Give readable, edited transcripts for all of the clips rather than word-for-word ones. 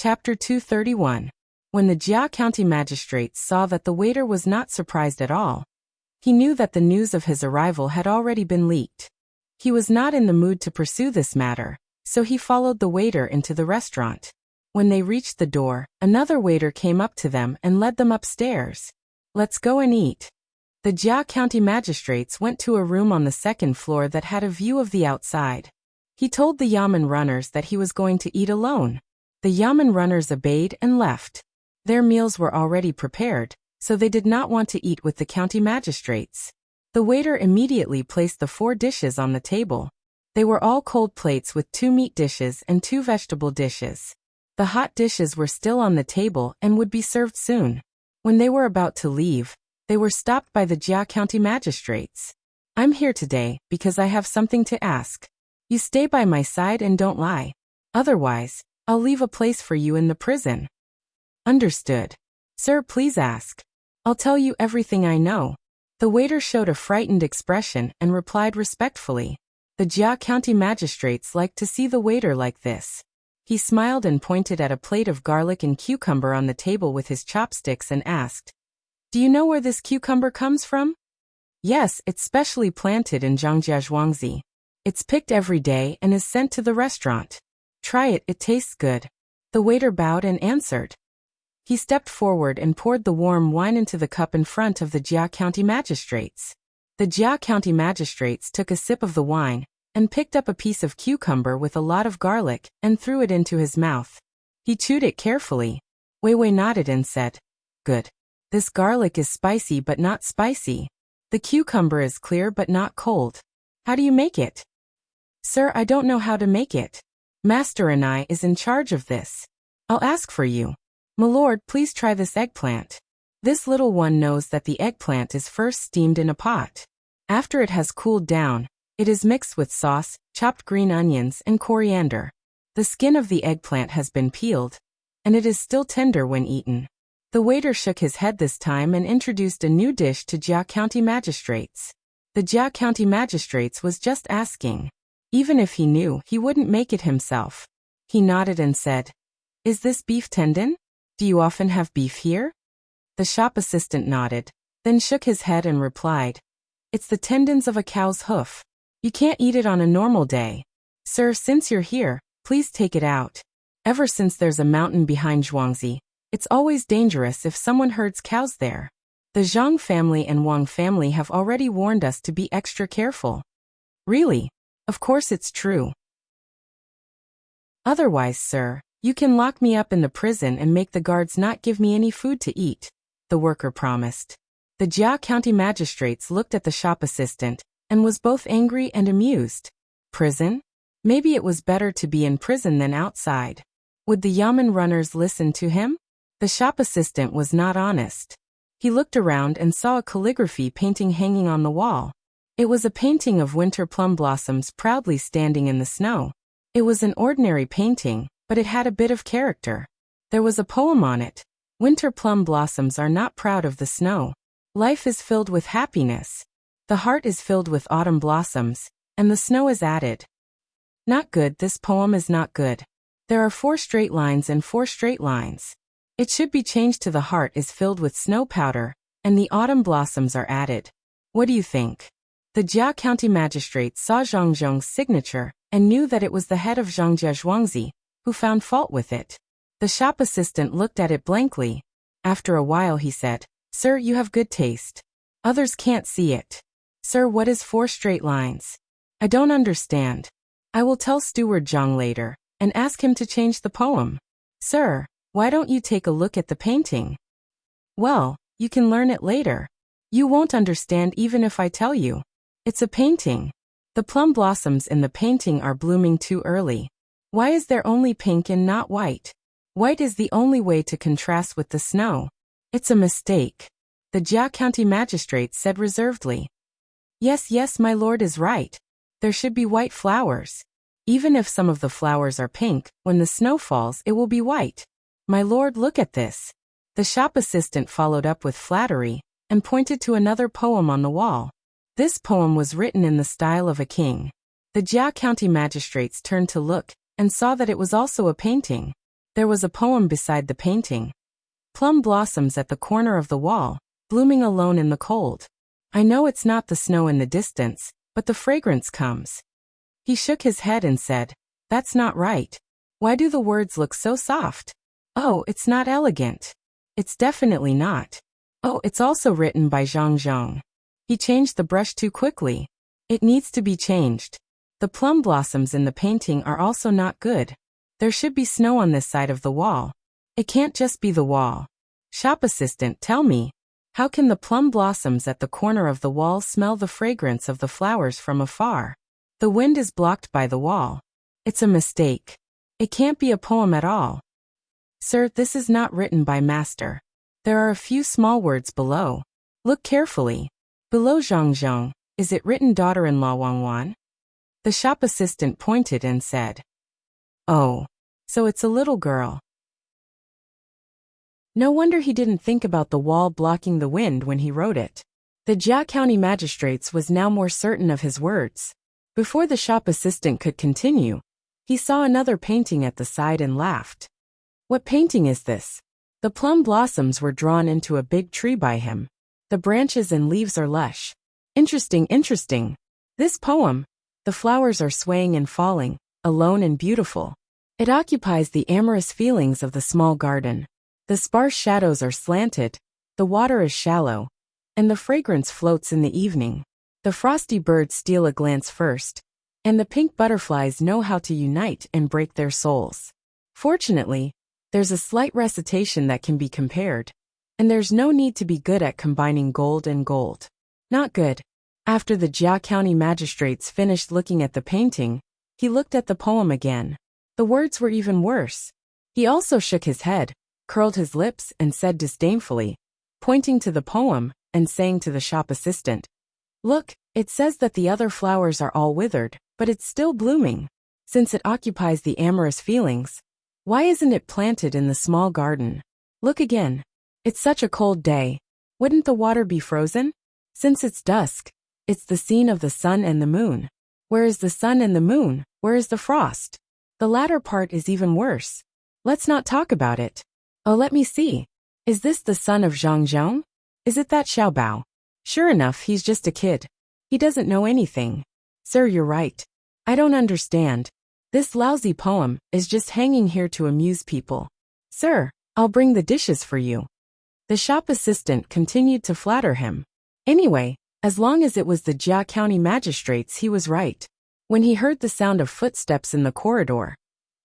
Chapter 231. When the Jia County magistrates saw that the waiter was not surprised at all, he knew that the news of his arrival had already been leaked. He was not in the mood to pursue this matter, so he followed the waiter into the restaurant. When they reached the door, another waiter came up to them and led them upstairs. "Let's go and eat." The Jia County magistrates went to a room on the second floor that had a view of the outside. He told the Yamen runners that he was going to eat alone. The Yamen runners obeyed and left. Their meals were already prepared, so they did not want to eat with the county magistrates. The waiter immediately placed the 4 dishes on the table. They were all cold plates with 2 meat dishes and 2 vegetable dishes. The hot dishes were still on the table and would be served soon. When they were about to leave, they were stopped by the Jia County magistrates. "I'm here today because I have something to ask. You stay by my side and don't lie. Otherwise, I'll leave a place for you in the prison." "Understood. Sir, please ask. I'll tell you everything I know." The waiter showed a frightened expression and replied respectfully. The Jia County magistrates liked to see the waiter like this. He smiled and pointed at a plate of garlic and cucumber on the table with his chopsticks and asked, "Do you know where this cucumber comes from?" "Yes, it's specially planted in Zhangjiazhuangzi. It's picked every day and is sent to the restaurant. Try it, it tastes good." The waiter bowed and answered. He stepped forward and poured the warm wine into the cup in front of the Jia County magistrates. The Jia County magistrates took a sip of the wine and picked up a piece of cucumber with a lot of garlic and threw it into his mouth. He chewed it carefully. Wei Wei nodded and said, "Good. This garlic is spicy but not spicy. The cucumber is clear but not cold. How do you make it?" "Sir, I don't know how to make it. Master Anai is in charge of this. I'll ask for you." "Milord, please try this eggplant." This little one knows that the eggplant is first steamed in a pot. After it has cooled down, it is mixed with sauce, chopped green onions, and coriander. The skin of the eggplant has been peeled, and it is still tender when eaten. The waiter shook his head this time and introduced a new dish to Jia County magistrates. The Jia County magistrates was just asking. Even if he knew, he wouldn't make it himself. He nodded and said, "Is this beef tendon? Do you often have beef here?" The shop assistant nodded, then shook his head and replied, "It's the tendons of a cow's hoof. You can't eat it on a normal day. Sir, since you're here, please take it out. Ever since there's a mountain behind Zhuangzi, it's always dangerous if someone herds cows there. The Zhang family and Wang family have already warned us to be extra careful." "Really? Of course it's true. Otherwise, sir, you can lock me up in the prison and make the guards not give me any food to eat," the worker promised. The Jia County magistrates looked at the shop assistant and was both angry and amused. Prison? Maybe it was better to be in prison than outside. Would the Yamen runners listen to him? The shop assistant was not honest. He looked around and saw a calligraphy painting hanging on the wall. It was a painting of winter plum blossoms proudly standing in the snow. It was an ordinary painting, but it had a bit of character. There was a poem on it. "Winter plum blossoms are not proud of the snow. Life is filled with happiness. The heart is filled with autumn blossoms, and the snow is added." Not good, this poem is not good. There are 4 straight lines and 4 straight lines. It should be changed to "the heart is filled with snow powder, and the autumn blossoms are added." What do you think? The Jia County magistrate saw Zhang Zhong's signature and knew that it was the head of Zhangjiazhuangzi, who found fault with it. The shop assistant looked at it blankly. After a while he said, "Sir, you have good taste. Others can't see it." "Sir, what is 4 straight lines? I don't understand." "I will tell Steward Zhang later and ask him to change the poem." "Sir, why don't you take a look at the painting?" "Well, you can learn it later. You won't understand even if I tell you. It's a painting. The plum blossoms in the painting are blooming too early. Why is there only pink and not white? White is the only way to contrast with the snow. It's a mistake." The Jia County magistrate said reservedly. Yes, my lord is right. There should be white flowers. Even if some of the flowers are pink, when the snow falls it will be white. My lord, look at this." The shop assistant followed up with flattery and pointed to another poem on the wall. This poem was written in the style of a king. The Jia County magistrates turned to look and saw that it was also a painting. There was a poem beside the painting. Plum blossoms at the corner of the wall, blooming alone in the cold. I know it's not the snow in the distance, but the fragrance comes. He shook his head and said, "That's not right. Why do the words look so soft? Oh, it's not elegant. It's definitely not. Oh, it's also written by Zhang Zhang." He changed the brush too quickly. It needs to be changed. The plum blossoms in the painting are also not good. There should be snow on this side of the wall. It can't just be the wall. Shop assistant, tell me, how can the plum blossoms at the corner of the wall smell the fragrance of the flowers from afar? The wind is blocked by the wall. It's a mistake. It can't be a poem at all. Sir, this is not written by master. There are a few small words below. Look carefully. Below Zhang Zhang, is it written daughter-in-law Wang Wan? The shop assistant pointed and said, "Oh, so it's a little girl." No wonder he didn't think about the wall blocking the wind when he wrote it. The Jia County magistrates was now more certain of his words. Before the shop assistant could continue, he saw another painting at the side and laughed. What painting is this? The plum blossoms were drawn into a big tree by him. The branches and leaves are lush. Interesting, interesting. This poem, the flowers are swaying and falling, alone and beautiful. It occupies the amorous feelings of the small garden. The sparse shadows are slanted, the water is shallow, and the fragrance floats in the evening. The frosty birds steal a glance first, and the pink butterflies know how to unite and break their souls. Fortunately, there's a slight recitation that can be compared, and there's no need to be good at combining gold and gold. Not good. After the Jia County magistrates finished looking at the painting, he looked at the poem again. The words were even worse. He also shook his head, curled his lips, and said disdainfully, pointing to the poem and saying to the shop assistant, "Look, it says that the other flowers are all withered, but it's still blooming. Since it occupies the amorous feelings, why isn't it planted in the small garden? Look again. It's such a cold day. Wouldn't the water be frozen? Since it's dusk, it's the scene of the sun and the moon. Where is the sun and the moon? Where is the frost? The latter part is even worse. Let's not talk about it. Oh, let me see. Is this the son of Zhang Zhang? Is it that Xiaobao? Sure enough, he's just a kid. He doesn't know anything. Sir, you're right. I don't understand. This lousy poem is just hanging here to amuse people. Sir, I'll bring the dishes for you." The shop assistant continued to flatter him. Anyway, as long as it was the Jia County magistrates, he was right. When he heard the sound of footsteps in the corridor,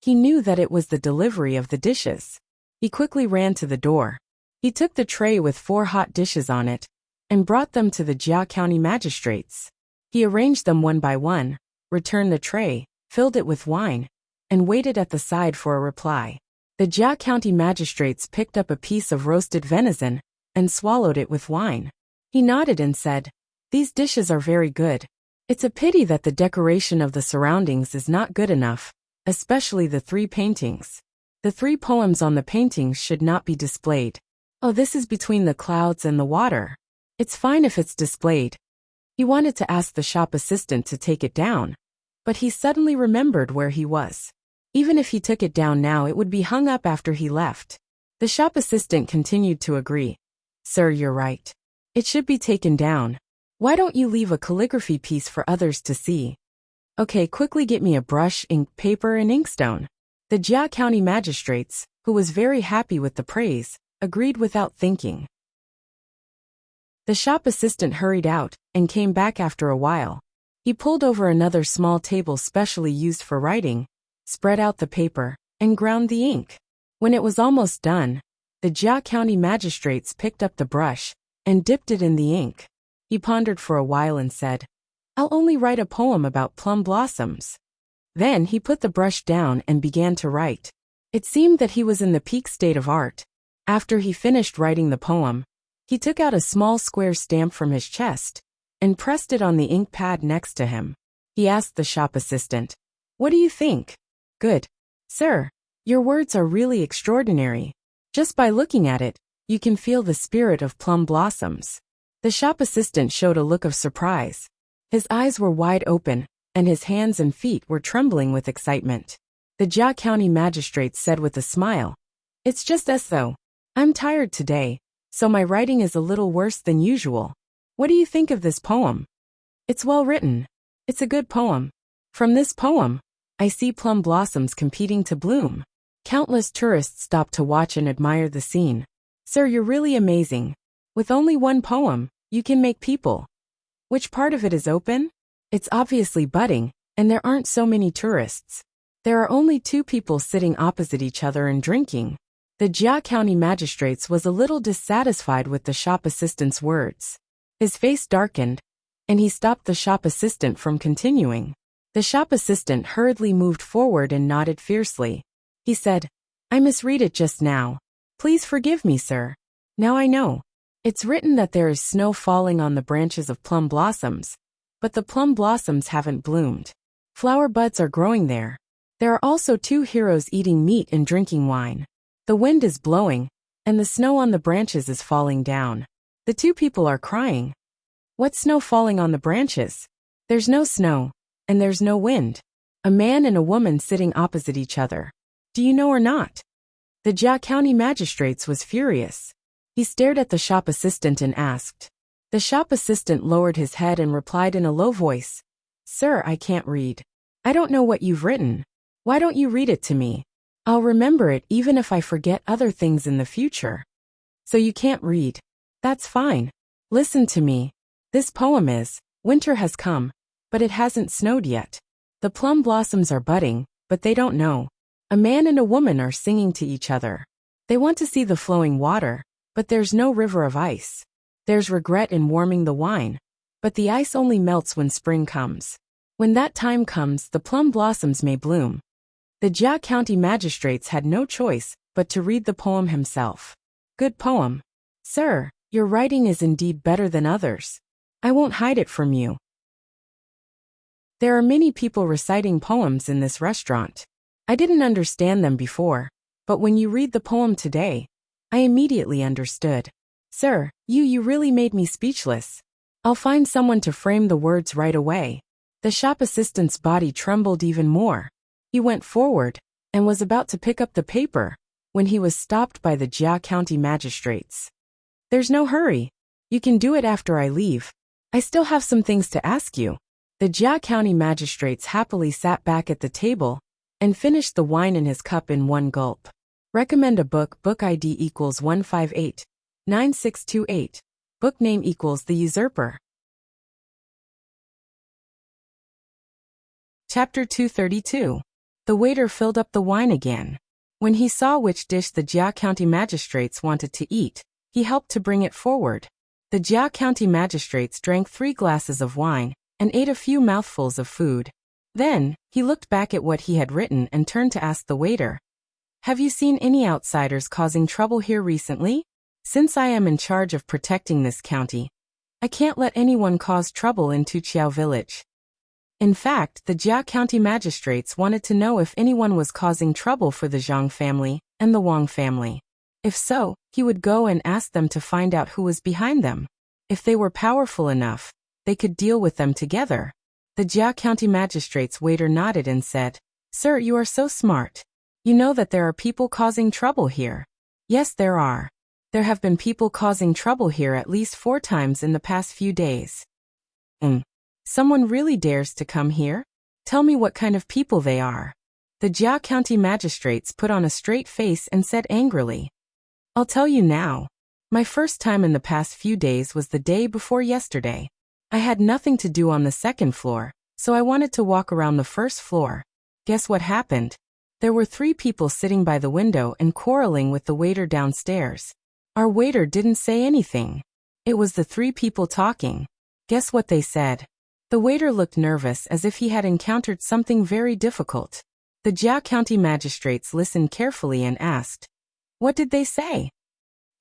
he knew that it was the delivery of the dishes. He quickly ran to the door. He took the tray with 4 hot dishes on it and brought them to the Jia County magistrates. He arranged them one by one, returned the tray, filled it with wine, and waited at the side for a reply. The Jia County magistrates picked up a piece of roasted venison and swallowed it with wine. He nodded and said, "These dishes are very good. It's a pity that the decoration of the surroundings is not good enough, especially the 3 paintings. The 3 poems on the paintings should not be displayed. Oh, this is between the clouds and the water. It's fine if it's displayed." He wanted to ask the shop assistant to take it down, but he suddenly remembered where he was. Even if he took it down now, it would be hung up after he left. The shop assistant continued to agree. "Sir, you're right. It should be taken down. Why don't you leave a calligraphy piece for others to see?" "Okay, quickly get me a brush, ink, paper, and inkstone." The Jia County magistrates, who was very happy with the praise, agreed without thinking. The shop assistant hurried out and came back after a while. He pulled over another small table specially used for writing, spread out the paper, and ground the ink. When it was almost done, the Jia County magistrates picked up the brush and dipped it in the ink. He pondered for a while and said, "I'll only write a poem about plum blossoms." Then he put the brush down and began to write. It seemed that he was in the peak state of art. After he finished writing the poem, he took out a small square stamp from his chest and pressed it on the ink pad next to him. He asked the shop assistant, "What do you think?" "Good. Sir, your words are really extraordinary. Just by looking at it, you can feel the spirit of plum blossoms." The shop assistant showed a look of surprise. His eyes were wide open, and his hands and feet were trembling with excitement. The Jia County magistrate said with a smile. It's just as though. I'm tired today, so my writing is a little worse than usual. What do you think of this poem? It's well written. It's a good poem. From this poem, I see plum blossoms competing to bloom. Countless tourists stop to watch and admire the scene. Sir, you're really amazing. With only one poem, you can make people. Which part of it is open? It's obviously budding, and there aren't so many tourists. There are only two people sitting opposite each other and drinking. The Jia County magistrates was a little dissatisfied with the shop assistant's words. His face darkened, and he stopped the shop assistant from continuing. The shop assistant hurriedly moved forward and nodded fiercely. He said, I misread it just now. Please forgive me, sir. Now I know. It's written that there is snow falling on the branches of plum blossoms, but the plum blossoms haven't bloomed. Flower buds are growing there. There are also two heroes eating meat and drinking wine. The wind is blowing, and the snow on the branches is falling down. The two people are crying. What's snow falling on the branches? There's no snow, and there's no wind. A man and a woman sitting opposite each other. Do you know or not? The Jia County magistrates was furious. He stared at the shop assistant and asked. The shop assistant lowered his head and replied in a low voice. Sir, I can't read. I don't know what you've written. Why don't you read it to me? I'll remember it even if I forget other things in the future. So you can't read. That's fine. Listen to me. This poem is, winter has come, but it hasn't snowed yet. The plum blossoms are budding, but they don't know. A man and a woman are singing to each other. They want to see the flowing water, but there's no river of ice. There's regret in warming the wine, but the ice only melts when spring comes. When that time comes, the plum blossoms may bloom. The Jia County magistrates had no choice but to read the poem himself. Good poem. Sir, your writing is indeed better than others. I won't hide it from you. There are many people reciting poems in this restaurant. I didn't understand them before, but when you read the poem today, I immediately understood. Sir, you really made me speechless. I'll find someone to frame the words right away. The shop assistant's body trembled even more. He went forward and was about to pick up the paper when he was stopped by the Jia County magistrates. There's no hurry. You can do it after I leave. I still have some things to ask you. The Jia County magistrates happily sat back at the table and finished the wine in his cup in one gulp. Recommend a book. Book ID equals 1589628. Book name equals The Usurper. Chapter 232. The waiter filled up the wine again. When he saw which dish the Jia County magistrates wanted to eat, he helped to bring it forward. The Jia County magistrates drank 3 glasses of wine and ate a few mouthfuls of food. Then, he looked back at what he had written and turned to ask the waiter, Have you seen any outsiders causing trouble here recently? Since I am in charge of protecting this county, I can't let anyone cause trouble in Tuqiao village. In fact, the Jia County magistrates wanted to know if anyone was causing trouble for the Zhang family and the Wang family. If so, he would go and ask them to find out who was behind them. If they were powerful enough, they could deal with them together. The Jia County magistrate's waiter nodded and said, Sir, you are so smart. You know that there are people causing trouble here. Yes, there are. There have been people causing trouble here at least 4 times in the past few days. Someone really dares to come here? Tell me what kind of people they are. The Jia County magistrates put on a straight face and said angrily, I'll tell you now. My first time in the past few days was the day before yesterday. I had nothing to do on the 2nd floor, so I wanted to walk around the 1st floor. Guess what happened? There were 3 people sitting by the window and quarreling with the waiter downstairs. Our waiter didn't say anything. It was the 3 people talking. Guess what they said? The waiter looked nervous as if he had encountered something very difficult. The Jia County magistrates listened carefully and asked, What did they say?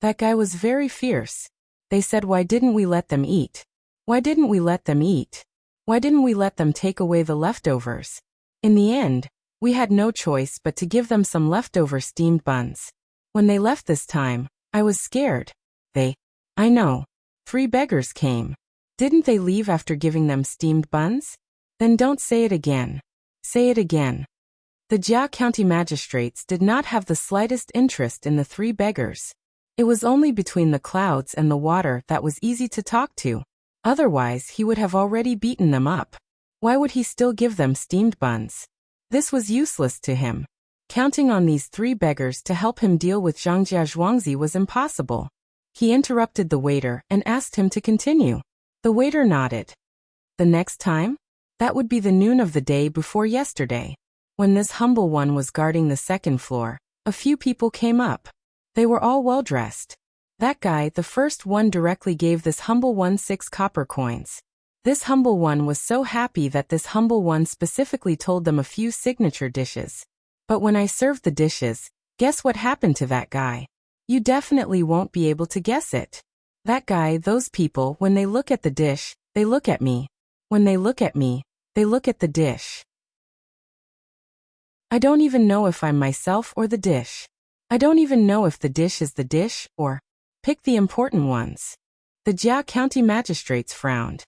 That guy was very fierce. They said, Why didn't we let them eat? Why didn't we let them eat? Why didn't we let them take away the leftovers? In the end, we had no choice but to give them some leftover steamed buns. When they left this time, I was scared. I know. 3 beggars came. Didn't they leave after giving them steamed buns? Then don't say it again. Say it again. The Jia County magistrates did not have the slightest interest in the three beggars. It was only between the clouds and the water that was easy to talk to. Otherwise, he would have already beaten them up. Why would he still give them steamed buns? This was useless to him. Counting on these three beggars to help him deal with Zhangjia Zhuangzi was impossible. He interrupted the waiter and asked him to continue. The waiter nodded. The next time? That would be the noon of the day before yesterday. When this humble one was guarding the second floor, a few people came up. They were all well dressed. That guy, the first one, directly gave this humble one 6 copper coins. This humble one was so happy that this humble one specifically told them a few signature dishes. But when I served the dishes, guess what happened to that guy? You definitely won't be able to guess it. That guy, those people, when they look at the dish, they look at me. When they look at me, they look at the dish. I don't even know if I'm myself or the dish. I don't even know if the dish is the dish or pick the important ones. The Jia County magistrates frowned.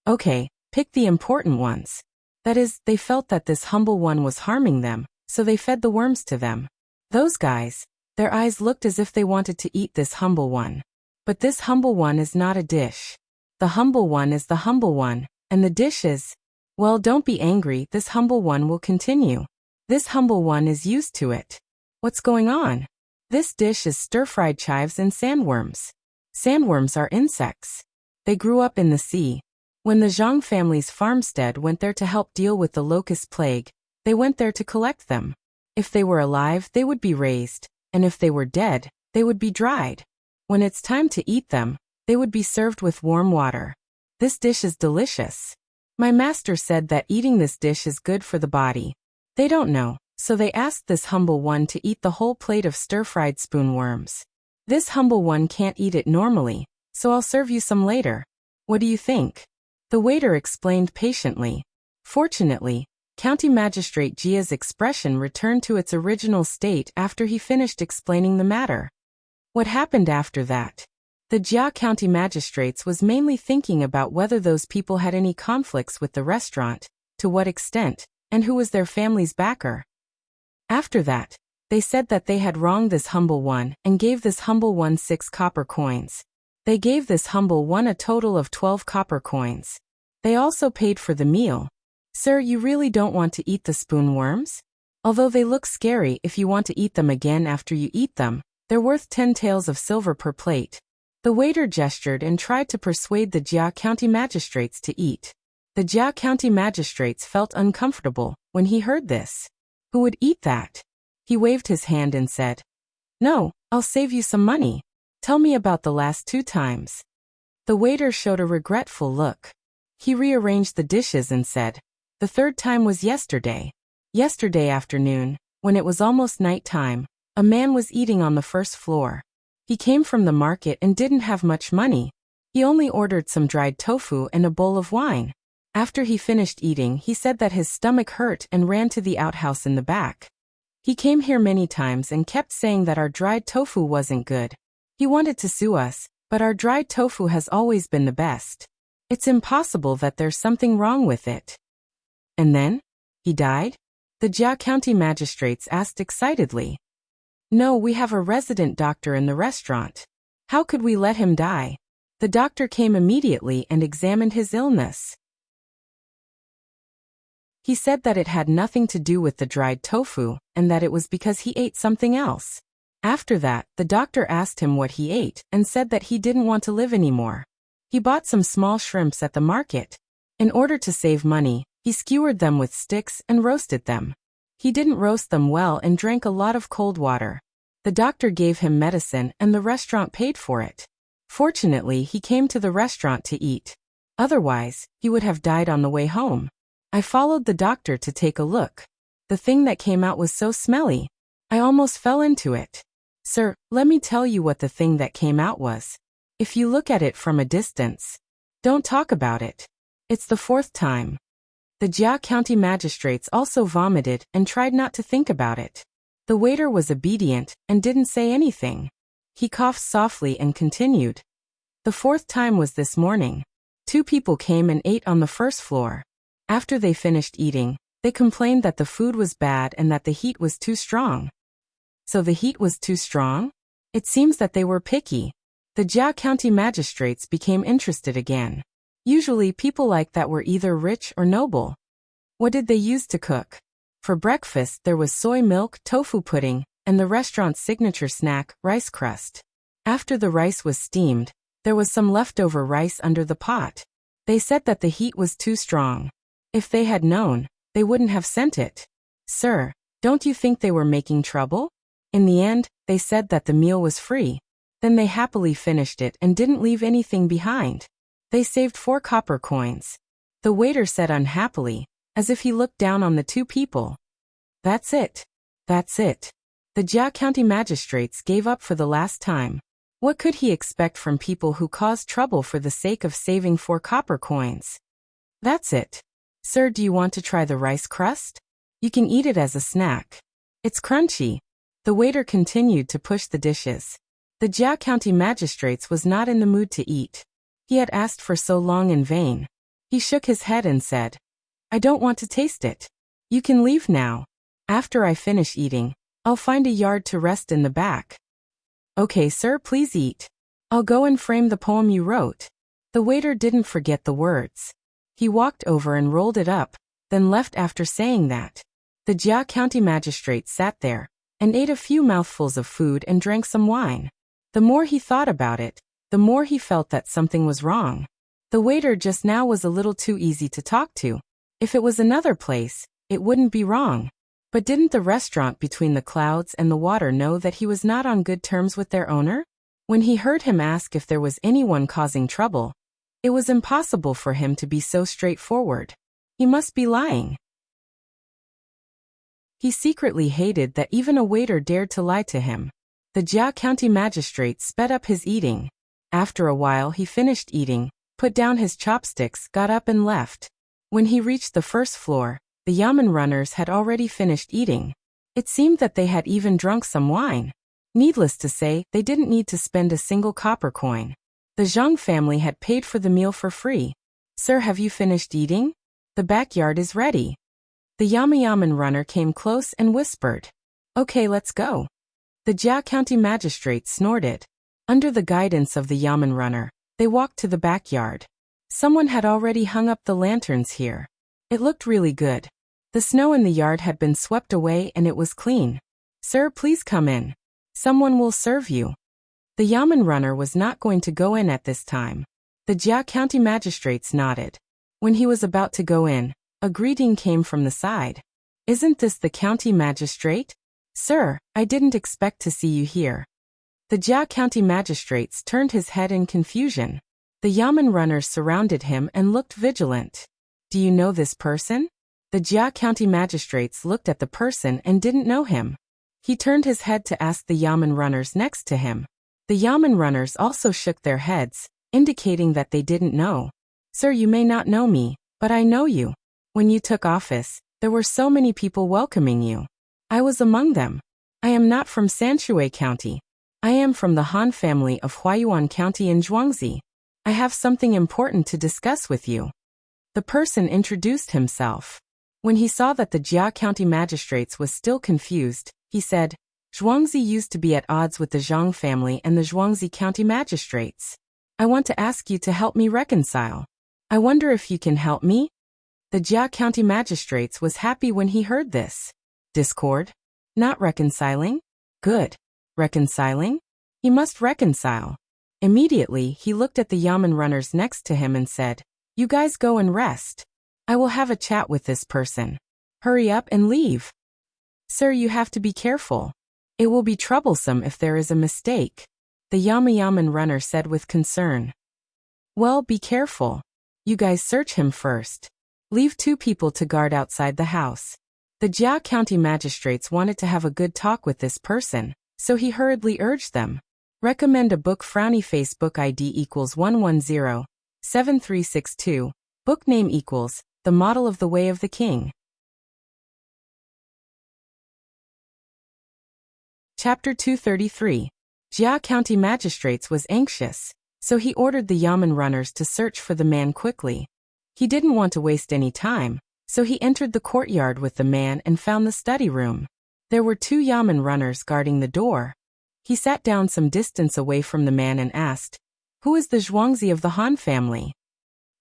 Okay, pick the important ones. That is, they felt that this humble one was harming them, so they fed the worms to them. Those guys, their eyes looked as if they wanted to eat this humble one. But this humble one is not a dish. The humble one is the humble one, and the dish is… Well, don't be angry, this humble one will continue. This humble one is used to it. What's going on? This dish is stir-fried chives and sandworms. Sandworms are insects. They grew up in the sea. When the Zhang family's farmstead went there to help deal with the locust plague, they went there to collect them. If they were alive, they would be raised, and if they were dead, they would be dried. When it's time to eat them, they would be served with warm water. This dish is delicious. My master said that eating this dish is good for the body. They don't know, so they asked this humble one to eat the whole plate of stir-fried spoonworms. This humble one can't eat it normally, so I'll serve you some later. What do you think? The waiter explained patiently. Fortunately, County Magistrate Jia's expression returned to its original state after he finished explaining the matter. What happened after that? The Jia County Magistrates was mainly thinking about whether those people had any conflicts with the restaurant, to what extent, and who was their family's backer. After that, they said that they had wronged this humble one and gave this humble one 6 copper coins. They gave this humble one a total of 12 copper coins. They also paid for the meal. Sir, you really don't want to eat the spoonworms? Although they look scary, if you want to eat them again after you eat them, they're worth 10 taels of silver per plate. The waiter gestured and tried to persuade the Jia County magistrates to eat. The Jia County magistrates felt uncomfortable when he heard this. Who would eat that? He waved his hand and said, No, I'll save you some money. Tell me about the last 2 times. The waiter showed a regretful look. He rearranged the dishes and said, The 3rd time was yesterday. Yesterday afternoon, when it was almost night time, a man was eating on the 1st floor. He came from the market and didn't have much money. He only ordered some dried tofu and a bowl of wine. After he finished eating, he said that his stomach hurt and ran to the outhouse in the back. He came here many times and kept saying that our dried tofu wasn't good. He wanted to sue us, but our dried tofu has always been the best. It's impossible that there's something wrong with it. And then? He died? The Jia County magistrates asked excitedly. No, we have a resident doctor in the restaurant. How could we let him die? The doctor came immediately and examined his illness. He said that it had nothing to do with the dried tofu, and that it was because he ate something else. After that, the doctor asked him what he ate, and said that he didn't want to live anymore. He bought some small shrimps at the market. In order to save money, he skewered them with sticks and roasted them. He didn't roast them well and drank a lot of cold water. The doctor gave him medicine and the restaurant paid for it. Fortunately, he came to the restaurant to eat. Otherwise, he would have died on the way home. I followed the doctor to take a look. The thing that came out was so smelly. I almost fell into it. Sir, let me tell you what the thing that came out was. If you look at it from a distance, don't talk about it. It's the 4th time. The Jia County magistrates also vomited and tried not to think about it. The waiter was obedient and didn't say anything. He coughed softly and continued. The 4th time was this morning. 2 people came and ate on the 1st floor. After they finished eating, They complained that the food was bad and that the heat was too strong. So the heat was too strong? It seems that they were picky. The Jia County magistrates became interested again. Usually people like that were either rich or noble. What did they use to cook? For breakfast there was soy milk, tofu pudding, and the restaurant's signature snack, rice crust. After the rice was steamed, there was some leftover rice under the pot. They said that the heat was too strong. If they had known, they wouldn't have sent it. Sir, don't you think they were making trouble? In the end, they said that the meal was free. Then they happily finished it and didn't leave anything behind. They saved 4 copper coins. The waiter said unhappily, as if he looked down on the two people. That's it. That's it. The Jia County magistrates gave up for the last time. What could he expect from people who caused trouble for the sake of saving 4 copper coins? That's it. Sir, do you want to try the rice crust? You can eat it as a snack. It's crunchy. The waiter continued to push the dishes. The Jia County magistrates was not in the mood to eat. He had asked for so long in vain. He shook his head and said, I don't want to taste it. You can leave now. After I finish eating, I'll find a yard to rest in the back. Okay, sir, please eat. I'll go and frame the poem you wrote. The waiter didn't forget the words. He walked over and rolled it up, then left after saying that. The Jia County magistrate sat there and ate a few mouthfuls of food and drank some wine. The more he thought about it, the more he felt that something was wrong. The waiter just now was a little too easy to talk to. If it was another place, it wouldn't be wrong. But didn't the restaurant between the clouds and the water know that he was not on good terms with their owner? When he heard him ask if there was anyone causing trouble, it was impossible for him to be so straightforward. He must be lying. He secretly hated that even a waiter dared to lie to him. The Jia County magistrate sped up his eating. After a while he finished eating, put down his chopsticks, got up and left. When he reached the first floor, the yamen runners had already finished eating. It seemed that they had even drunk some wine. Needless to say, they didn't need to spend a single copper coin. The Zhang family had paid for the meal for free. Sir, have you finished eating? The backyard is ready. The yamen runner came close and whispered, Okay, let's go. The Jia County magistrate snorted. Under the guidance of the yamen runner, they walked to the backyard. Someone had already hung up the lanterns here. It looked really good. The snow in the yard had been swept away and it was clean. Sir, please come in. Someone will serve you. The yamen runner was not going to go in at this time. The Jia County magistrates nodded. When he was about to go in, a greeting came from the side. Isn't this the county magistrate? Sir, I didn't expect to see you here. The Jia County magistrates turned his head in confusion. The yamen runners surrounded him and looked vigilant. Do you know this person? The Jia County magistrates looked at the person and didn't know him. He turned his head to ask the yamen runners next to him. The yamen runners also shook their heads, indicating that they didn't know. Sir, you may not know me, but I know you. When you took office, there were so many people welcoming you. I was among them. I am not from Sanshui County. I am from the Han family of Huayuan County in Zhuangzi. I have something important to discuss with you. The person introduced himself. When he saw that the Jia County magistrates was still confused, he said, Zhuangzi used to be at odds with the Zhang family and the Zhuangzi County magistrates. I want to ask you to help me reconcile. I wonder if you can help me? The Jia County magistrates was happy when he heard this. Discord? Not reconciling? Good. Reconciling? He must reconcile. Immediately, he looked at the yamen runners next to him and said, You guys go and rest. I will have a chat with this person. Hurry up and leave. Sir, you have to be careful. It will be troublesome if there is a mistake. The yamen runner said with concern. Well, be careful. You guys search him first. Leave 2 people to guard outside the house. The Jia County magistrates wanted to have a good talk with this person, so he hurriedly urged them. Recommend a book. Frowny face. Book ID equals 110-7362. Book name equals The Model of the Way of the King. Chapter 233. Jia County magistrates was anxious, so he ordered the yamen runners to search for the man quickly. He didn't want to waste any time, So he entered the courtyard with the man and found the study room. There were 2 yamen runners guarding the door. He sat down some distance away from the man and asked, "Who is the Zhuangzi of the Han family?"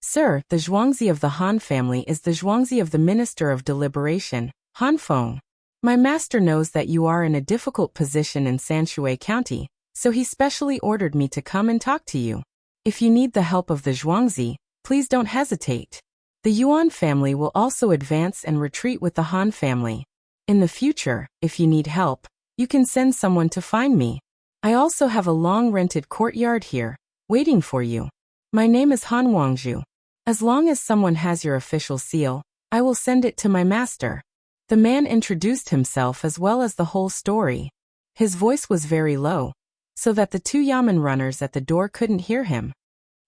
"Sir, the Zhuangzi of the Han family is the Zhuangzi of the Minister of Deliberation, Han Feng. My master knows that you are in a difficult position in Sanshui County, so he specially ordered me to come and talk to you. If you need the help of the Zhuangzi, please don't hesitate. The Yuan family will also advance and retreat with the Han family. In the future, if you need help, you can send someone to find me. I also have a long-rented courtyard here, waiting for you. My name is Han Wangzhu. As long as someone has your official seal, I will send it to my master." The man introduced himself as well as the whole story. His voice was very low, so that the 2 yamen runners at the door couldn't hear him.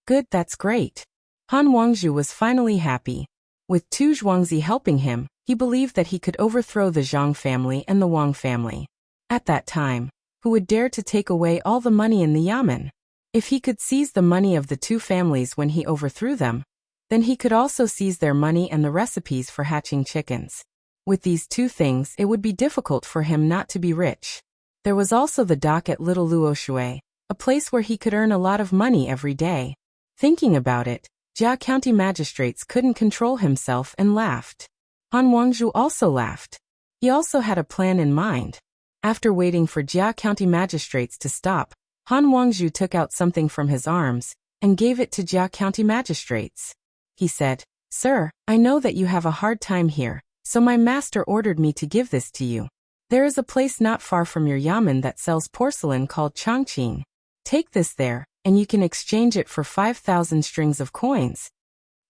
"Good, that's great." Han Wangzhu was finally happy. With 2 Zhuangzi helping him, he believed that he could overthrow the Zhang family and the Wang family. At that time, who would dare to take away all the money in the yamen? If he could seize the money of the 2 families when he overthrew them, then he could also seize their money and the recipes for hatching chickens. With these 2 things, it would be difficult for him not to be rich. There was also the dock at Little Luoshui, a place where he could earn a lot of money every day. Thinking about it, Jia County magistrates couldn't control himself and laughed. Han Wangzhu also laughed. He also had a plan in mind. After waiting for Jia County magistrates to stop, Han Wangzhu took out something from his arms and gave it to Jia County magistrates. He said, "Sir, I know that you have a hard time here, so my master ordered me to give this to you. There is a place not far from your yamen that sells porcelain called Chongqing. Take this there, and you can exchange it for 5,000 strings of coins."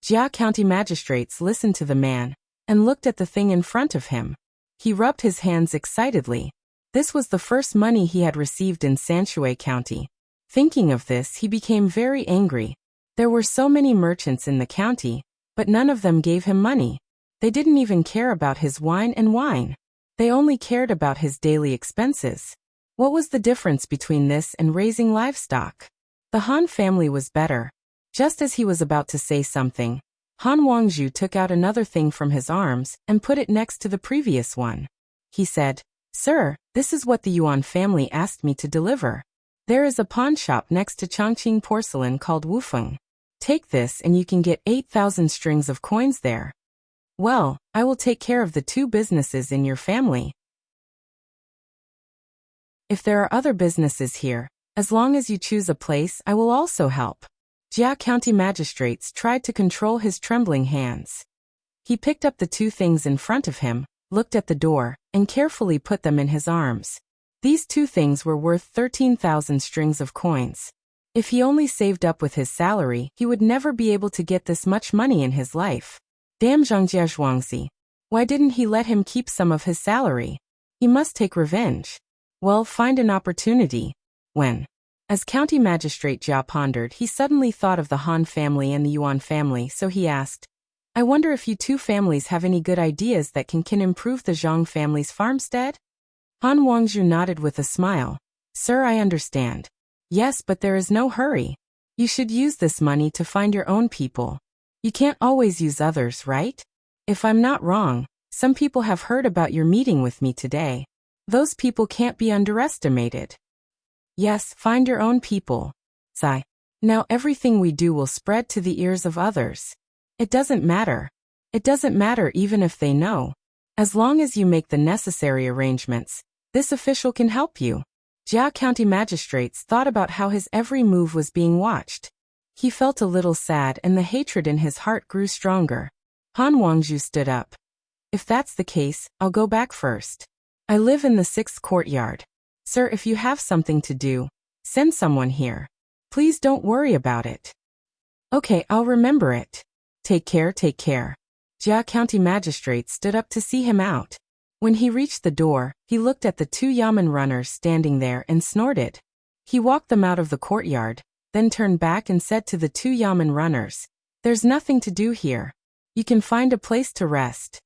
Jia County magistrates listened to the man and looked at the thing in front of him. He rubbed his hands excitedly. This was the first money he had received in Sanshui County. Thinking of this, he became very angry. There were so many merchants in the county, but none of them gave him money. They didn't even care about his wine and wine. They only cared about his daily expenses. What was the difference between this and raising livestock? The Han family was better. Just as he was about to say something, Han Wangzhu took out another thing from his arms and put it next to the previous one. He said, "Sir, this is what the Yuan family asked me to deliver. There is a pawn shop next to Chongqing porcelain called Wufeng. Take this and you can get 8,000 strings of coins there." "Well, I will take care of the 2 businesses in your family. If there are other businesses here, as long as you choose a place, I will also help." Jia County magistrates tried to control his trembling hands. He picked up the 2 things in front of him, looked at the door, and carefully put them in his arms. These 2 things were worth 13,000 strings of coins. If he only saved up with his salary, he would never be able to get this much money in his life. Damn Zhangjia Zhuangzi. Why didn't he let him keep some of his salary? He must take revenge. Well, find an opportunity. When? As county magistrate Jia pondered, he suddenly thought of the Han family and the Yuan family, so he asked, "I wonder if you 2 families have any good ideas that can improve the Zhang family's farmstead?" Han Wangzhu nodded with a smile. "Sir, I understand. Yes, but there is no hurry. You should use this money to find your own people. You can't always use others, right? If I'm not wrong, some people have heard about your meeting with me today. Those people can't be underestimated." "Yes, find your own people. Sigh. Now everything we do will spread to the ears of others. It doesn't matter. It doesn't matter even if they know. As long as you make the necessary arrangements, this official can help you." Jia County magistrates thought about how his every move was being watched. He felt a little sad and the hatred in his heart grew stronger. Han Wangzhu stood up. "If that's the case, I'll go back first. I live in the 6th courtyard. Sir, if you have something to do, send someone here. Please don't worry about it." "Okay, I'll remember it. Take care, take care." Jia County magistrate stood up to see him out. When he reached the door, he looked at the 2 yamen runners standing there and snorted. He walked them out of the courtyard, then turned back and said to the 2 yamen runners, "There's nothing to do here. You can find a place to rest."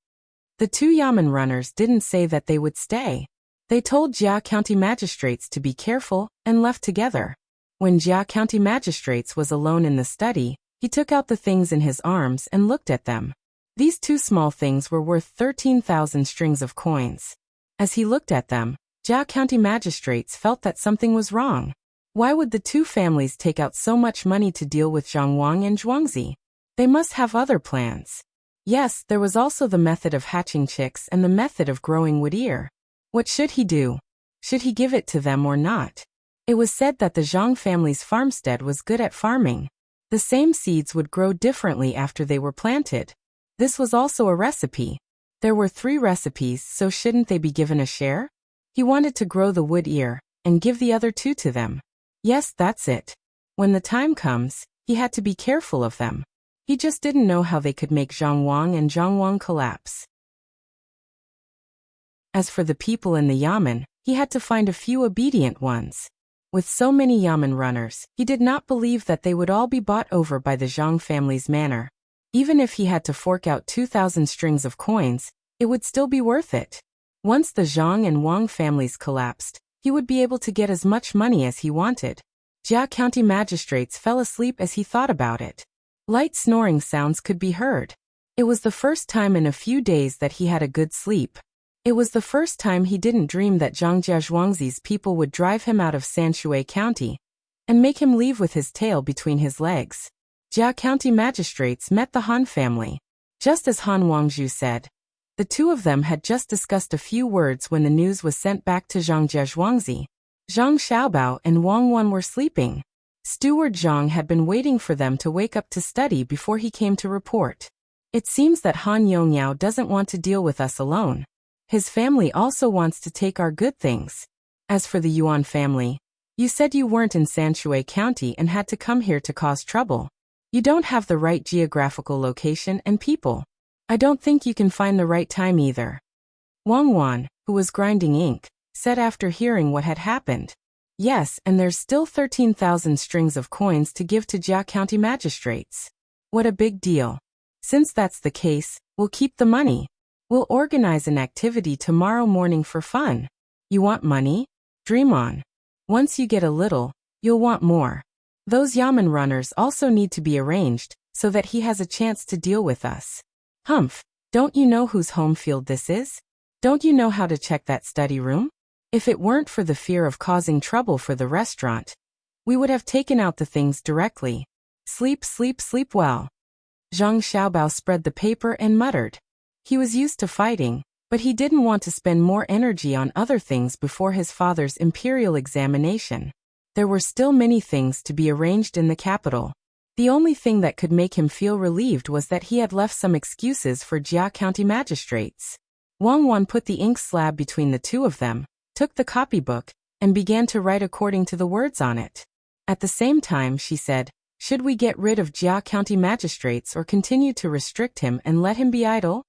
The 2 yamen runners didn't say that they would stay. They told Jia County magistrates to be careful and left together. When Jia County magistrates was alone in the study, he took out the things in his arms and looked at them. These two small things were worth 13,000 strings of coins. As he looked at them, Jia County magistrates felt that something was wrong. Why would the two families take out so much money to deal with Zhang Wang and Zhuangzi? They must have other plans. Yes, there was also the method of hatching chicks and the method of growing wood ear. What should he do? Should he give it to them or not? It was said that the Zhang family's farmstead was good at farming. The same seeds would grow differently after they were planted. This was also a recipe. There were 3 recipes, so shouldn't they be given a share? He wanted to grow the wood ear and give the other 2 to them. Yes, that's it. When the time comes, he had to be careful of them. He just didn't know how they could make Zhang Wang and Zhang Wang collapse. As for the people in the yamen, he had to find a few obedient ones. With so many yamen runners, he did not believe that they would all be bought over by the Zhang family's manor. Even if he had to fork out 2,000 strings of coins, it would still be worth it. Once the Zhang and Wang families collapsed, he would be able to get as much money as he wanted. Jia County magistrates fell asleep as he thought about it. Light snoring sounds could be heard. It was the first time in a few days that he had a good sleep. It was the first time he didn't dream that Zhangjia Zhuangzi's people would drive him out of Sanshui County and make him leave with his tail between his legs. Jia County magistrates met the Han family. Just as Han Wangzhu said, the two of them had just discussed a few words when the news was sent back to Zhangjia Zhuangzi. Zhang Xiaobao and Wang Wan were sleeping. Steward Zhang had been waiting for them to wake up to study before he came to report. It seems that Han Yongyao doesn't want to deal with us alone. His family also wants to take our good things. As for the Yuan family, you said you weren't in Sanshui County and had to come here to cause trouble. You don't have the right geographical location and people. I don't think you can find the right time either. Wang Wan, who was grinding ink, said after hearing what had happened. Yes, and there's still 13,000 strings of coins to give to Jia County magistrates. What a big deal. Since that's the case, we'll keep the money. We'll organize an activity tomorrow morning for fun. You want money? Dream on. Once you get a little, you'll want more. Those yamen runners also need to be arranged, so that he has a chance to deal with us. Humph, don't you know whose home field this is? Don't you know how to check that study room? If it weren't for the fear of causing trouble for the restaurant, we would have taken out the things directly. Sleep, sleep, sleep well. Zhang Xiaobao spread the paper and muttered. He was used to fighting, but he didn't want to spend more energy on other things before his father's imperial examination. There were still many things to be arranged in the capital. The only thing that could make him feel relieved was that he had left some excuses for Jia County magistrates. Wang Wan put the ink slab between the two of them, took the copybook, and began to write according to the words on it. At the same time, she said, should we get rid of Jia County magistrates or continue to restrict him and let him be idle?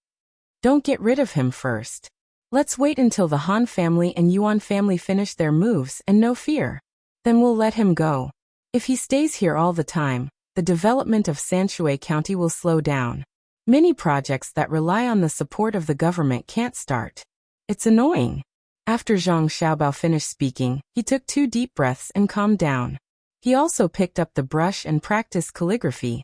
Don't get rid of him first. Let's wait until the Han family and Yuan family finish their moves and no fear. Then we'll let him go. If he stays here all the time, the development of Sanshui County will slow down. Many projects that rely on the support of the government can't start. It's annoying. After Zhang Xiaobao finished speaking, he took 2 deep breaths and calmed down. He also picked up the brush and practiced calligraphy.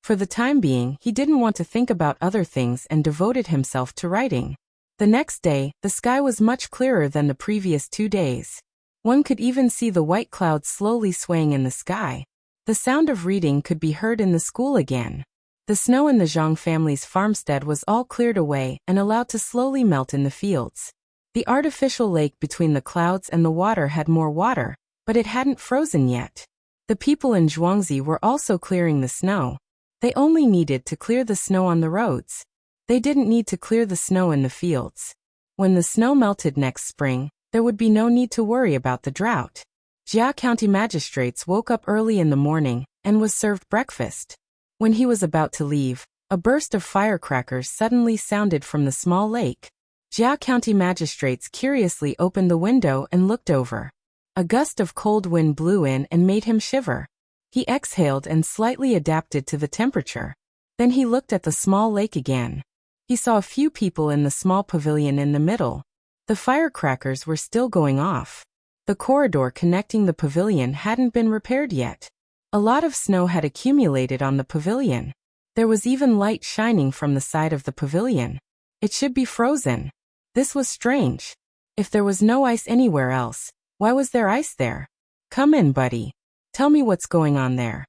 For the time being, he didn't want to think about other things and devoted himself to writing. The next day, the sky was much clearer than the previous 2 days. One could even see the white clouds slowly swaying in the sky. The sound of reading could be heard in the school again. The snow in the Zhang family's farmstead was all cleared away and allowed to slowly melt in the fields. The artificial lake between the clouds and the water had more water, but it hadn't frozen yet. The people in Zhuangzi were also clearing the snow. They only needed to clear the snow on the roads. They didn't need to clear the snow in the fields. When the snow melted next spring, there would be no need to worry about the drought. Jia County magistrates woke up early in the morning and was served breakfast. When he was about to leave, a burst of firecrackers suddenly sounded from the small lake. Jia County magistrates curiously opened the window and looked over. A gust of cold wind blew in and made him shiver. He exhaled and slightly adapted to the temperature. Then he looked at the small lake again. He saw a few people in the small pavilion in the middle. The firecrackers were still going off. The corridor connecting the pavilion hadn't been repaired yet. A lot of snow had accumulated on the pavilion. There was even light shining from the side of the pavilion. It should be frozen. This was strange. If there was no ice anywhere else, why was there ice there? Come in, buddy. Tell me what's going on there.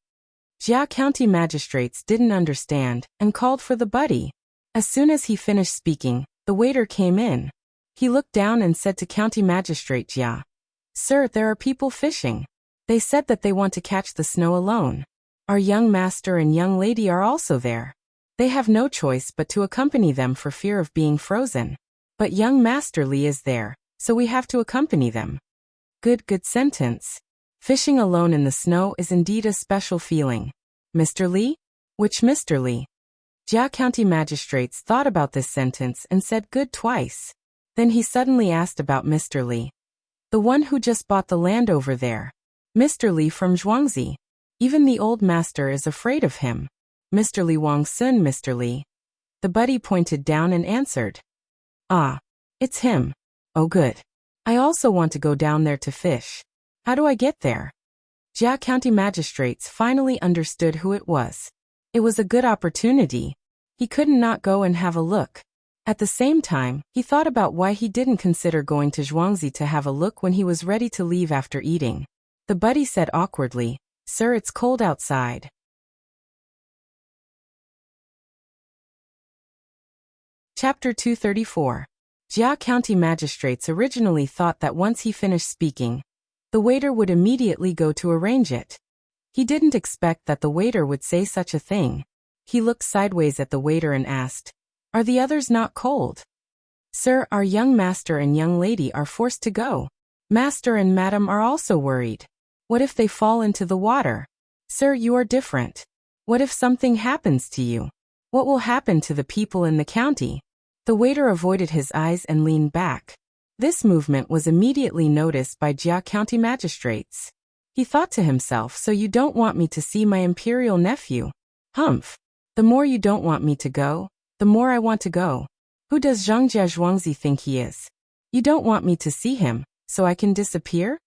Jia County magistrates didn't understand and called for the buddy. As soon as he finished speaking, the waiter came in. He looked down and said to County Magistrate Jia, "Sir, there are people fishing. They said that they want to catch the snow alone. Our young master and young lady are also there. They have no choice but to accompany them for fear of being frozen. But young Master Li is there, so we have to accompany them." Good sentence. Fishing alone in the snow is indeed a special feeling. Mr. Li? Which Mr. Li? Jia County magistrates thought about this sentence and said good twice. Then he suddenly asked about Mr. Li. The one who just bought the land over there. Mr. Li from Zhuangzi. Even the old master is afraid of him. Mr. Li Wang Sun, Mr. Li. The buddy pointed down and answered. Ah, it's him. Oh good. I also want to go down there to fish. How do I get there? Jia County magistrates finally understood who it was. It was a good opportunity. He couldn't not go and have a look. At the same time, he thought about why he didn't consider going to Zhuangzi to have a look when he was ready to leave after eating. The buddy said awkwardly, "Sir, it's cold outside." Chapter 234. Jia County magistrates originally thought that once he finished speaking, the waiter would immediately go to arrange it. He didn't expect that the waiter would say such a thing. He looked sideways at the waiter and asked, "Are the others not cold?" "Sir, our young master and young lady are forced to go. Master and madam are also worried. What if they fall into the water? Sir, you are different. What if something happens to you? What will happen to the people in the county?" The waiter avoided his eyes and leaned back. This movement was immediately noticed by Jia County magistrates. He thought to himself, "So you don't want me to see my imperial nephew? Humph. The more you don't want me to go, the more I want to go. Who does Zhangjia Zhuangzi think he is? You don't want me to see him, so I can disappear?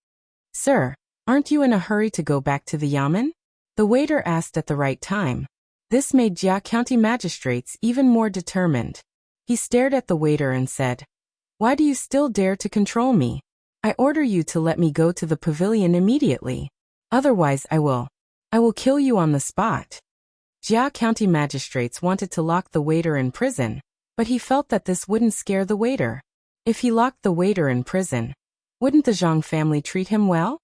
Sir, aren't you in a hurry to go back to the yamen?" The waiter asked at the right time. This made Jia County magistrates even more determined. He stared at the waiter and said, "Why do you still dare to control me? I order you to let me go to the pavilion immediately. Otherwise I will kill you on the spot." Jia County magistrates wanted to lock the waiter in prison, but he felt that this wouldn't scare the waiter. If he locked the waiter in prison, wouldn't the Zhang family treat him well?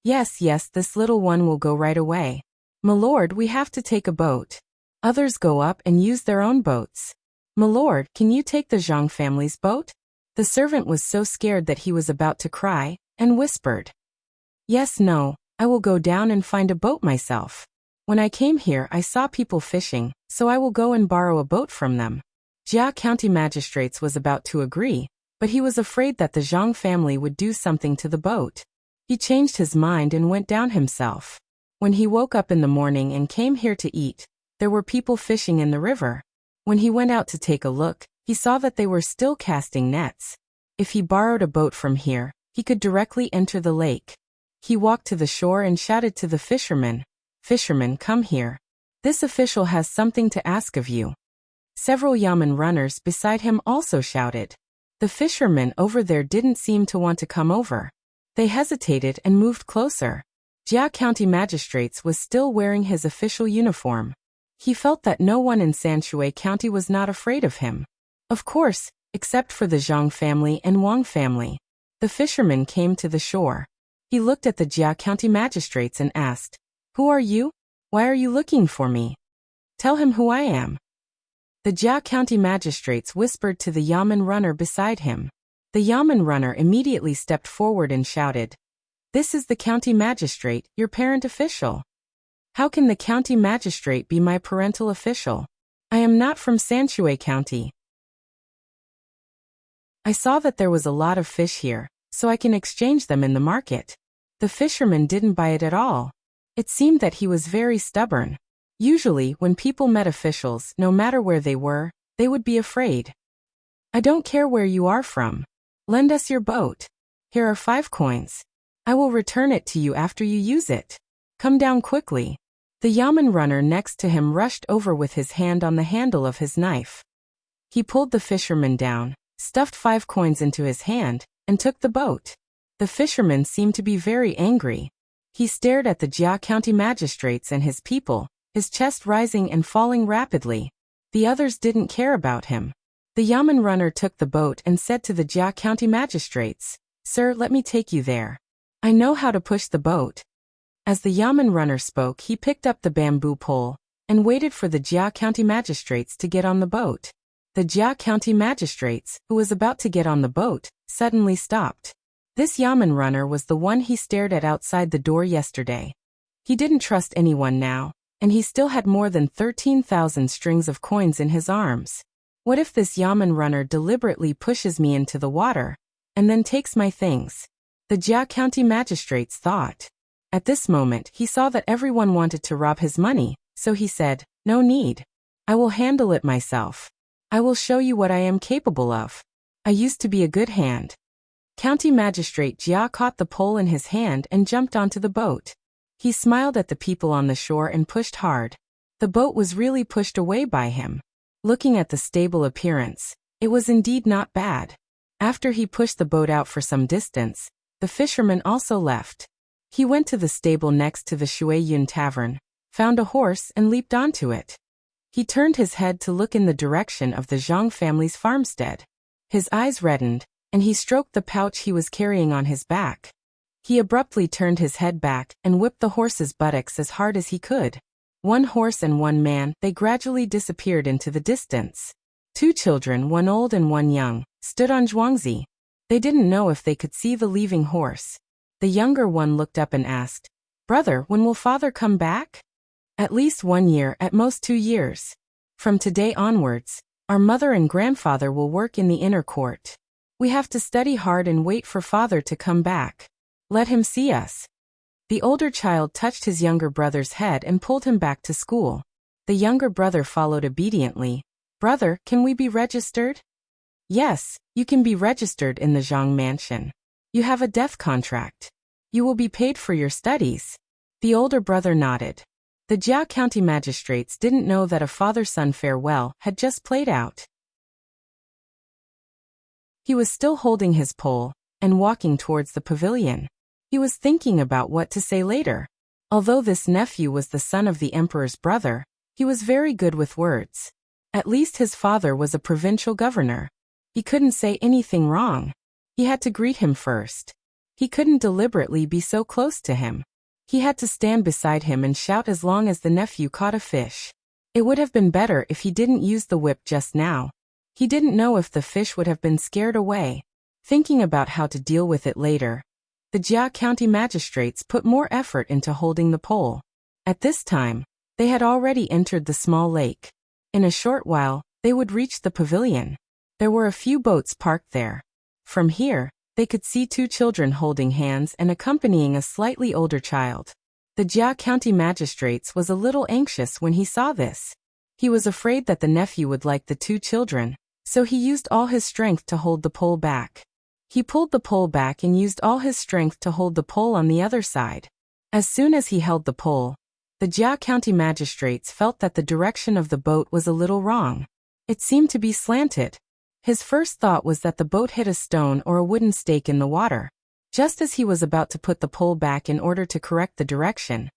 Yes, this little one will go right away. "My lord, we have to take a boat." Others go up and use their own boats. "My lord, can you take the Zhang family's boat?" The servant was so scared that he was about to cry, and whispered, "Yes, no, I will go down and find a boat myself. When I came here I saw people fishing, so I will go and borrow a boat from them." Jia County magistrates was about to agree, but he was afraid that the Zhang family would do something to the boat. He changed his mind and went down himself. When he woke up in the morning and came here to eat, there were people fishing in the river. When he went out to take a look, he saw that they were still casting nets. If he borrowed a boat from here, he could directly enter the lake. He walked to the shore and shouted to the fishermen, "Fishermen, come here. This official has something to ask of you." Several yamen runners beside him also shouted. The fishermen over there didn't seem to want to come over. They hesitated and moved closer. Jia County magistrates was still wearing his official uniform. He felt that no one in Sanshui County was not afraid of him. Of course, except for the Zhang family and Wang family. The fisherman came to the shore. He looked at the Jia County magistrates and asked, "Who are you? Why are you looking for me? Tell him who I am." The Jia County magistrates whispered to the yamen runner beside him. The yamen runner immediately stepped forward and shouted, "This is the county magistrate, your parent official." "How can the county magistrate be my parental official? I am not from Sanshui County. I saw that there was a lot of fish here, so I can exchange them in the market." The fisherman didn't buy it at all. It seemed that he was very stubborn. Usually, when people met officials, no matter where they were, they would be afraid. "I don't care where you are from. Lend us your boat. Here are 5 coins. I will return it to you after you use it. Come down quickly." The yamen runner next to him rushed over with his hand on the handle of his knife. He pulled the fisherman down, stuffed 5 coins into his hand, and took the boat. The fisherman seemed to be very angry. He stared at the Jia County magistrates and his people, his chest rising and falling rapidly. The others didn't care about him. The yamen runner took the boat and said to the Jia County magistrates, "Sir, let me take you there. I know how to push the boat." As the yamen runner spoke, he picked up the bamboo pole and waited for the Jia County magistrates to get on the boat. The Jia County magistrates, who was about to get on the boat, suddenly stopped. This yamen runner was the one he stared at outside the door yesterday. He didn't trust anyone now, and he still had more than 13,000 strings of coins in his arms. What if this yamen runner deliberately pushes me into the water and then takes my things? The Jia County magistrates thought. At this moment, he saw that everyone wanted to rob his money, so he said, "No need. I will handle it myself. I will show you what I am capable of. I used to be a good hand." County Magistrate Jia caught the pole in his hand and jumped onto the boat. He smiled at the people on the shore and pushed hard. The boat was really pushed away by him. Looking at the stable appearance, it was indeed not bad. After he pushed the boat out for some distance, the fisherman also left. He went to the stable next to the Shui Yun Tavern, found a horse and leaped onto it. He turned his head to look in the direction of the Zhang family's farmstead. His eyes reddened, and he stroked the pouch he was carrying on his back. He abruptly turned his head back and whipped the horse's buttocks as hard as he could. One horse and one man, they gradually disappeared into the distance. 2 children, one old and one young, stood on Zhuangzi. They didn't know if they could see the leaving horse. The younger one looked up and asked, "Brother, when will father come back?" "At least 1 year, at most 2 years. From today onwards, our mother and grandfather will work in the inner court. We have to study hard and wait for father to come back. Let him see us." The older child touched his younger brother's head and pulled him back to school. The younger brother followed obediently. "Brother, can we be registered?" "Yes, you can be registered in the Zhang mansion. You have a death contract. You will be paid for your studies." The older brother nodded. The Jia County magistrates didn't know that a father-son farewell had just played out. He was still holding his pole and walking towards the pavilion. He was thinking about what to say later. Although this nephew was the son of the emperor's brother, he was very good with words. At least his father was a provincial governor. He couldn't say anything wrong. He had to greet him first. He couldn't deliberately be so close to him. He had to stand beside him and shout as long as the nephew caught a fish. It would have been better if he didn't use the whip just now. He didn't know if the fish would have been scared away. Thinking about how to deal with it later, the Jia County magistrates put more effort into holding the pole. At this time, they had already entered the small lake. In a short while, they would reach the pavilion. There were a few boats parked there. From here, they could see 2 children holding hands and accompanying a slightly older child. The Jia County magistrates was a little anxious when he saw this. He was afraid that the nephew would like the 2 children, so he used all his strength to hold the pole back. He pulled the pole back and used all his strength to hold the pole on the other side. As soon as he held the pole, the Jia County magistrates felt that the direction of the boat was a little wrong. It seemed to be slanted. His first thought was that the boat hit a stone or a wooden stake in the water. Just as he was about to put the pole back in order to correct the direction,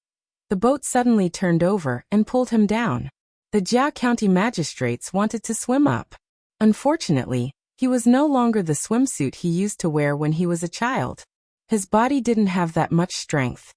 the boat suddenly turned over and pulled him down. The Jia County magistrates wanted to swim up. Unfortunately, he was no longer the swimsuit he used to wear when he was a child. His body didn't have that much strength.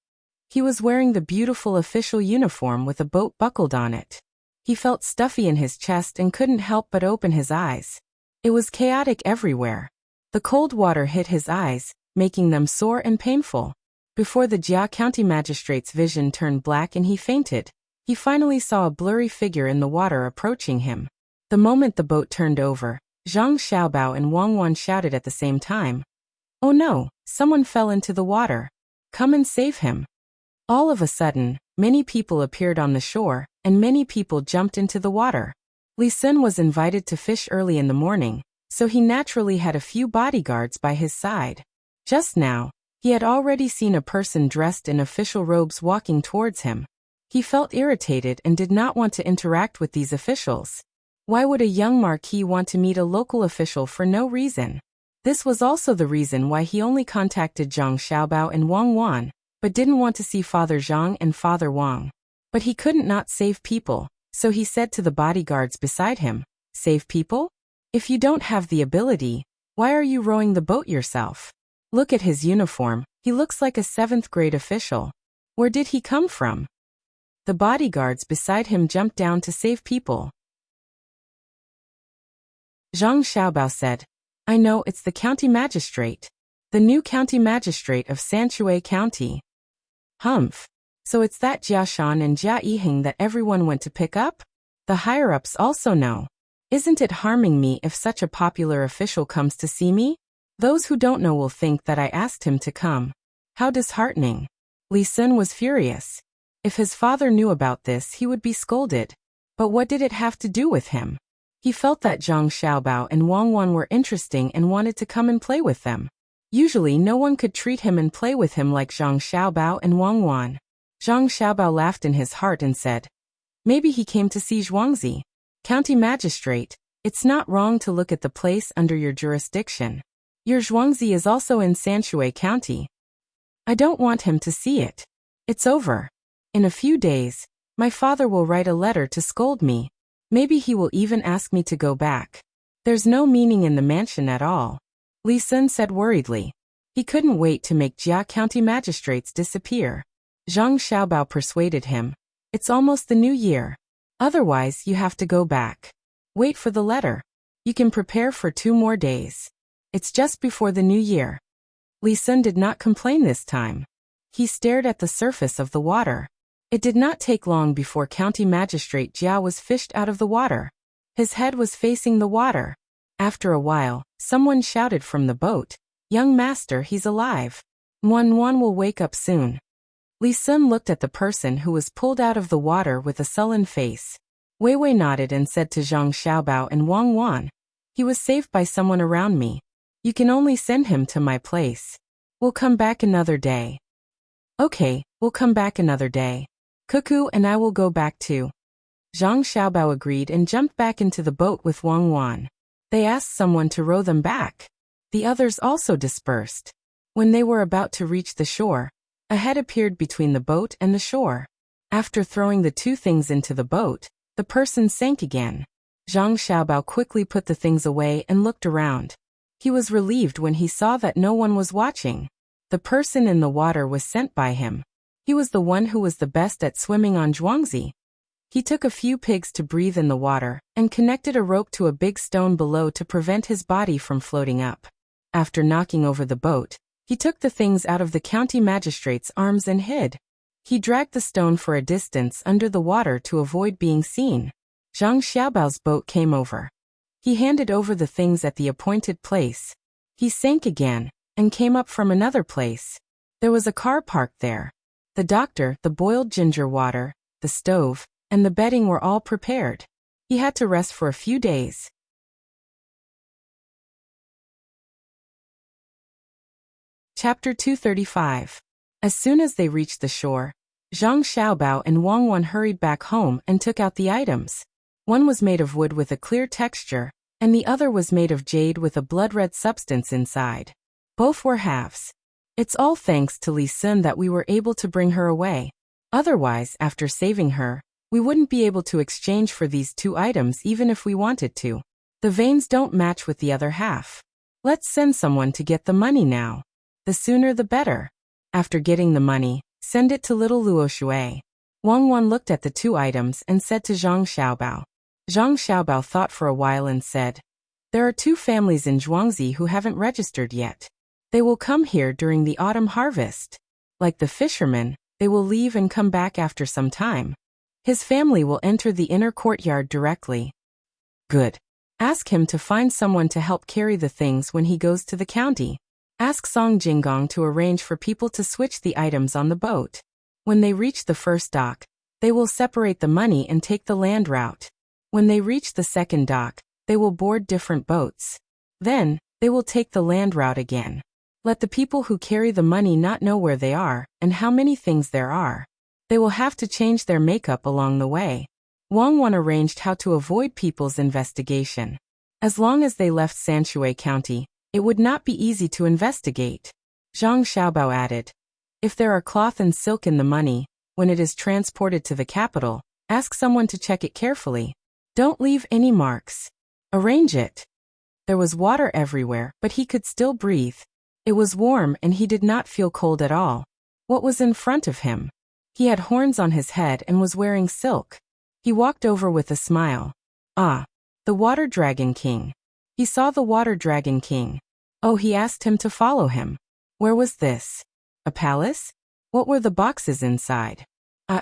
He was wearing the beautiful official uniform with a boat buckled on it. He felt stuffy in his chest and couldn't help but open his eyes. It was chaotic everywhere. The cold water hit his eyes, making them sore and painful. Before the Jia County magistrate's vision turned black and he fainted, he finally saw a blurry figure in the water approaching him. The moment the boat turned over, Zhang Xiaobao and Wang Wan shouted at the same time. "Oh no, someone fell into the water. Come and save him." All of a sudden, many people appeared on the shore, and many people jumped into the water. Li Sun was invited to fish early in the morning, so he naturally had a few bodyguards by his side. Just now, he had already seen a person dressed in official robes walking towards him. He felt irritated and did not want to interact with these officials. Why would a young marquis want to meet a local official for no reason? This was also the reason why he only contacted Zhang Xiaobao and Wang Wan, but didn't want to see Father Zhang and Father Wang. But he couldn't not save people, so he said to the bodyguards beside him, "Save people? If you don't have the ability, why are you rowing the boat yourself? Look at his uniform, he looks like a 7th grade official. Where did he come from?" The bodyguards beside him jumped down to save people. Zhang Xiaobao said, "I know, it's the county magistrate. The new county magistrate of Sanshui County." Humph. So it's that Jia Shan and Jia Yiheng that everyone went to pick up? The higher-ups also know. Isn't it harming me if such a popular official comes to see me? Those who don't know will think that I asked him to come. How disheartening. Li Sun was furious. If his father knew about this, he would be scolded. But what did it have to do with him? He felt that Zhang Xiaobao and Wang Wan were interesting and wanted to come and play with them. Usually no one could treat him and play with him like Zhang Xiaobao and Wang Wan. Zhang Xiaobao laughed in his heart and said, "Maybe he came to see Zhuangzi. County magistrate, it's not wrong to look at the place under your jurisdiction. Your Zhuangzi is also in Sanshui County. I don't want him to see it. It's over. In a few days, my father will write a letter to scold me. Maybe he will even ask me to go back. There's no meaning in the mansion at all." Li Sun said worriedly. He couldn't wait to make Jia County magistrates disappear. Zhang Xiaobao persuaded him. "It's almost the new year. Otherwise, you have to go back. Wait for the letter. You can prepare for 2 more days. It's just before the new year." Li Sun did not complain this time. He stared at the surface of the water. It did not take long before County Magistrate Jia was fished out of the water. His head was facing the water. After a while, someone shouted from the boat, "Young master, he's alive. Wan will wake up soon." Li Sun looked at the person who was pulled out of the water with a sullen face. Wei Wei nodded and said to Zhang Xiaobao and Wang Wan, "He was saved by someone around me. You can only send him to my place. We'll come back another day." "Okay, we'll come back another day. Cuckoo and I will go back too." Zhang Xiaobao agreed and jumped back into the boat with Wang Wan. They asked someone to row them back. The others also dispersed. When they were about to reach the shore, a head appeared between the boat and the shore. After throwing the 2 things into the boat, the person sank again. Zhang Xiaobao quickly put the things away and looked around. He was relieved when he saw that no one was watching. The person in the water was sent by him. He was the one who was the best at swimming on Zhuangzi. He took a few pigs to breathe in the water and connected a rope to a big stone below to prevent his body from floating up. After knocking over the boat, he took the things out of the county magistrate's arms and hid. He dragged the stone for a distance under the water to avoid being seen. Zhang Xiaobao's boat came over. He handed over the things at the appointed place. He sank again and came up from another place. There was a car parked there. The doctor, the boiled ginger water, the stove, and the bedding were all prepared. He had to rest for a few days. Chapter 235. As soon as they reached the shore, Zhang Xiaobao and Wang Wan hurried back home and took out the items. One was made of wood with a clear texture, and the other was made of jade with a blood-red substance inside. Both were halves. It's all thanks to Li Sun that we were able to bring her away. Otherwise, after saving her, we wouldn't be able to exchange for these 2 items even if we wanted to. The veins don't match with the other half. Let's send someone to get the money now. The sooner the better. After getting the money, send it to little Luo Shui. Wang Wan looked at the 2 items and said to Zhang Xiaobao. Zhang Xiaobao thought for a while and said, "There are 2 families in Zhuangzi who haven't registered yet. They will come here during the autumn harvest. Like the fishermen, they will leave and come back after some time. His family will enter the inner courtyard directly." "Good. Ask him to find someone to help carry the things when he goes to the county. Ask Song Jinggong to arrange for people to switch the items on the boat. When they reach the first dock, they will separate the money and take the land route. When they reach the second dock, they will board different boats. Then, they will take the land route again. Let the people who carry the money not know where they are and how many things there are. They will have to change their makeup along the way. Wang Wan arranged how to avoid people's investigation. As long as they left Sanshui County, it would not be easy to investigate. Zhang Xiaobao added, if there are cloth and silk in the money, when it is transported to the capital, ask someone to check it carefully. Don't leave any marks. Arrange it. There was water everywhere, but he could still breathe. It was warm and he did not feel cold at all. What was in front of him? He had horns on his head and was wearing silk. He walked over with a smile. Ah, the Water Dragon King. He saw the Water Dragon King. Oh, he asked him to follow him. Where was this? A palace? What were the boxes inside?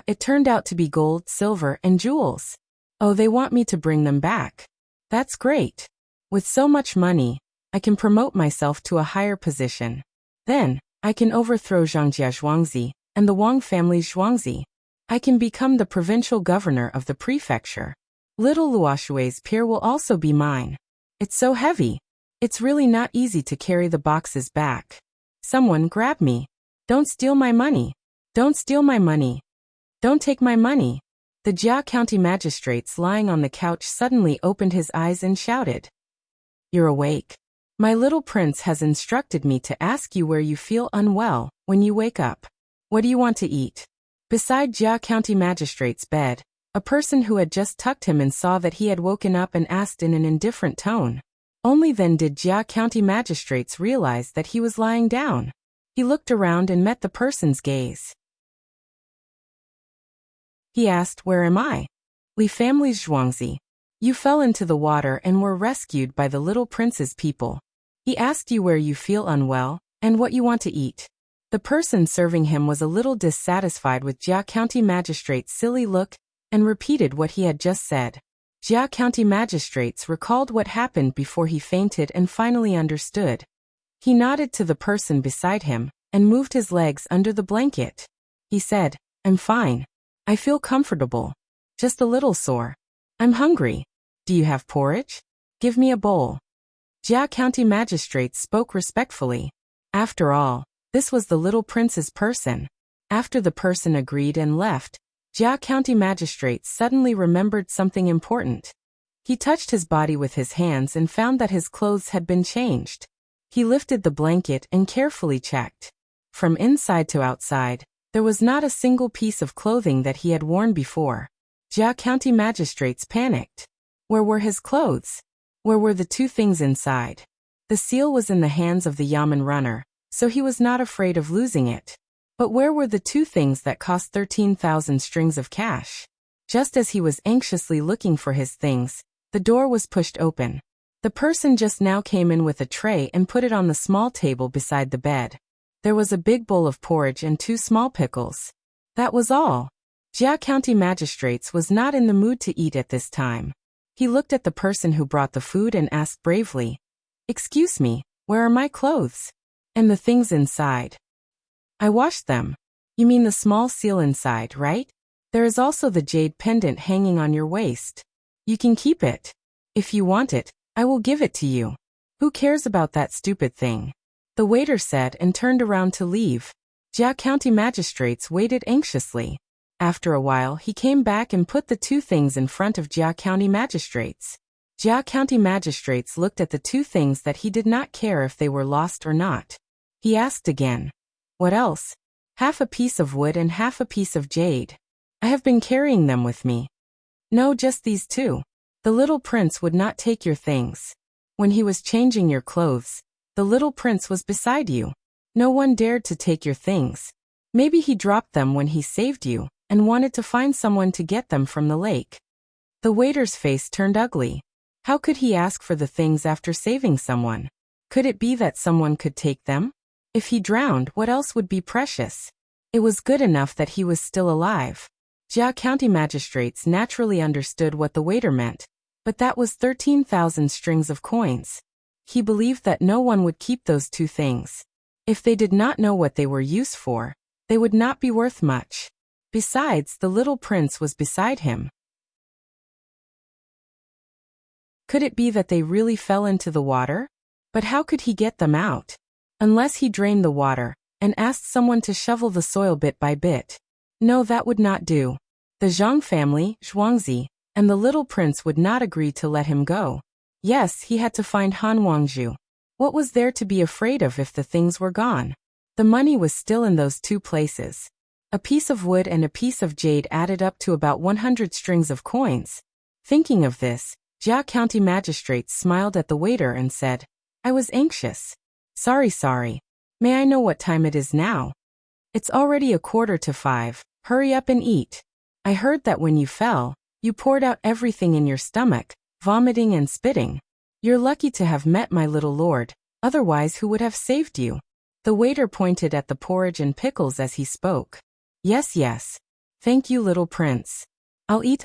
It turned out to be gold, silver, and jewels. Oh, they want me to bring them back. That's great. With so much money, I can promote myself to a higher position. Then, I can overthrow Zhangjia Zhuangzi and the Wang family's Zhuangzi. I can become the provincial governor of the prefecture. Little Luoshui's pier will also be mine. It's so heavy. It's really not easy to carry the boxes back. Someone grab me. Don't steal my money. Don't steal my money. Don't take my money. The Jia County magistrates lying on the couch suddenly opened his eyes and shouted. You're awake. My little prince has instructed me to ask you where you feel unwell when you wake up. What do you want to eat? Beside Jia County magistrate's bed, a person who had just tucked him in saw that he had woken up and asked in an indifferent tone. Only then did Jia County magistrates realize that he was lying down. He looked around and met the person's gaze. He asked, where am I? Li family's Zhuangzi. You fell into the water and were rescued by the little prince's people. He asked you where you feel unwell, and what you want to eat. The person serving him was a little dissatisfied with Jia County magistrate's silly look, and repeated what he had just said. Jia County magistrates recalled what happened before he fainted and finally understood. He nodded to the person beside him, and moved his legs under the blanket. He said, I'm fine. I feel comfortable. Just a little sore. I'm hungry. Do you have porridge? Give me a bowl. Jia County magistrates spoke respectfully. After all, this was the little prince's person. After the person agreed and left, Jia County magistrates suddenly remembered something important. He touched his body with his hands and found that his clothes had been changed. He lifted the blanket and carefully checked. From inside to outside, there was not a single piece of clothing that he had worn before. Jia County magistrates panicked. Where were his clothes? Where were the two things inside? The seal was in the hands of the Yamen runner, so he was not afraid of losing it. But where were the two things that cost 13,000 strings of cash? Just as he was anxiously looking for his things, the door was pushed open. The person just now came in with a tray and put it on the small table beside the bed. There was a big bowl of porridge and 2 small pickles. That was all. Jia County magistrates was not in the mood to eat at this time. He looked at the person who brought the food and asked bravely, Excuse me, where are my clothes? And the things inside? I washed them. You mean the small seal inside, right? There is also the jade pendant hanging on your waist. You can keep it. If you want it, I will give it to you. Who cares about that stupid thing? The waiter said and turned around to leave. Jia County magistrates waited anxiously. After a while he came back and put the 2 things in front of Jia County magistrates. Jia County magistrates looked at the 2 things that he did not care if they were lost or not. He asked again. What else? Half a piece of wood and half a piece of jade. I have been carrying them with me. No, just these 2. The little prince would not take your things. When he was changing your clothes, the little prince was beside you. No one dared to take your things. Maybe he dropped them when he saved you, and wanted to find someone to get them from the lake. The waiter's face turned ugly. How could he ask for the things after saving someone? Could it be that someone could take them? If he drowned, what else would be precious? It was good enough that he was still alive. Jia County magistrates naturally understood what the waiter meant, but that was 13,000 strings of coins. He believed that no one would keep those 2 things. If they did not know what they were used for, they would not be worth much. Besides, the little prince was beside him. Could it be that they really fell into the water? But how could he get them out? Unless he drained the water, and asked someone to shovel the soil bit by bit. No, that would not do. The Zhang family, Zhuangzi, and the little prince would not agree to let him go. Yes, he had to find Han Wangzhu. What was there to be afraid of if the things were gone? The money was still in those two places. A piece of wood and a piece of jade added up to about 100 strings of coins. Thinking of this, Jia County magistrates smiled at the waiter and said, I was anxious. Sorry. May I know what time it is now? It's already 4:45. Hurry up and eat. I heard that when you fell, you poured out everything in your stomach, vomiting and spitting. You're lucky to have met my little lord, otherwise who would have saved you? The waiter pointed at the porridge and pickles as he spoke. Yes. Thank you, little prince. I'll eat.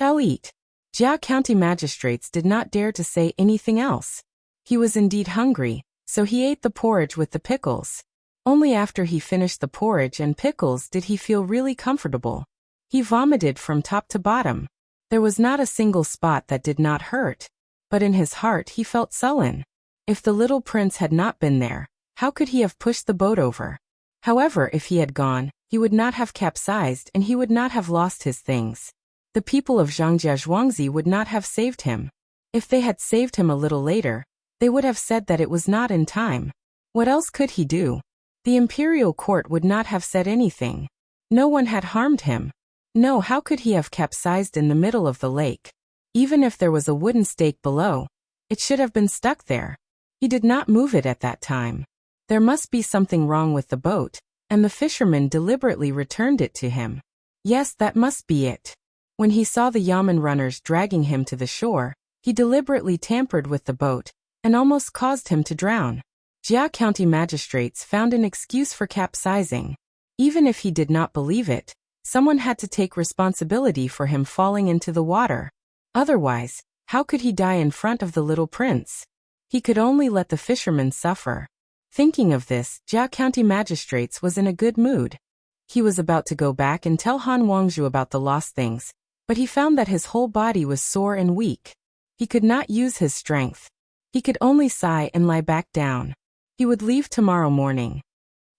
Jia County magistrates did not dare to say anything else. He was indeed hungry, so he ate the porridge with the pickles. Only after he finished the porridge and pickles did he feel really comfortable. He vomited from top to bottom. There was not a single spot that did not hurt. But in his heart he felt sullen. If the little prince had not been there, how could he have pushed the boat over? However, if he had gone, he would not have capsized and he would not have lost his things. The people of Zhangjia Zhuangzi would not have saved him. If they had saved him a little later, they would have said that it was not in time. What else could he do? The imperial court would not have said anything. No one had harmed him. No, how could he have capsized in the middle of the lake? Even if there was a wooden stake below, it should have been stuck there. He did not move it at that time. There must be something wrong with the boat, and the fisherman deliberately returned it to him. Yes, that must be it. When he saw the yamen runners dragging him to the shore, he deliberately tampered with the boat and almost caused him to drown. Jia County magistrates found an excuse for capsizing. Even if he did not believe it, someone had to take responsibility for him falling into the water. Otherwise, how could he die in front of the little prince? He could only let the fisherman suffer. Thinking of this, Jia County magistrates was in a good mood. He was about to go back and tell Han Wangzhu about the lost things, but he found that his whole body was sore and weak. He could not use his strength. He could only sigh and lie back down. He would leave tomorrow morning.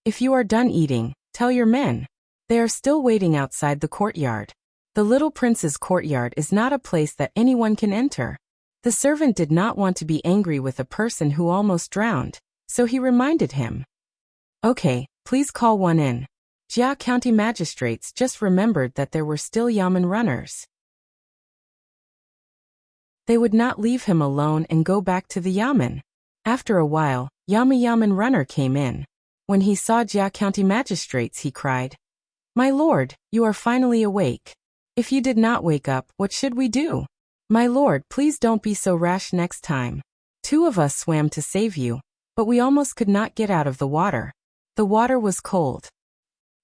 If you are done eating, tell your men. They are still waiting outside the courtyard. The little prince's courtyard is not a place that anyone can enter. The servant did not want to be angry with a person who almost drowned, so he reminded him. Okay, please call one in. Jia County magistrates just remembered that there were still yamen runners. They would not leave him alone and go back to the yamen. After a while, yamen runner came in. When he saw Jia County magistrates, he cried, My lord, you are finally awake. If you did not wake up, what should we do? My lord, please don't be so rash next time. 2 of us swam to save you, but we almost could not get out of the water. The water was cold.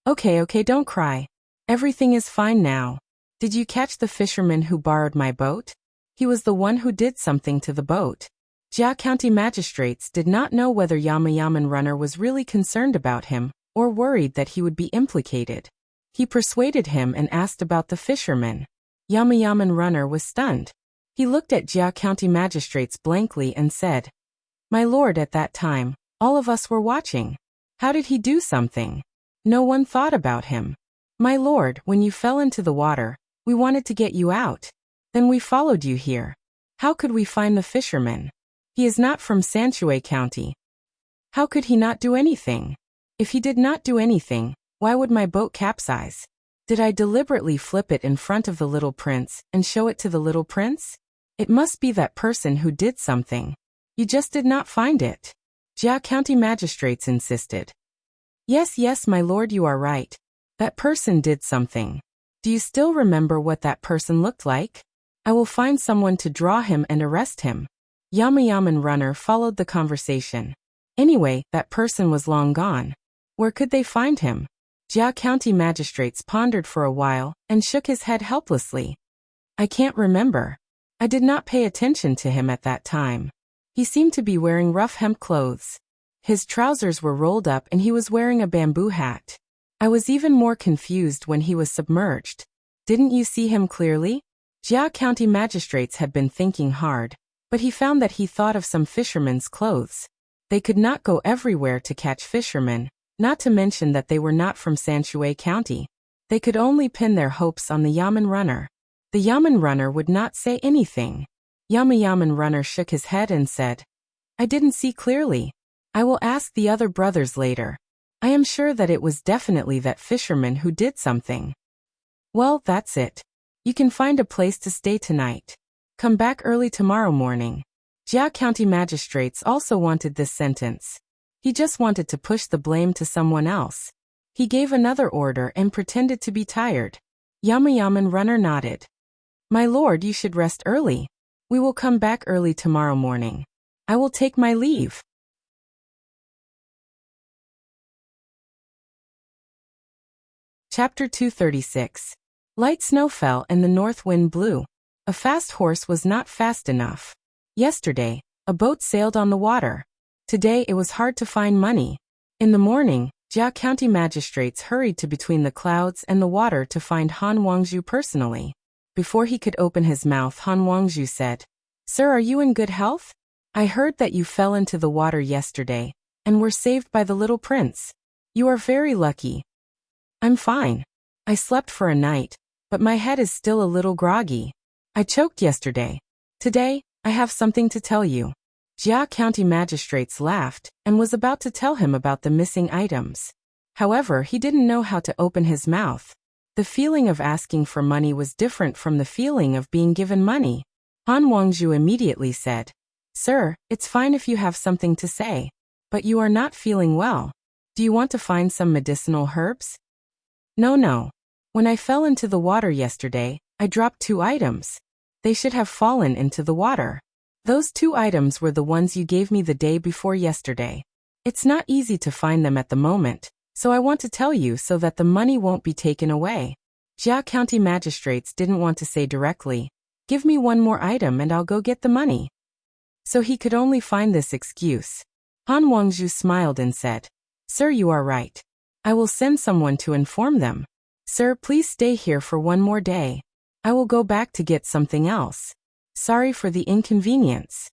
Okay, don't cry. Everything is fine now. Did you catch the fisherman who borrowed my boat? He was the one who did something to the boat. Jia County magistrates did not know whether yamen runner was really concerned about him or worried that he would be implicated. He persuaded him and asked about the fisherman. Yamen runner was stunned. He looked at Jia County magistrates blankly and said, My lord, at that time, all of us were watching. How did he do something? No one thought about him. My lord, when you fell into the water, we wanted to get you out. Then we followed you here. How could we find the fisherman? He is not from Sanshui County. How could he not do anything? If he did not do anything, why would my boat capsize? Did I deliberately flip it in front of the little prince and show it to the little prince? It must be that person who did something. You just did not find it. Jia County magistrates insisted. Yes, my lord, you are right. That person did something. Do you still remember what that person looked like? I will find someone to draw him and arrest him. Yamen runner followed the conversation. Anyway, that person was long gone. Where could they find him? Jia County magistrates pondered for a while and shook his head helplessly. I can't remember. I did not pay attention to him at that time. He seemed to be wearing rough hemp clothes. His trousers were rolled up and he was wearing a bamboo hat. I was even more confused when he was submerged. Didn't you see him clearly? Jia County magistrates had been thinking hard, but he found that he thought of some fishermen's clothes. They could not go everywhere to catch fishermen, not to mention that they were not from Sanshui County. They could only pin their hopes on the Yamen runner. The Yamen runner would not say anything. Yamen runner shook his head and said, I didn't see clearly. I will ask the other brothers later. I am sure that it was definitely that fisherman who did something. Well, that's it. You can find a place to stay tonight. Come back early tomorrow morning. Jia County magistrates also wanted this sentence. He just wanted to push the blame to someone else. He gave another order and pretended to be tired. Yamen runner nodded. My lord, you should rest early. We will come back early tomorrow morning. I will take my leave. Chapter 236. Light snow fell and the north wind blew. A fast horse was not fast enough. Yesterday, a boat sailed on the water. Today it was hard to find money. In the morning, Jia County magistrates hurried to between the clouds and the water to find Han Wangju personally. Before he could open his mouth, Han Wangju said, Sir, are you in good health? I heard that you fell into the water yesterday and were saved by the little prince. You are very lucky. I'm fine. I slept for a night, but my head is still a little groggy. I choked yesterday. Today, I have something to tell you. Jia County magistrates laughed and was about to tell him about the missing items. However, he didn't know how to open his mouth. The feeling of asking for money was different from the feeling of being given money. Han Wangju immediately said, Sir, it's fine if you have something to say, but you are not feeling well. Do you want to find some medicinal herbs? No. When I fell into the water yesterday, I dropped 2 items. They should have fallen into the water. Those 2 items were the ones you gave me the day before yesterday. It's not easy to find them at the moment, so I want to tell you so that the money won't be taken away. Jia County magistrates didn't want to say directly, Give me 1 more item and I'll go get the money. So he could only find this excuse. Han Wangju smiled and said, Sir, you are right. I will send someone to inform them. Sir, please stay here for 1 more day. I will go back to get something else. Sorry for the inconvenience.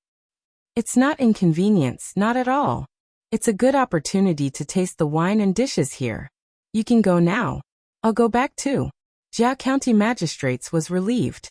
It's not inconvenience, not at all. It's a good opportunity to taste the wine and dishes here. You can go now. I'll go back too. Jia County magistrates was relieved.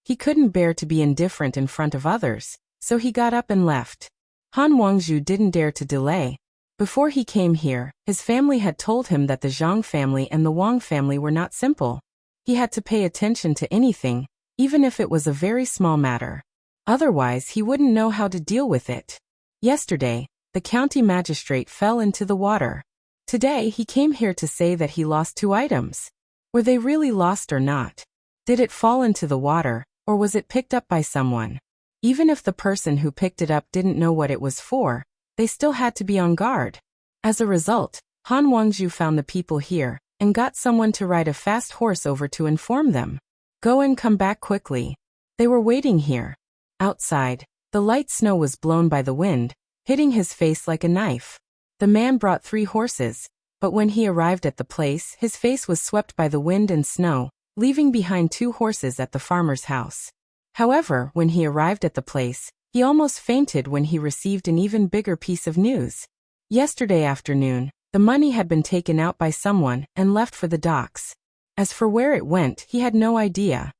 He couldn't bear to be indifferent in front of others, so he got up and left. Han Wangju didn't dare to delay. Before he came here, his family had told him that the Zhang family and the Wang family were not simple. He had to pay attention to anything, even if it was a very small matter. Otherwise, he wouldn't know how to deal with it. Yesterday, the county magistrate fell into the water. Today, he came here to say that he lost 2 items. Were they really lost or not? Did it fall into the water, or was it picked up by someone? Even if the person who picked it up didn't know what it was for, they still had to be on guard. As a result, Han Wangju found the people here and got someone to ride a fast horse over to inform them. Go and come back quickly. They were waiting here. Outside, the light snow was blown by the wind, hitting his face like a knife. The man brought 3 horses, but when he arrived at the place, his face was swept by the wind and snow, leaving behind 2 horses at the farmer's house. However, when he arrived at the place, he almost fainted when he received an even bigger piece of news. Yesterday afternoon, the money had been taken out by someone and left for the docks. As for where it went, he had no idea.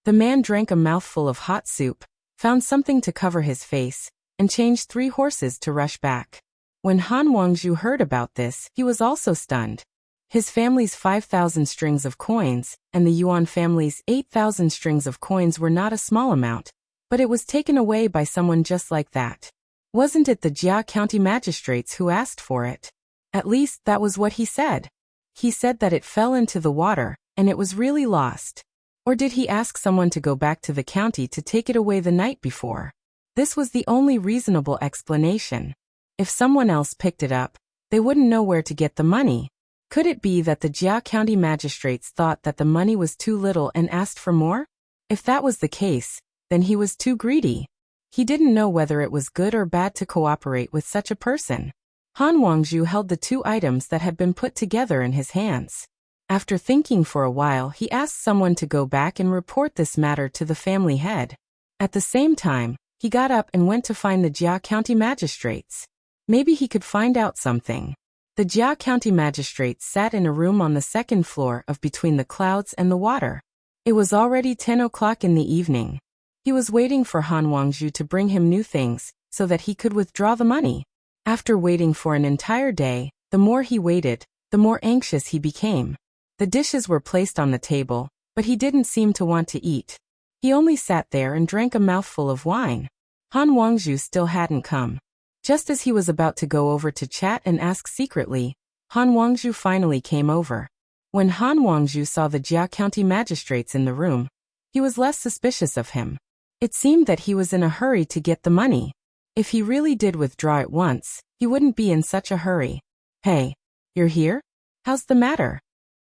The man drank a mouthful of hot soup, found something to cover his face, and changed 3 horses to rush back. When Han Wangju heard about this, he was also stunned. His family's 5,000 strings of coins, and the Yuan family's 8,000 strings of coins were not a small amount, but it was taken away by someone just like that. Wasn't it the Jia County magistrates who asked for it? At least that was what he said. He said that it fell into the water, and it was really lost. Or did he ask someone to go back to the county to take it away the night before? This was the only reasonable explanation. If someone else picked it up, they wouldn't know where to get the money. Could it be that the Jia County magistrates thought that the money was too little and asked for more? If that was the case, then he was too greedy. He didn't know whether it was good or bad to cooperate with such a person. Han Wangju held the 2 items that had been put together in his hands. After thinking for a while, he asked someone to go back and report this matter to the family head. At the same time, he got up and went to find the Jia County magistrates. Maybe he could find out something. The Jia County magistrates sat in a room on the second floor of Between the Clouds and the Water. It was already 10 o'clock in the evening. He was waiting for Han Wangju to bring him new things, so that he could withdraw the money. After waiting for an entire day, the more he waited, the more anxious he became. The dishes were placed on the table, but he didn't seem to want to eat. He only sat there and drank a mouthful of wine. Han Wangju still hadn't come. Just as he was about to go over to chat and ask secretly, Han Wangju finally came over. When Han Wangju saw the Jia County magistrates in the room, he was less suspicious of him. It seemed that he was in a hurry to get the money. If he really did withdraw at once, he wouldn't be in such a hurry. "Hey, you're here? How's the matter?"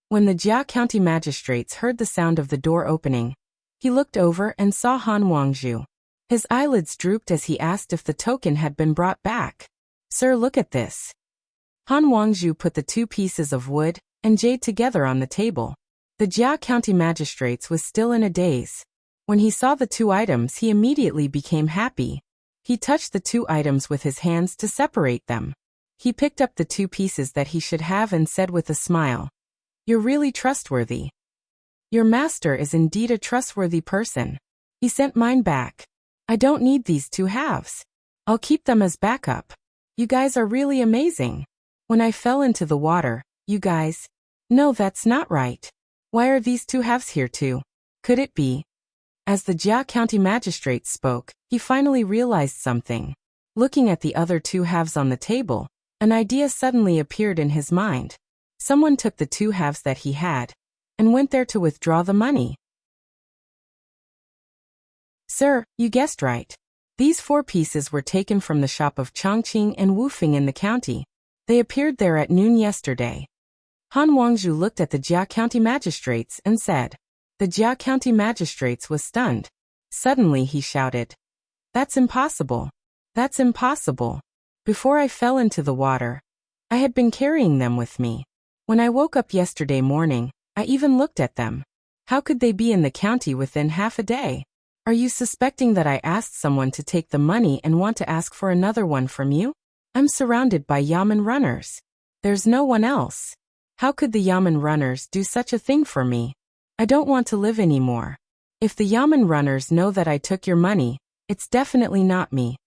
When the Jia County magistrates heard the sound of the door opening, he looked over and saw Han Wangju. His eyelids drooped as he asked if the token had been brought back. "Sir, look at this." Han Wangju put the two pieces of wood and jade together on the table. The Jia County magistrates was still in a daze. When he saw the two items, he immediately became happy. He touched the two items with his hands to separate them. He picked up the two pieces that he should have and said with a smile, "You're really trustworthy. Your master is indeed a trustworthy person. He sent mine back. I don't need these two halves. I'll keep them as backup. You guys are really amazing. When I fell into the water, you guys..." "No, that's not right. Why are these two halves here too? Could it be?" As the Jia County magistrate spoke, he finally realized something. Looking at the other two halves on the table, an idea suddenly appeared in his mind. Someone took the two halves that he had and went there to withdraw the money. "Sir, you guessed right. These 4 pieces were taken from the shop of Chongqing and Wufeng in the county. They appeared there at noon yesterday." Han Wangju looked at the Jia County magistrates and said. The Jia County magistrates was stunned. Suddenly he shouted, "That's impossible. That's impossible. Before I fell into the water, I had been carrying them with me. When I woke up yesterday morning, I even looked at them. How could they be in the county within half a day? Are you suspecting that I asked someone to take the money and want to ask for another one from you? I'm surrounded by Yamen runners. There's no one else. How could the Yamen runners do such a thing for me? I don't want to live anymore. If the Yamen runners know that I took your money, it's definitely not me."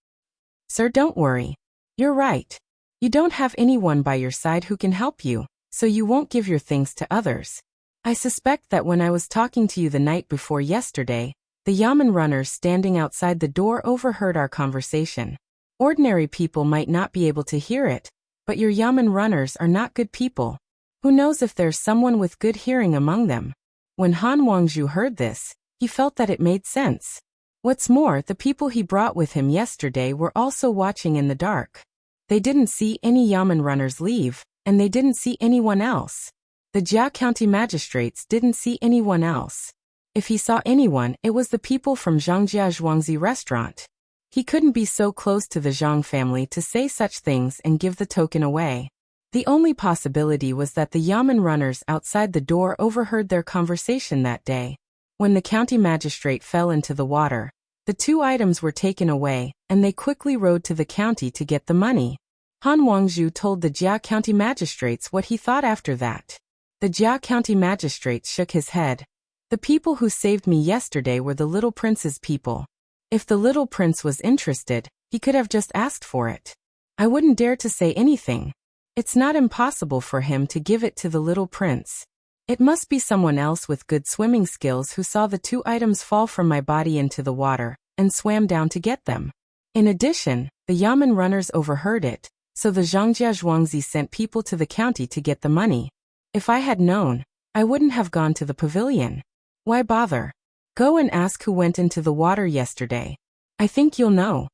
"Sir, don't worry. You're right. You don't have anyone by your side who can help you, so you won't give your things to others. I suspect that when I was talking to you the night before yesterday, the Yamen runners standing outside the door overheard our conversation. Ordinary people might not be able to hear it, but your Yamen runners are not good people. Who knows if there's someone with good hearing among them?" When Han Wangju heard this, he felt that it made sense. What's more, the people he brought with him yesterday were also watching in the dark. They didn't see any Yamen runners leave, and they didn't see anyone else. The Jia County magistrates didn't see anyone else. If he saw anyone, it was the people from Zhangjia Zhuangzi restaurant. He couldn't be so close to the Zhang family to say such things and give the token away. The only possibility was that the Yamen runners outside the door overheard their conversation that day. When the county magistrate fell into the water, the two items were taken away, and they quickly rode to the county to get the money. Han Wangju told the Jia County magistrates what he thought after that. The Jia County magistrate shook his head. "The people who saved me yesterday were the little prince's people. If the little prince was interested, he could have just asked for it. I wouldn't dare to say anything. It's not impossible for him to give it to the little prince. It must be someone else with good swimming skills who saw the two items fall from my body into the water and swam down to get them. In addition, the Yamen runners overheard it, so the Zhangjia Zhuangzi sent people to the county to get the money. If I had known, I wouldn't have gone to the pavilion. Why bother? Go and ask who went into the water yesterday. I think you'll know."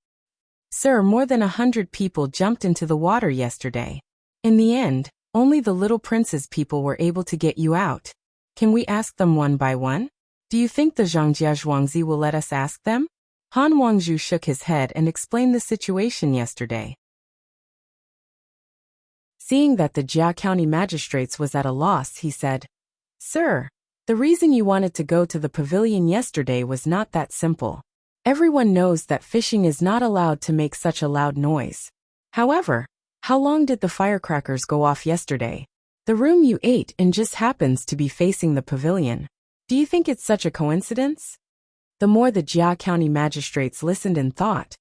"Sir, more than 100 people jumped into the water yesterday. In the end, only the little prince's people were able to get you out. Can we ask them one by one? Do you think the Zhangjia Zhuangzi will let us ask them?" Han Wangju shook his head and explained the situation yesterday. Seeing that the Jia County magistrates was at a loss, he said, "Sir, the reason you wanted to go to the pavilion yesterday was not that simple. Everyone knows that fishing is not allowed to make such a loud noise. However, How long did the firecrackers go off yesterday? The room you ate in just happens to be facing the pavilion. Do you think it's such a coincidence? The more the Jia County magistrates listened and thought,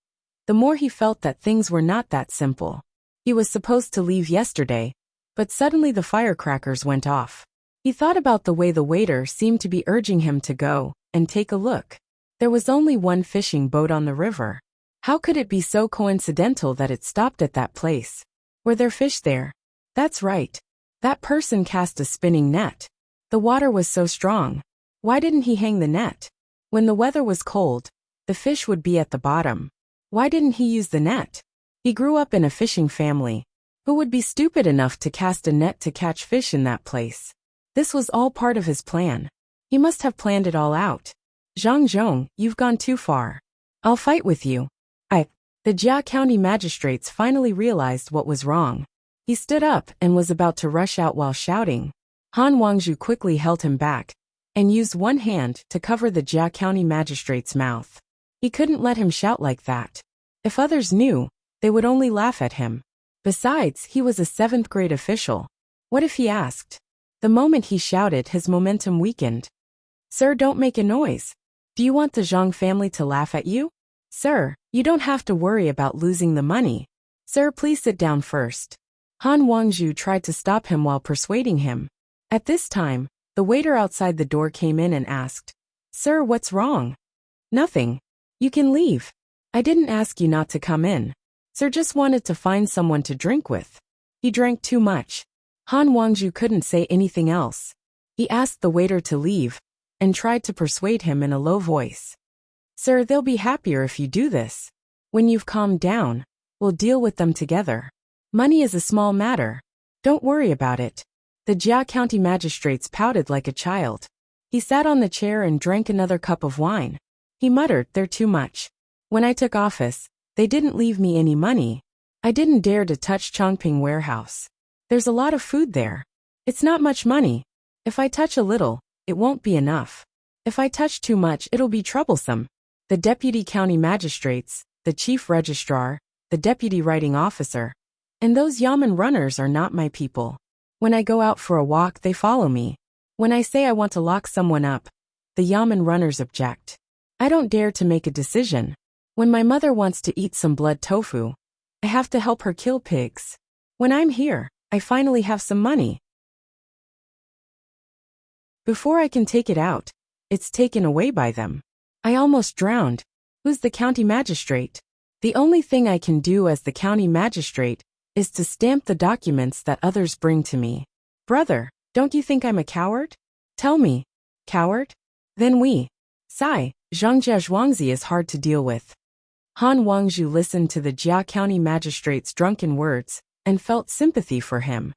the more he felt that things were not that simple. He was supposed to leave yesterday, but suddenly the firecrackers went off. He thought about the way the waiter seemed to be urging him to go and take a look. There was only one fishing boat on the river. How could it be so coincidental that it stopped at that place? Were there fish there? That's right. That person cast a spinning net. The water was so strong. Why didn't he hang the net? When the weather was cold, the fish would be at the bottom. Why didn't he use the net? He grew up in a fishing family. Who would be stupid enough to cast a net to catch fish in that place? This was all part of his plan. He must have planned it all out. Zhang Zhong, you've gone too far. I'll fight with you. The Jia County magistrates finally realized what was wrong. He stood up and was about to rush out while shouting. Han Wangzhu quickly held him back and used one hand to cover the Jia County magistrate's mouth. He couldn't let him shout like that. If others knew, they would only laugh at him. Besides, he was a 7th grade official. What if he asked? The moment he shouted, his momentum weakened. Sir, don't make a noise. Do you want the Zhang family to laugh at you? Sir, you don't have to worry about losing the money. Sir, please sit down first. Han Wangzhu tried to stop him while persuading him. At this time, the waiter outside the door came in and asked, Sir, what's wrong? Nothing. You can leave. I didn't ask you not to come in. Sir just wanted to find someone to drink with. He drank too much. Han Wangzhu couldn't say anything else. He asked the waiter to leave and tried to persuade him in a low voice. Sir, they'll be happier if you do this. When you've calmed down, we'll deal with them together. Money is a small matter. Don't worry about it. The Jia County magistrates pouted like a child. He sat on the chair and drank another cup of wine. He muttered, they're too much. When I took office, they didn't leave me any money. I didn't dare to touch Chongping warehouse. There's a lot of food there. It's not much money. If I touch a little, it won't be enough. If I touch too much, it'll be troublesome. The deputy county magistrates, the chief registrar, the deputy writing officer, and those yamen runners are not my people. When I go out for a walk, they follow me. When I say I want to lock someone up, the yamen runners object. I don't dare to make a decision. When my mother wants to eat some blood tofu, I have to help her kill pigs. When I'm here, I finally have some money. Before I can take it out, it's taken away by them. I almost drowned. Who's the county magistrate? The only thing I can do as the county magistrate is to stamp the documents that others bring to me. Brother, don't you think I'm a coward? Tell me. Coward? Then we. Sigh, Zhangjia Zhuangzi is hard to deal with. Han Wangzhu listened to the Jia County magistrate's drunken words and felt sympathy for him.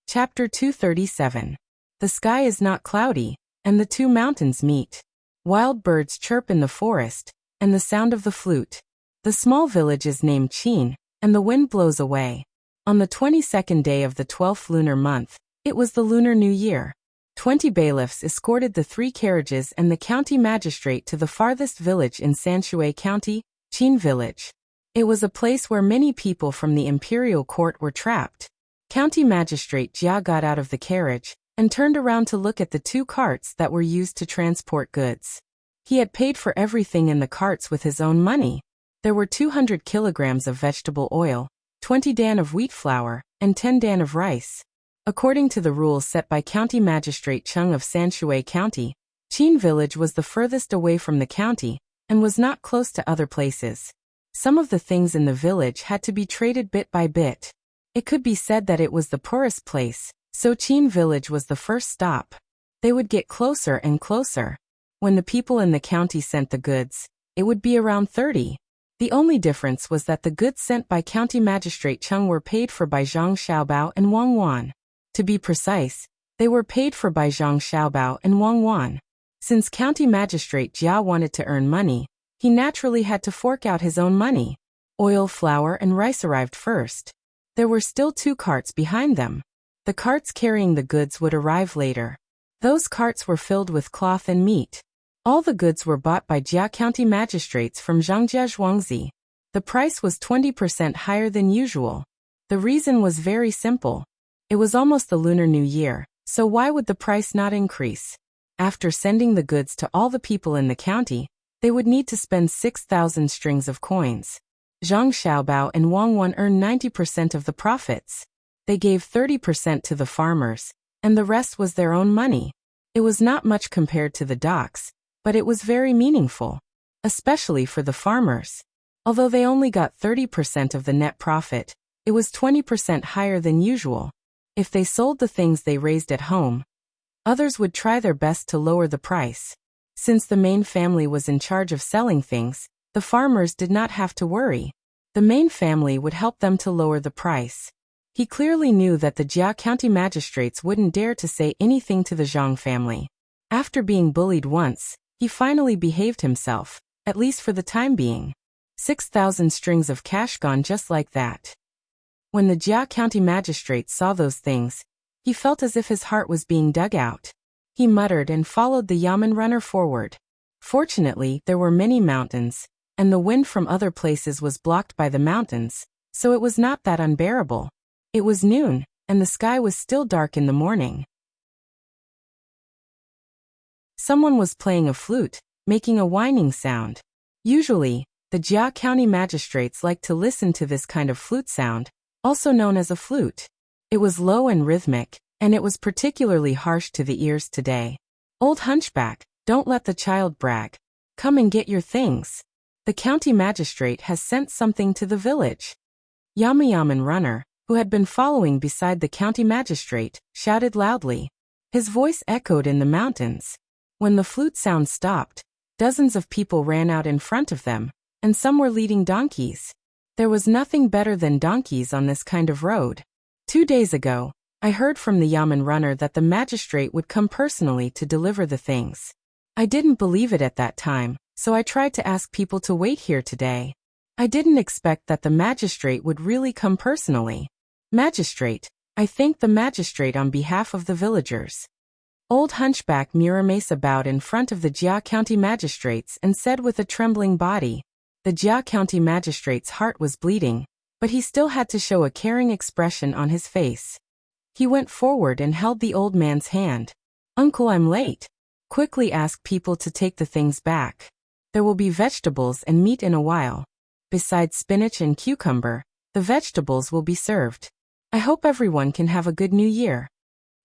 Chapter 237. The sky is not cloudy, and the two mountains meet. Wild birds chirp in the forest, and the sound of the flute. The small village is named Qin, and the wind blows away. On the 22nd day of the 12th lunar month, it was the Lunar New Year. 20 bailiffs escorted the 3 carriages and the county magistrate to the farthest village in Sanshui County, Qin Village. It was a place where many people from the imperial court were trapped. County Magistrate Jia got out of the carriage and turned around to look at the 2 carts that were used to transport goods. He had paid for everything in the carts with his own money. There were 200 kilograms of vegetable oil, 20 dan of wheat flour, and 10 dan of rice. According to the rules set by County Magistrate Chung of Sanshui County, Qin Village was the furthest away from the county and was not close to other places. Some of the things in the village had to be traded bit by bit. It could be said that it was the poorest place, so Qin Village was the first stop. They would get closer and closer. When the people in the county sent the goods, it would be around 30. The only difference was that the goods sent by County Magistrate Chung were paid for by Zhang Xiaobao and Wang Wan. To be precise, they were paid for by Zhang Xiaobao and Wang Wan. Since County Magistrate Jia wanted to earn money, he naturally had to fork out his own money. Oil, flour, and rice arrived first. There were still 2 carts behind them. The carts carrying the goods would arrive later. Those carts were filled with cloth and meat. All the goods were bought by Jia County magistrates from Zhangjia Zhuangzi. The price was 20% higher than usual. The reason was very simple. It was almost the Lunar New Year, so why would the price not increase? After sending the goods to all the people in the county, they would need to spend 6,000 strings of coins. Zhang Xiaobao and Wang Wan earned 90% of the profits. They gave 30% to the farmers, and the rest was their own money. It was not much compared to the docks, but it was very meaningful, especially for the farmers. Although they only got 30% of the net profit, it was 20% higher than usual. If they sold the things they raised at home, others would try their best to lower the price. Since the main family was in charge of selling things, the farmers did not have to worry. The main family would help them to lower the price. He clearly knew that the Jia County magistrates wouldn't dare to say anything to the Zhang family. After being bullied once, he finally behaved himself, at least for the time being. 6,000 strings of cash gone just like that. When the Jia County magistrate saw those things, he felt as if his heart was being dug out. He muttered and followed the yamen runner forward. Fortunately, there were many mountains, and the wind from other places was blocked by the mountains, so it was not that unbearable. It was noon, and the sky was still dark in the morning. Someone was playing a flute, making a whining sound. Usually, the Jia County magistrates like to listen to this kind of flute sound, also known as a flute. It was low and rhythmic, and it was particularly harsh to the ears today. Old hunchback, don't let the child brag. Come and get your things. The county magistrate has sent something to the village. Yamen runner, who had been following beside the county magistrate, shouted loudly. His voice echoed in the mountains. When the flute sound stopped, dozens of people ran out in front of them, and some were leading donkeys. There was nothing better than donkeys on this kind of road. 2 days ago, I heard from the yamen runner that the magistrate would come personally to deliver the things. I didn't believe it at that time, so I tried to ask people to wait here today. I didn't expect that the magistrate would really come personally. Magistrate, I thank the magistrate on behalf of the villagers. Old hunchback Muramesa bowed in front of the Jia County magistrates and said with a trembling body. The Jia County magistrate's heart was bleeding, but he still had to show a caring expression on his face. He went forward and held the old man's hand. Uncle, I'm late. Quickly ask people to take the things back. There will be vegetables and meat in a while. Besides spinach and cucumber, the vegetables will be served. I hope everyone can have a good new year.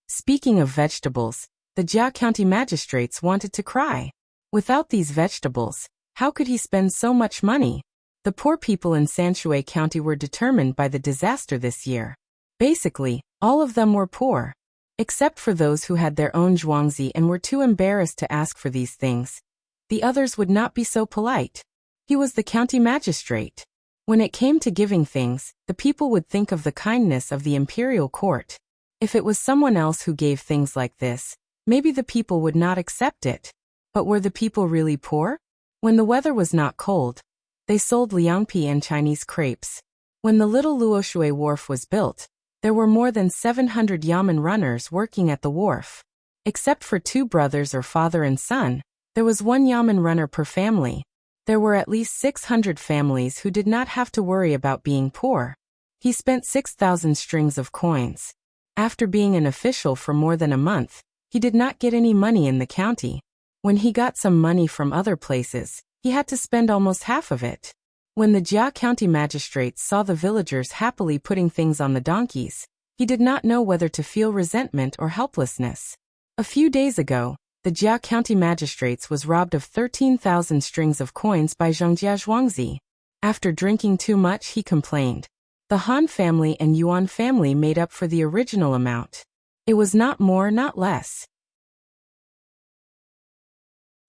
Speaking of vegetables, the Jia County magistrates wanted to cry. Without these vegetables, how could he spend so much money? The poor people in Sanshui County were determined by the disaster this year. Basically, all of them were poor. Except for those who had their own zhuangzi and were too embarrassed to ask for these things. The others would not be so polite. He was the county magistrate. When it came to giving things, the people would think of the kindness of the imperial court. If it was someone else who gave things like this, maybe the people would not accept it. But were the people really poor? When the weather was not cold, they sold liangpi and Chinese crepes. When the little Luoshui wharf was built, there were more than 700 yamen runners working at the wharf. Except for 2 brothers or father and son, there was 1 yamen runner per family. There were at least 600 families who did not have to worry about being poor. He spent 6,000 strings of coins. After being an official for more than a month, he did not get any money in the county. When he got some money from other places, he had to spend almost half of it. When the Jia County magistrates saw the villagers happily putting things on the donkeys, he did not know whether to feel resentment or helplessness. A few days ago, the Jia County magistrates was robbed of 13,000 strings of coins by Zhangjia Zhuangzi. After drinking too much, he complained. The Han family and Yuan family made up for the original amount. It was not more, not less.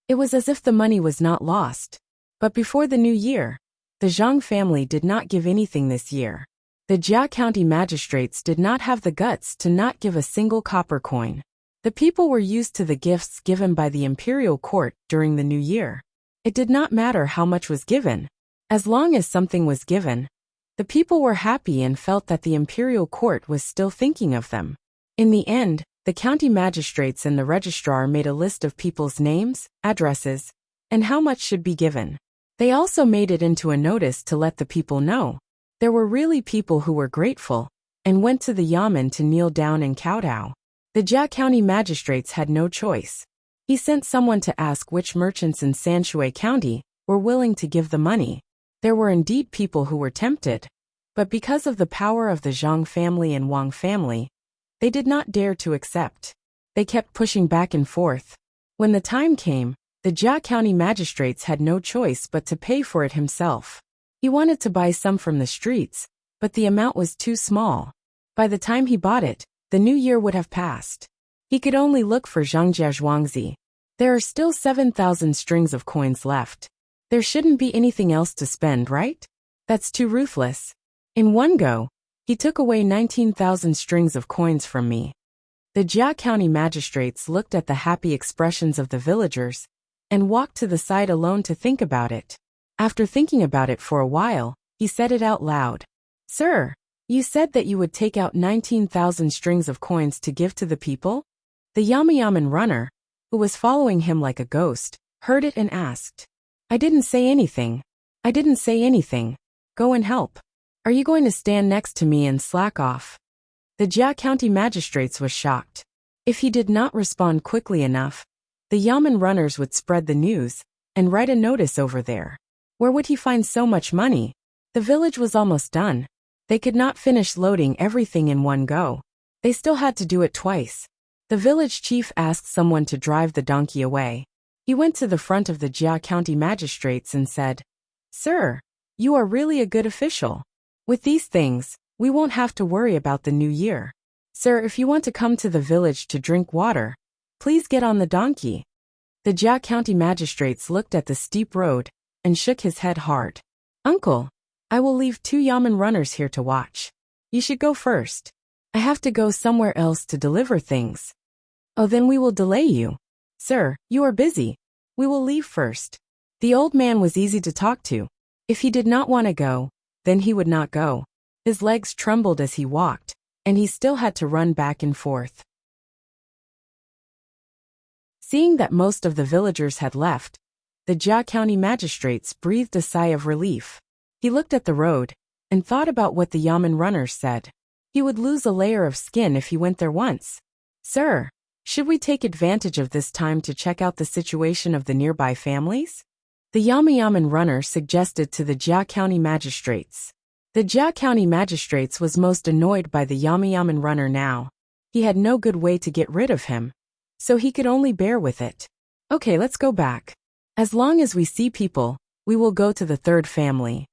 It was as if the money was not lost. But before the new year, the Zhang family did not give anything this year. The Jia County magistrates did not have the guts to not give a single copper coin. The people were used to the gifts given by the imperial court during the new year. It did not matter how much was given. As long as something was given, the people were happy and felt that the imperial court was still thinking of them. In the end, The county magistrates and the registrar made a list of people's names, addresses, and how much should be given. They also made it into a notice to let the people know. There were really people who were grateful and went to the yamen to kneel down and kowtow. The Jia County magistrates had no choice. He sent someone to ask which merchants in Sanshui County were willing to give the money. There were indeed people who were tempted, but because of the power of the Zhang family and Wang family, they did not dare to accept. They kept pushing back and forth. When the time came, the Jia County magistrates had no choice but to pay for it himself. He wanted to buy some from the streets, but the amount was too small. By the time he bought it, the new year would have passed. He could only look for Zhangjia Zhuangzi. There are still 7,000 strings of coins left. There shouldn't be anything else to spend, right? That's too ruthless. In one go, he took away 19,000 strings of coins from me. The Jia County magistrates looked at the happy expressions of the villagers and walked to the side alone to think about it. After thinking about it for a while, he said it out loud. Sir, you said that you would take out 19,000 strings of coins to give to the people? The Yamen runner, who was following him like a ghost, heard it and asked. I didn't say anything. I didn't say anything. Go and help. Are you going to stand next to me and slack off? The Jia County magistrates was shocked. If he did not respond quickly enough, the yamen runners would spread the news and write a notice over there. Where would he find so much money? The village was almost done. They could not finish loading everything in one go. They still had to do it twice. The village chief asked someone to drive the donkey away. He went to the front of the Jia County magistrates and said, Sir, you are really a good official. With these things, we won't have to worry about the new year. Sir, if you want to come to the village to drink water, please get on the donkey. The Jia County magistrates looked at the steep road and shook his head hard. Uncle, I will leave 2 yamen runners here to watch. You should go first. I have to go somewhere else to deliver things. Oh, then we will delay you. Sir, you are busy. We will leave first. The old man was easy to talk to. If he did not want to go, then he would not go. His legs trembled as he walked, and he still had to run back and forth. Seeing that most of the villagers had left, the Jia County magistrates breathed a sigh of relief. He looked at the road and thought about what the yamen runners said. He would lose a layer of skin if he went there once. Sir, should we take advantage of this time to check out the situation of the nearby families? The yamen runner suggested to the Jia County magistrates. The Jia County magistrates was most annoyed by the yamen runner now. He had no good way to get rid of him, so he could only bear with it. Okay, let's go back. As long as we see people, we will go to the 3rd family.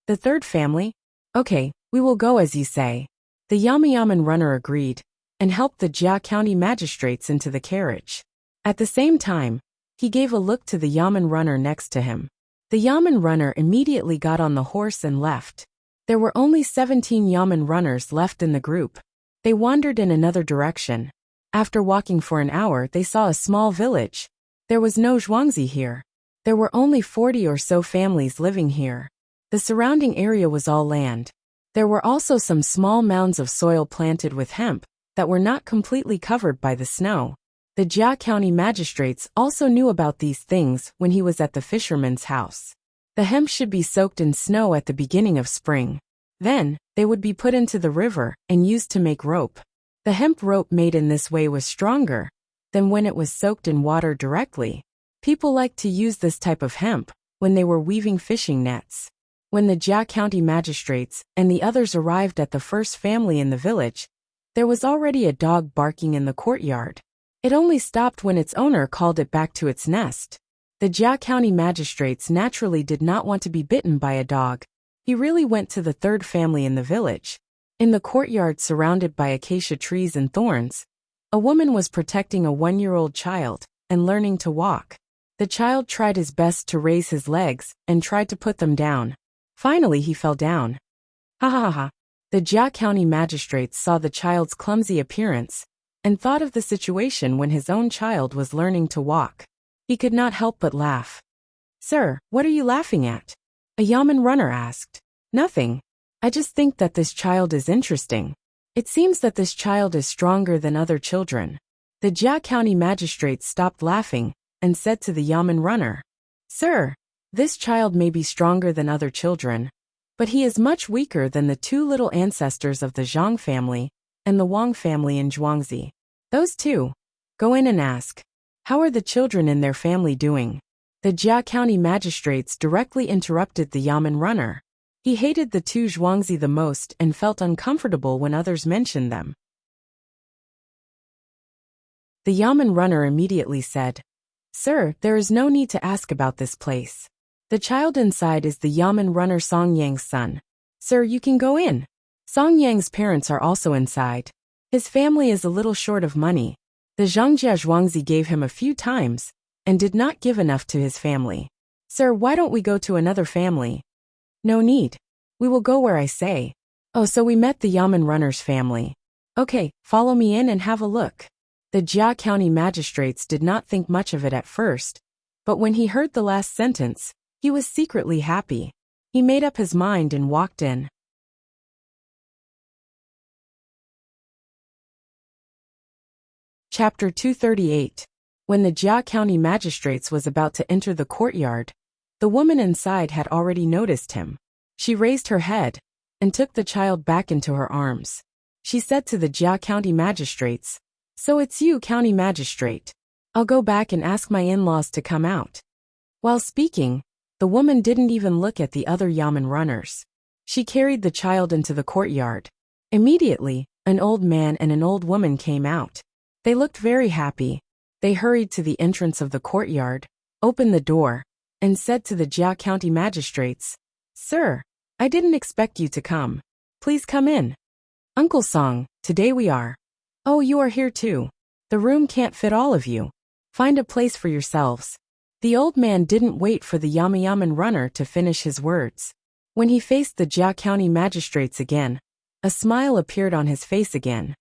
The 3rd family? Okay, we will go as you say. The yamen runner agreed and helped the Jia County magistrates into the carriage. At the same time, he gave a look to the yamen runner next to him. The yamen runner immediately got on the horse and left. There were only 17 yamen runners left in the group. They wandered in another direction. After walking for an hour, they saw a small village. There was no Zhuangzi here. There were only 40 or so families living here. The surrounding area was all land. There were also some small mounds of soil planted with hemp that were not completely covered by the snow. The Jia County magistrates also knew about these things when he was at the fisherman's house. The hemp should be soaked in snow at the beginning of spring. Then, they would be put into the river and used to make rope. The hemp rope made in this way was stronger than when it was soaked in water directly. People liked to use this type of hemp when they were weaving fishing nets. When the Jia County magistrates and the others arrived at the first family in the village, there was already a dog barking in the courtyard. It only stopped when its owner called it back to its nest. The Jia County magistrates naturally did not want to be bitten by a dog. He really went to the 3rd family in the village. In the courtyard surrounded by acacia trees and thorns, a woman was protecting a 1-year-old child and learning to walk. The child tried his best to raise his legs and tried to put them down. Finally, he fell down. Ha ha ha ha. The Jia County magistrates saw the child's clumsy appearance and thought of the situation when his own child was learning to walk. He could not help but laugh. Sir, what are you laughing at? A yamen runner asked. Nothing. I just think that this child is interesting. It seems that this child is stronger than other children. The Jia County magistrate stopped laughing and said to the Yamen runner, Sir, this child may be stronger than other children, but he is much weaker than the two little ancestors of the Zhang family and the Wang family in Zhuangzi. Those two. Go in and ask, how are the children in their family doing? The Jia County magistrates directly interrupted the Yamen runner. He hated the two Zhuangzi the most and felt uncomfortable when others mentioned them. The Yamen runner immediately said, Sir, there is no need to ask about this place. The child inside is the Yamen runner Song Yang's son. Sir, you can go in. Song Yang's parents are also inside. His family is a little short of money. The Zhangjia Zhuangzi gave him a few times and did not give enough to his family. Sir, why don't we go to another family? No need. We will go where I say. Oh, so we met the Yamen runner's family. Okay, follow me in and have a look. The Jia County magistrates did not think much of it at first, but when he heard the last sentence, he was secretly happy. He made up his mind and walked in. Chapter 238. When the Jia County magistrates was about to enter the courtyard, the woman inside had already noticed him. She raised her head and took the child back into her arms. She said to the Jia County magistrates, So it's you, County Magistrate. I'll go back and ask my in-laws to come out. While speaking, the woman didn't even look at the other Yamen runners. She carried the child into the courtyard. Immediately, an old man and an old woman came out. They looked very happy. They hurried to the entrance of the courtyard, opened the door, and said to the Jia County magistrates, Sir, I didn't expect you to come. Please come in. Uncle Song, today we are. Oh, you are here too. The room can't fit all of you. Find a place for yourselves. The old man didn't wait for the Yamen runner to finish his words. When he faced the Jia County magistrates again, a smile appeared on his face again.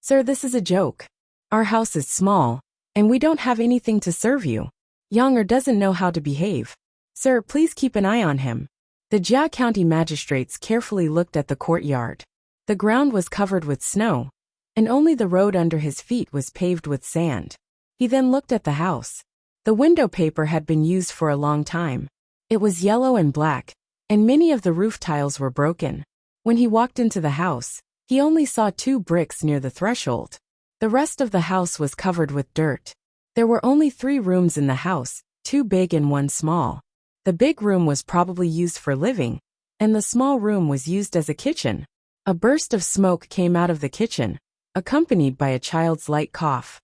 Sir, this is a joke. Our house is small, and we don't have anything to serve you. Younger doesn't know how to behave. Sir, please keep an eye on him. The Jia County magistrates carefully looked at the courtyard. The ground was covered with snow, and only the road under his feet was paved with sand. He then looked at the house. The window paper had been used for a long time. It was yellow and black, and many of the roof tiles were broken. When he walked into the house, he only saw 2 bricks near the threshold. The rest of the house was covered with dirt. There were only 3 rooms in the house, 2 big and 1 small. The big room was probably used for living, and the small room was used as a kitchen. A burst of smoke came out of the kitchen, accompanied by a child's light cough.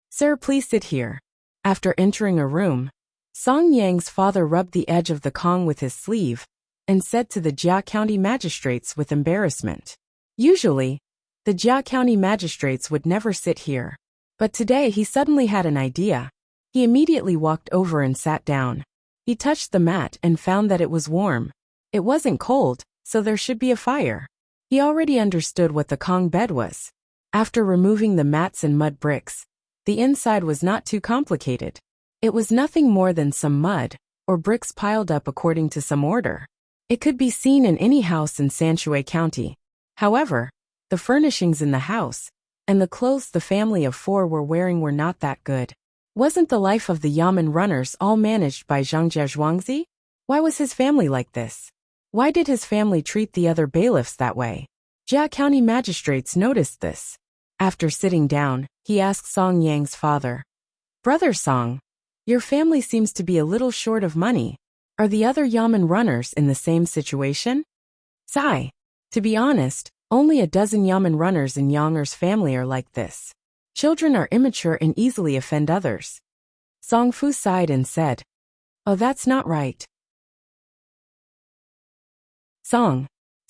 Sir, please sit here. After entering a room, Song Yang's father rubbed the edge of the Kong with his sleeve and said to the Jia County magistrates with embarrassment. Usually, the Jia County magistrates would never sit here. But today he suddenly had an idea. He immediately walked over and sat down. He touched the mat and found that it was warm. It wasn't cold, so there should be a fire. He already understood what the Kong bed was. After removing the mats and mud bricks, the inside was not too complicated. It was nothing more than some mud or bricks piled up according to some order. It could be seen in any house in Sanshui County. However, the furnishings in the house and the clothes the family of 4 were wearing were not that good. Wasn't the life of the Yamen runners all managed by Zhangjia Zhuangzi? Why was his family like this? Why did his family treat the other bailiffs that way? Jia County magistrates noticed this. After sitting down, he asked Song Yang's father, Brother Song, your family seems to be a little short of money. Are the other Yamen runners in the same situation? Sigh. To be honest, only a dozen Yamen runners in Yanger's family are like this. Children are immature and easily offend others. Song Fu sighed and said, Oh, that's not right. Song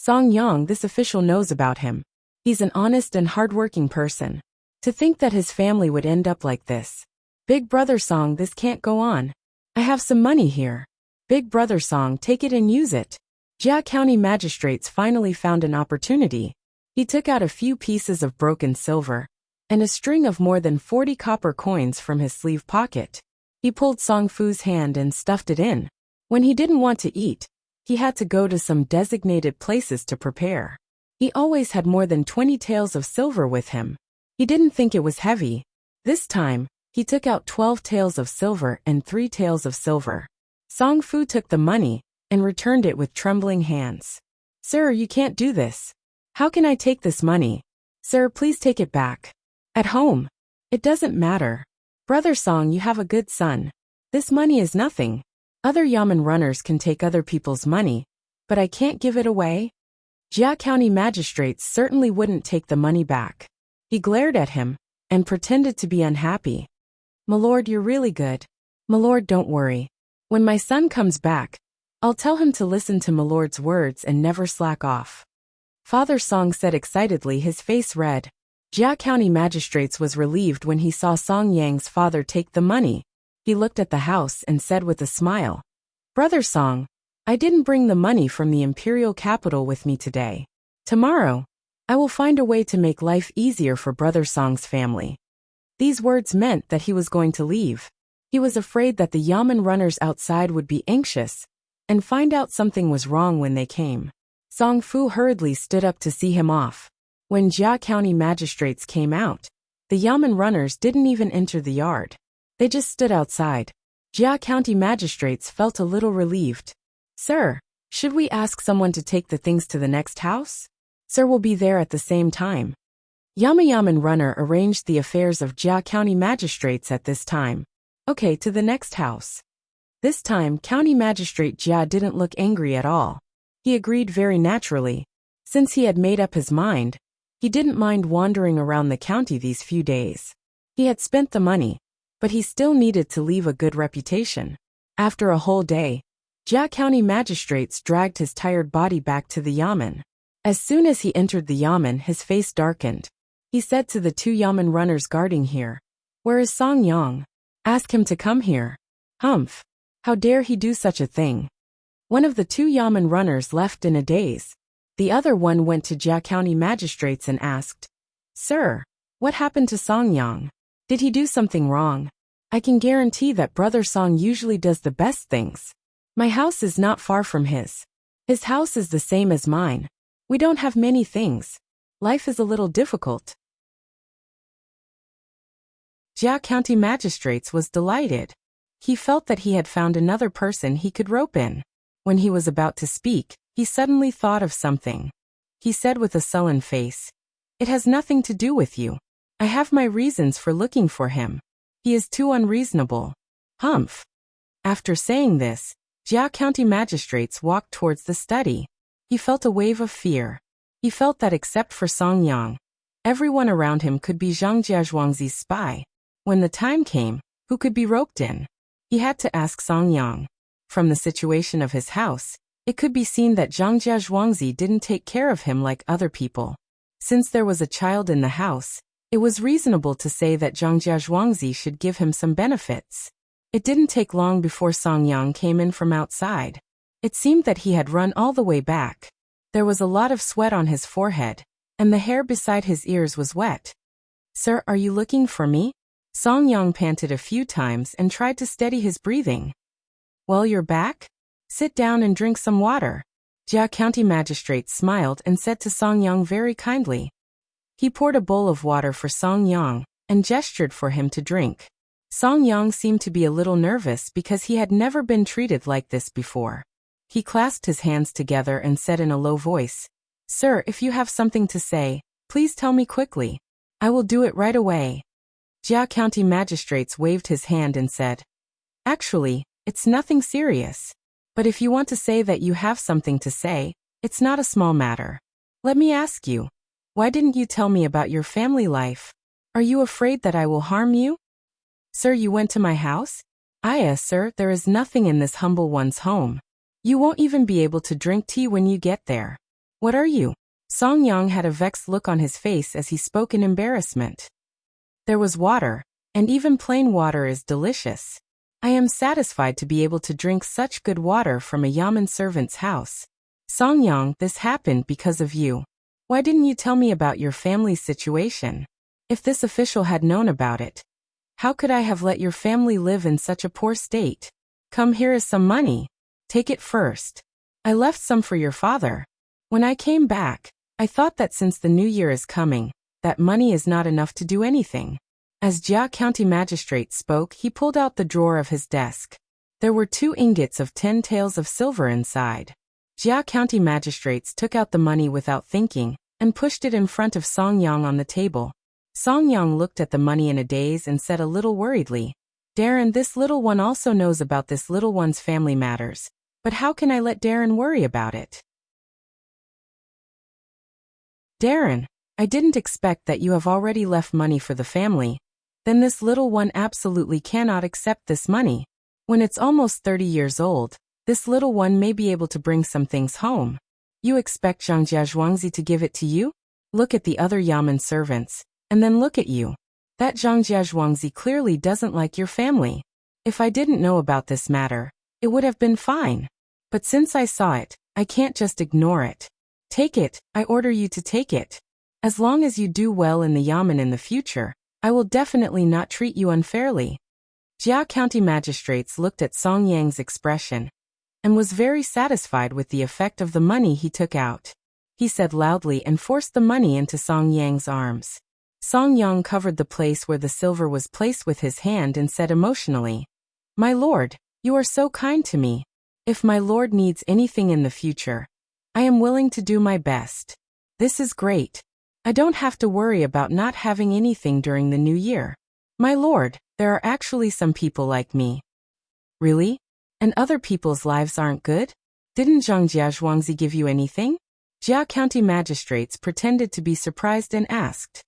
Yang, this official knows about him. He's an honest and hardworking person. To think that his family would end up like this. Big brother Song, this can't go on. I have some money here. Big brother Song, take it and use it. Jia County magistrates finally found an opportunity. He took out a few pieces of broken silver and a string of more than 40 copper coins from his sleeve pocket. He pulled Song Fu's hand and stuffed it in. When he didn't want to eat, he had to go to some designated places to prepare. He always had more than 20 taels of silver with him. He didn't think it was heavy. This time, he took out 12 taels of silver and 3 taels of silver. Song Fu took the money and returned it with trembling hands. Sir, you can't do this. How can I take this money? Sir, please take it back. At home. It doesn't matter. Brother Song, you have a good son. This money is nothing. Other Yamen runners can take other people's money, but I can't give it away. Jia County magistrates certainly wouldn't take the money back. He glared at him and pretended to be unhappy. My lord, you're really good. My lord, don't worry. When my son comes back, I'll tell him to listen to my lord's words and never slack off. Father Song said excitedly, his face red. Jia County magistrates was relieved when he saw Song Yang's father take the money. He looked at the house and said with a smile, Brother Song, I didn't bring the money from the imperial capital with me today. Tomorrow, I will find a way to make life easier for Brother Song's family. These words meant that he was going to leave. He was afraid that the Yamen runners outside would be anxious and find out something was wrong when they came. Song Fu hurriedly stood up to see him off. When Jia County magistrates came out, the Yamen runners didn't even enter the yard. They just stood outside. Jia County magistrates felt a little relieved. Sir, should we ask someone to take the things to the next house? Sir will be there at the same time. Yamen runner arranged the affairs of Jia County magistrates at this time. Okay, to the next house. This time, County Magistrate Jia didn't look angry at all. He agreed very naturally. Since he had made up his mind, he didn't mind wandering around the county these few days. He had spent the money, but he still needed to leave a good reputation. After a whole day, Jia County magistrates dragged his tired body back to the Yamen. As soon as he entered the Yamen, his face darkened. He said to the 2 Yamen runners guarding here, Where is Song Yang? Ask him to come here. Humph! How dare he do such a thing? One of the 2 Yamen runners left in a daze. The other one went to Jia County magistrates and asked, Sir, what happened to Song Yang? Did he do something wrong? I can guarantee that Brother Song usually does the best things. My house is not far from his. His house is the same as mine. We don't have many things. Life is a little difficult. Jia County magistrates was delighted. He felt that he had found another person he could rope in. When he was about to speak, he suddenly thought of something. He said with a sullen face, It has nothing to do with you. I have my reasons for looking for him. He is too unreasonable. Humph! After saying this, Jia County magistrates walked towards the study. He felt a wave of fear. He felt that except for Song Yang, everyone around him could be Zhang Jiazhuangzi's spy. When the time came, who could be roped in? He had to ask Song Yang. From the situation of his house, it could be seen that Zhang Jiazhuangzi didn't take care of him like other people. Since there was a child in the house, it was reasonable to say that Zhang Jiazhuangzi should give him some benefits. It didn't take long before Song Yang came in from outside. It seemed that he had run all the way back. There was a lot of sweat on his forehead, and the hair beside his ears was wet. Sir, are you looking for me? Song Yang panted a few times and tried to steady his breathing. Well, you're back? Sit down and drink some water. Jia County magistrate smiled and said to Song Yang very kindly. He poured a bowl of water for Song Yang and gestured for him to drink. Song Yang seemed to be a little nervous because he had never been treated like this before. He clasped his hands together and said in a low voice, Sir, if you have something to say, please tell me quickly. I will do it right away. Jia County magistrates waved his hand and said, Actually, it's nothing serious. But if you want to say that you have something to say, it's not a small matter. Let me ask you, why didn't you tell me about your family life? Are you afraid that I will harm you? Sir, you went to my house? Sir, there is nothing in this humble one's home. You won't even be able to drink tea when you get there. What are you? Song Yang had a vexed look on his face as he spoke in embarrassment. There was water, and even plain water is delicious. I am satisfied to be able to drink such good water from a Yamen servant's house. Song Yang, this happened because of you. Why didn't you tell me about your family's situation? If this official had known about it, how could I have let your family live in such a poor state? Come, here is some money. Take it first. I left some for your father. When I came back, I thought that since the new year is coming, that money is not enough to do anything. As Jia County Magistrate spoke, he pulled out the drawer of his desk. There were 2 ingots of 10 taels of silver inside. Jia County Magistrates took out the money without thinking, and pushed it in front of Song Yang on the table. Song Yang looked at the money in a daze and said a little worriedly, "Darren, this little one also knows about this little one's family matters. But how can I let Darren worry about it?" "Darren, I didn't expect that you have already left money for the family. Then this little one absolutely cannot accept this money. When it's almost 30 years old, this little one may be able to bring some things home. You expect Zhang Jiazhuangzi to give it to you? Look at the other Yamen servants, and then look at you. That Zhang Jiazhuangzi clearly doesn't like your family. If I didn't know about this matter, it would have been fine. But since I saw it, I can't just ignore it. Take it, I order you to take it. As long as you do well in the Yamen in the future, I will definitely not treat you unfairly." Jia County Magistrates looked at Song Yang's expression and was very satisfied with the effect of the money he took out. He said loudly and forced the money into Song Yang's arms. Song Yang covered the place where the silver was placed with his hand and said emotionally, "My lord, you are so kind to me. If my lord needs anything in the future, I am willing to do my best. This is great. I don't have to worry about not having anything during the new year. My lord, there are actually some people like me." "Really? And other people's lives aren't good? Didn't Zhang Jiazhuangzi give you anything?" Jia County Magistrates pretended to be surprised and asked.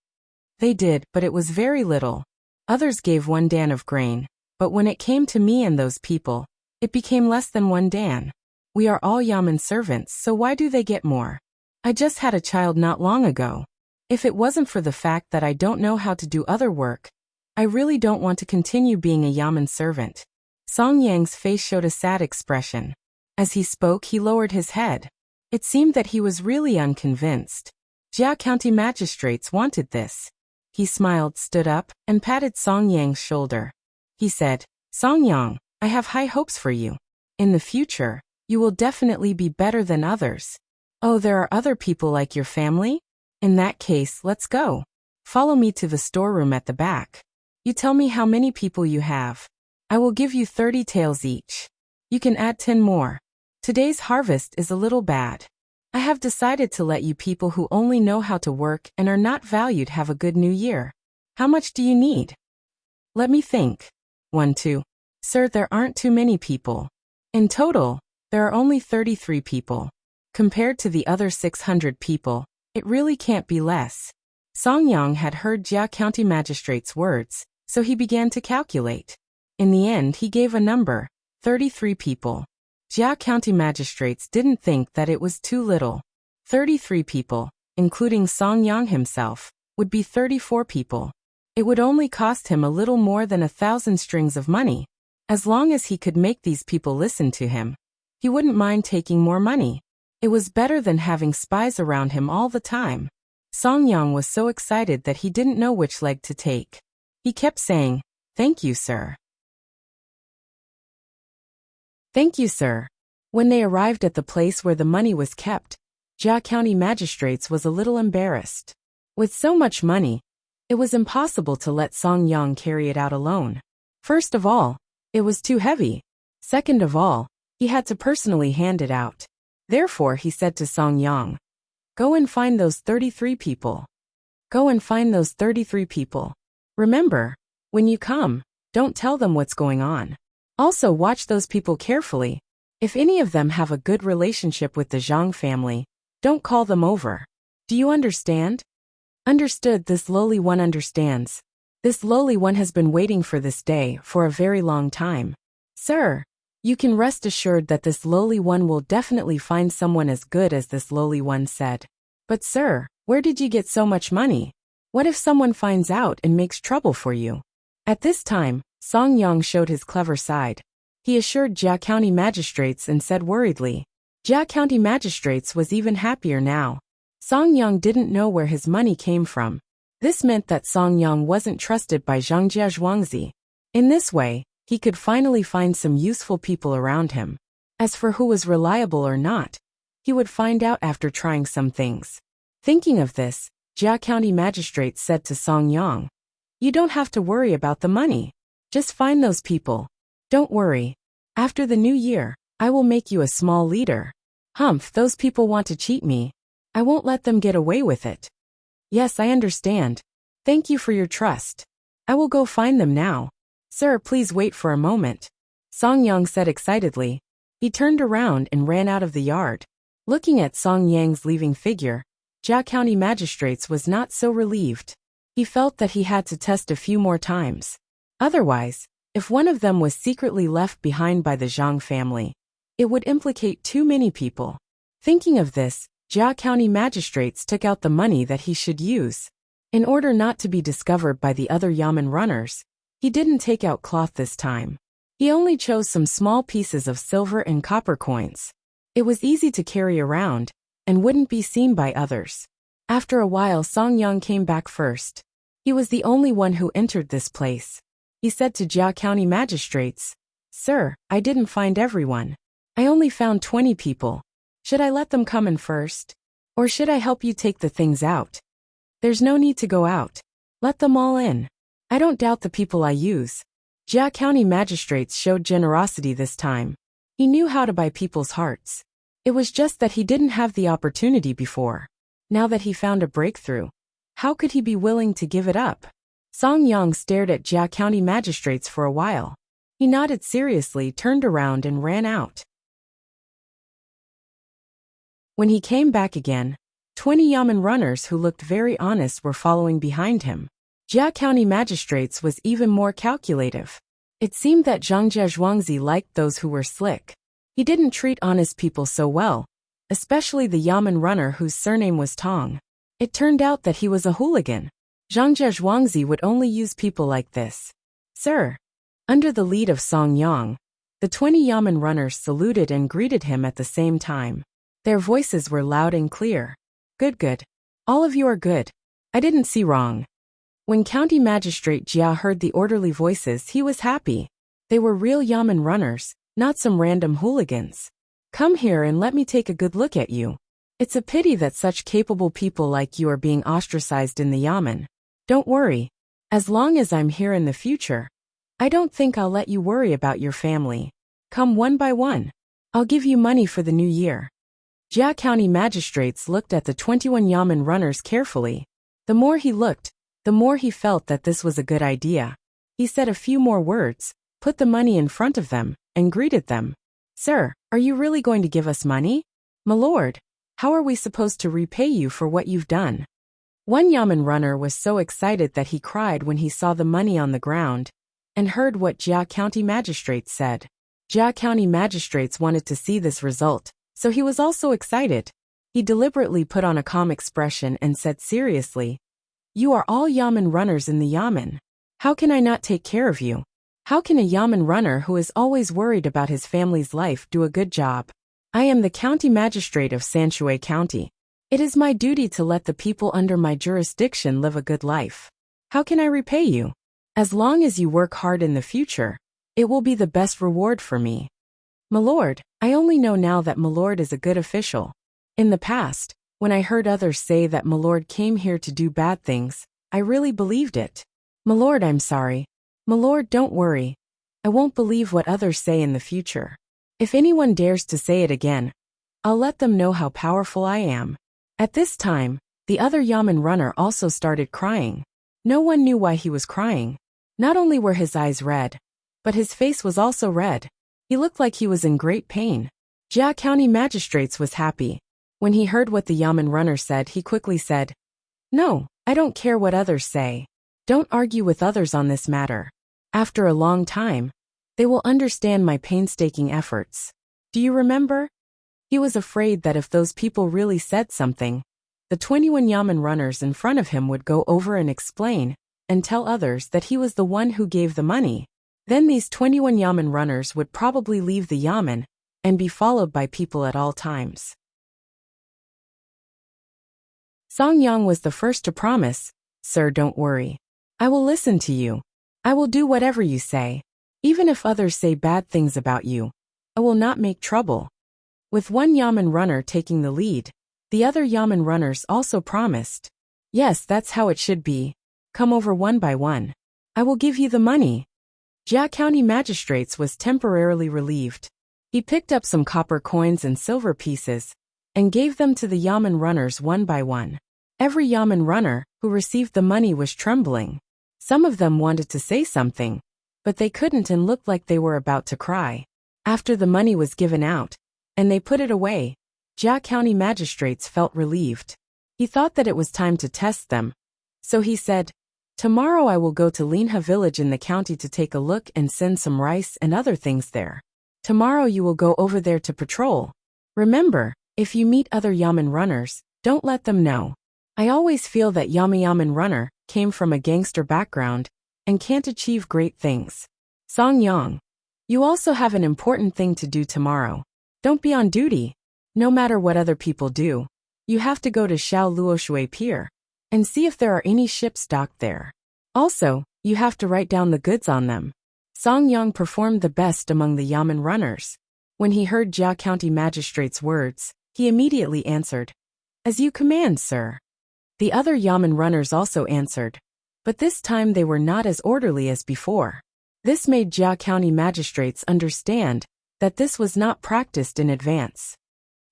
"They did, but it was very little. Others gave 1 dan of grain, but when it came to me and those people, it became less than 1 dan. We are all Yamen servants, so why do they get more? I just had a child not long ago. If it wasn't for the fact that I don't know how to do other work, I really don't want to continue being a Yamen servant." Song Yang's face showed a sad expression. As he spoke, he lowered his head. It seemed that he was really unconvinced. Jia County Magistrates wanted this. He smiled, stood up, and patted Song Yang's shoulder. He said, "Song Yang, I have high hopes for you. In the future, you will definitely be better than others." "Oh, there are other people like your family? In that case, let's go. Follow me to the storeroom at the back. You tell me how many people you have. I will give you 30 taels each. You can add 10 more. Today's harvest is a little bad. I have decided to let you people who only know how to work and are not valued have a good new year. How much do you need?" "Let me think. 1, 2. Sir, there aren't too many people. In total, there are only 33 people. Compared to the other 600 people, it really can't be less." Song Yang had heard Jia County Magistrate's words, so he began to calculate. In the end, he gave a number, 33 people. Jia County Magistrates didn't think that it was too little. 33 people, including Song Yang himself, would be 34 people. It would only cost him a little more than 1,000 strings of money. As long as he could make these people listen to him, he wouldn't mind taking more money. It was better than having spies around him all the time. Song Yang was so excited that he didn't know which leg to take. He kept saying, "Thank you, sir. Thank you, sir." When they arrived at the place where the money was kept, Jia County Magistrates was a little embarrassed. With so much money, it was impossible to let Song Yang carry it out alone. First of all, it was too heavy. Second of all, he had to personally hand it out. Therefore, he said to Song Yang, "Go and find those 33 people. Go and find those 33 people. Remember, when you come, don't tell them what's going on. Also watch those people carefully. If any of them have a good relationship with the Zhang family, don't call them over. Do you understand?" "Understood." This lowly one understands. This lowly one has been waiting for this day for a very long time. Sir, you can rest assured that this lowly one will definitely find someone as good as this lowly one said. "But sir, where did you get so much money? What if someone finds out and makes trouble for you?" At this time, Song Yang showed his clever side. He assured Jia County Magistrates and said worriedly. Jia County Magistrates was even happier now. Song Yang didn't know where his money came from. This meant that Song Yang wasn't trusted by Zhang Jiazhuangzi. In this way, he could finally find some useful people around him. As for who was reliable or not, he would find out after trying some things. Thinking of this, Jia County Magistrate said to Song Yang, "You don't have to worry about the money. Just find those people. Don't worry. After the new year, I will make you a small leader. Humph, those people want to cheat me. I won't let them get away with it." "Yes, I understand. Thank you for your trust. I will go find them now." "Sir, please wait for a moment," Song Yang said excitedly. He turned around and ran out of the yard. Looking at Song Yang's leaving figure, Jia County Magistrates was not so relieved. He felt that he had to test a few more times. Otherwise, if one of them was secretly left behind by the Zhang family, it would implicate too many people. Thinking of this, Jia County Magistrates took out the money that he should use. In order not to be discovered by the other Yamen runners, he didn't take out cloth this time. He only chose some small pieces of silver and copper coins. It was easy to carry around, and wouldn't be seen by others. After a while, Song Yang came back first. He was the only one who entered this place. He said to Jia County Magistrates, "Sir, I didn't find everyone. I only found 20 people. Should I let them come in first? Or should I help you take the things out?" "There's no need to go out. Let them all in. I don't doubt the people I use." Jia County Magistrates showed generosity this time. He knew how to buy people's hearts. It was just that he didn't have the opportunity before. Now that he found a breakthrough, how could he be willing to give it up? Song Yang stared at Jia County Magistrates for a while. He nodded seriously, turned around and ran out. When he came back again, 20 Yamen runners who looked very honest were following behind him. Jia County Magistrates was even more calculative. It seemed that Zhangjie Zhuangzi liked those who were slick. He didn't treat honest people so well, especially the Yamen runner whose surname was Tang. It turned out that he was a hooligan. Zhangjie Zhuangzi would only use people like this. "Sir." Under the lead of Song Yang, the 20 Yamen runners saluted and greeted him at the same time. Their voices were loud and clear. Good. All of you are good. I didn't see wrong." When County Magistrate Jia heard the orderly voices, he was happy. They were real Yamen runners, not some random hooligans. "Come here and let me take a good look at you. It's a pity that such capable people like you are being ostracized in the Yamen. Don't worry. As long as I'm here in the future, I don't think I'll let you worry about your family. Come one by one. I'll give you money for the new year." Jia County Magistrates looked at the 21 Yamen runners carefully. The more he looked, the more he felt that this was a good idea. He said a few more words, put the money in front of them, and greeted them. "Sir, are you really going to give us money?" "My lord, how are we supposed to repay you for what you've done?" One Yamen runner was so excited that he cried when he saw the money on the ground, and heard what Jia County Magistrates said. Jia County Magistrates wanted to see this result, so he was also excited. He deliberately put on a calm expression and said seriously, "You are all Yamen runners in the Yamen. How can I not take care of you? How can a Yamen runner who is always worried about his family's life do a good job? I am the County Magistrate of Sanshui County. It is my duty to let the people under my jurisdiction live a good life. How can I repay you? As long as you work hard in the future, it will be the best reward for me." "My lord, I only know now that my lord is a good official. In the past, when I heard others say that my lord came here to do bad things, I really believed it. My lord, I'm sorry. My lord, don't worry. I won't believe what others say in the future. If anyone dares to say it again, I'll let them know how powerful I am." At this time, the other Yamen runner also started crying. No one knew why he was crying. Not only were his eyes red, but his face was also red. He looked like he was in great pain. Jia County Magistrates was happy. When he heard what the Yamen runner said, he quickly said, "No, I don't care what others say. Don't argue with others on this matter. After a long time, they will understand my painstaking efforts. Do you remember?" He was afraid that if those people really said something, the 21 Yamen runners in front of him would go over and explain, and tell others that he was the one who gave the money. Then these 21 Yamen runners would probably leave the Yamen, and be followed by people at all times. Song Yang was the first to promise, "Sir, don't worry. I will listen to you. I will do whatever you say. Even if others say bad things about you, I will not make trouble." With one Yamen runner taking the lead, The other Yamen runners also promised. Yes, that's how it should be. Come over one by one. I will give you the money. Jia County Magistrates was temporarily relieved. He picked up some copper coins and silver pieces and gave them to the Yamen runners one by one. Every Yamen runner who received the money was trembling. Some of them wanted to say something, but they couldn't and looked like they were about to cry. After the money was given out, and they put it away, Jia County Magistrates felt relieved. He thought that it was time to test them. So he said, "Tomorrow I will go to Linha village in the county to take a look and send some rice and other things there. Tomorrow you will go over there to patrol. Remember, if you meet other Yamen runners, don't let them know. I always feel that Yamen runner came from a gangster background and can't achieve great things. Song Yang, you also have an important thing to do tomorrow. Don't be on duty. No matter what other people do, you have to go to Xiao Luoshui Pier and see if there are any ships docked there. Also, you have to write down the goods on them." Song Yang performed the best among the Yamen runners. When he heard Jia County Magistrate's words, he immediately answered, "As you command, sir." The other Yamen runners also answered, but this time they were not as orderly as before. This made Jia County Magistrates understand that this was not practiced in advance.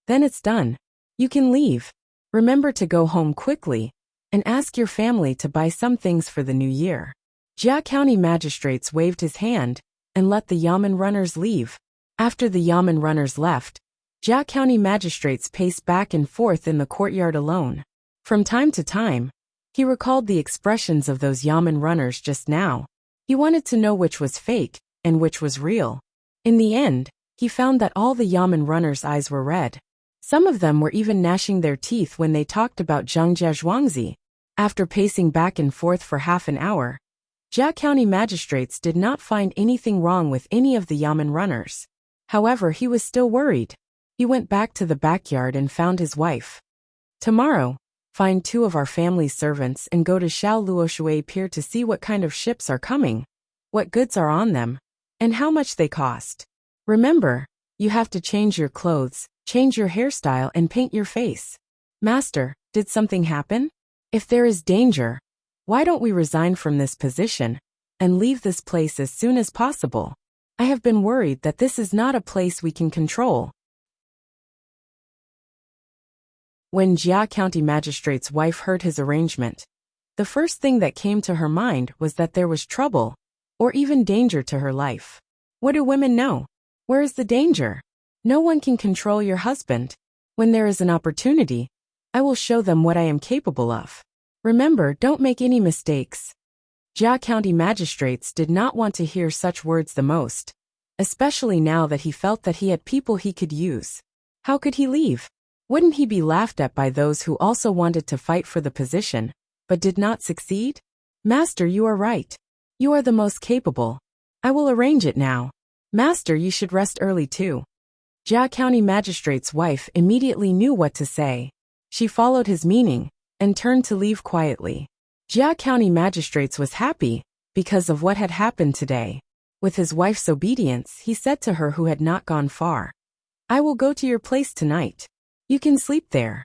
"Then it's done. You can leave. Remember to go home quickly and ask your family to buy some things for the new year." Jia County Magistrates waved his hand and let the Yamen runners leave. After the Yamen runners left, Jia County Magistrates paced back and forth in the courtyard alone. From time to time, he recalled the expressions of those Yamen runners just now. He wanted to know which was fake and which was real. In the end, he found that all the Yamen runners' eyes were red. Some of them were even gnashing their teeth when they talked about Zhangjia Zhuangzi. After pacing back and forth for half an hour, Jia County Magistrates did not find anything wrong with any of the Yamen runners. However, he was still worried. He went back to the backyard and found his wife. "Tomorrow, find 2 of our family's servants and go to Xiao Luoshui Pier to see what kind of ships are coming, what goods are on them, and how much they cost. Remember, you have to change your clothes, change your hairstyle and paint your face." "Master, did something happen? If there is danger, why don't we resign from this position and leave this place as soon as possible? I have been worried that this is not a place we can control." When Jia County Magistrate's wife heard his arrangement, the first thing that came to her mind was that there was trouble, or even danger to her life. What do women know? Where is the danger? No one can control your husband. When there is an opportunity, I will show them what I am capable of. Remember, don't make any mistakes. Jia County Magistrates did not want to hear such words the most, especially now that he felt that he had people he could use. How could he leave? Wouldn't he be laughed at by those who also wanted to fight for the position, but did not succeed? "Master, you are right. You are the most capable. I will arrange it now. Master, you should rest early too." Jia County Magistrate's wife immediately knew what to say. She followed his meaning and turned to leave quietly. Jia County Magistrates was happy because of what had happened today. With his wife's obedience, he said to her who had not gone far, "I will go to your place tonight. You can sleep there."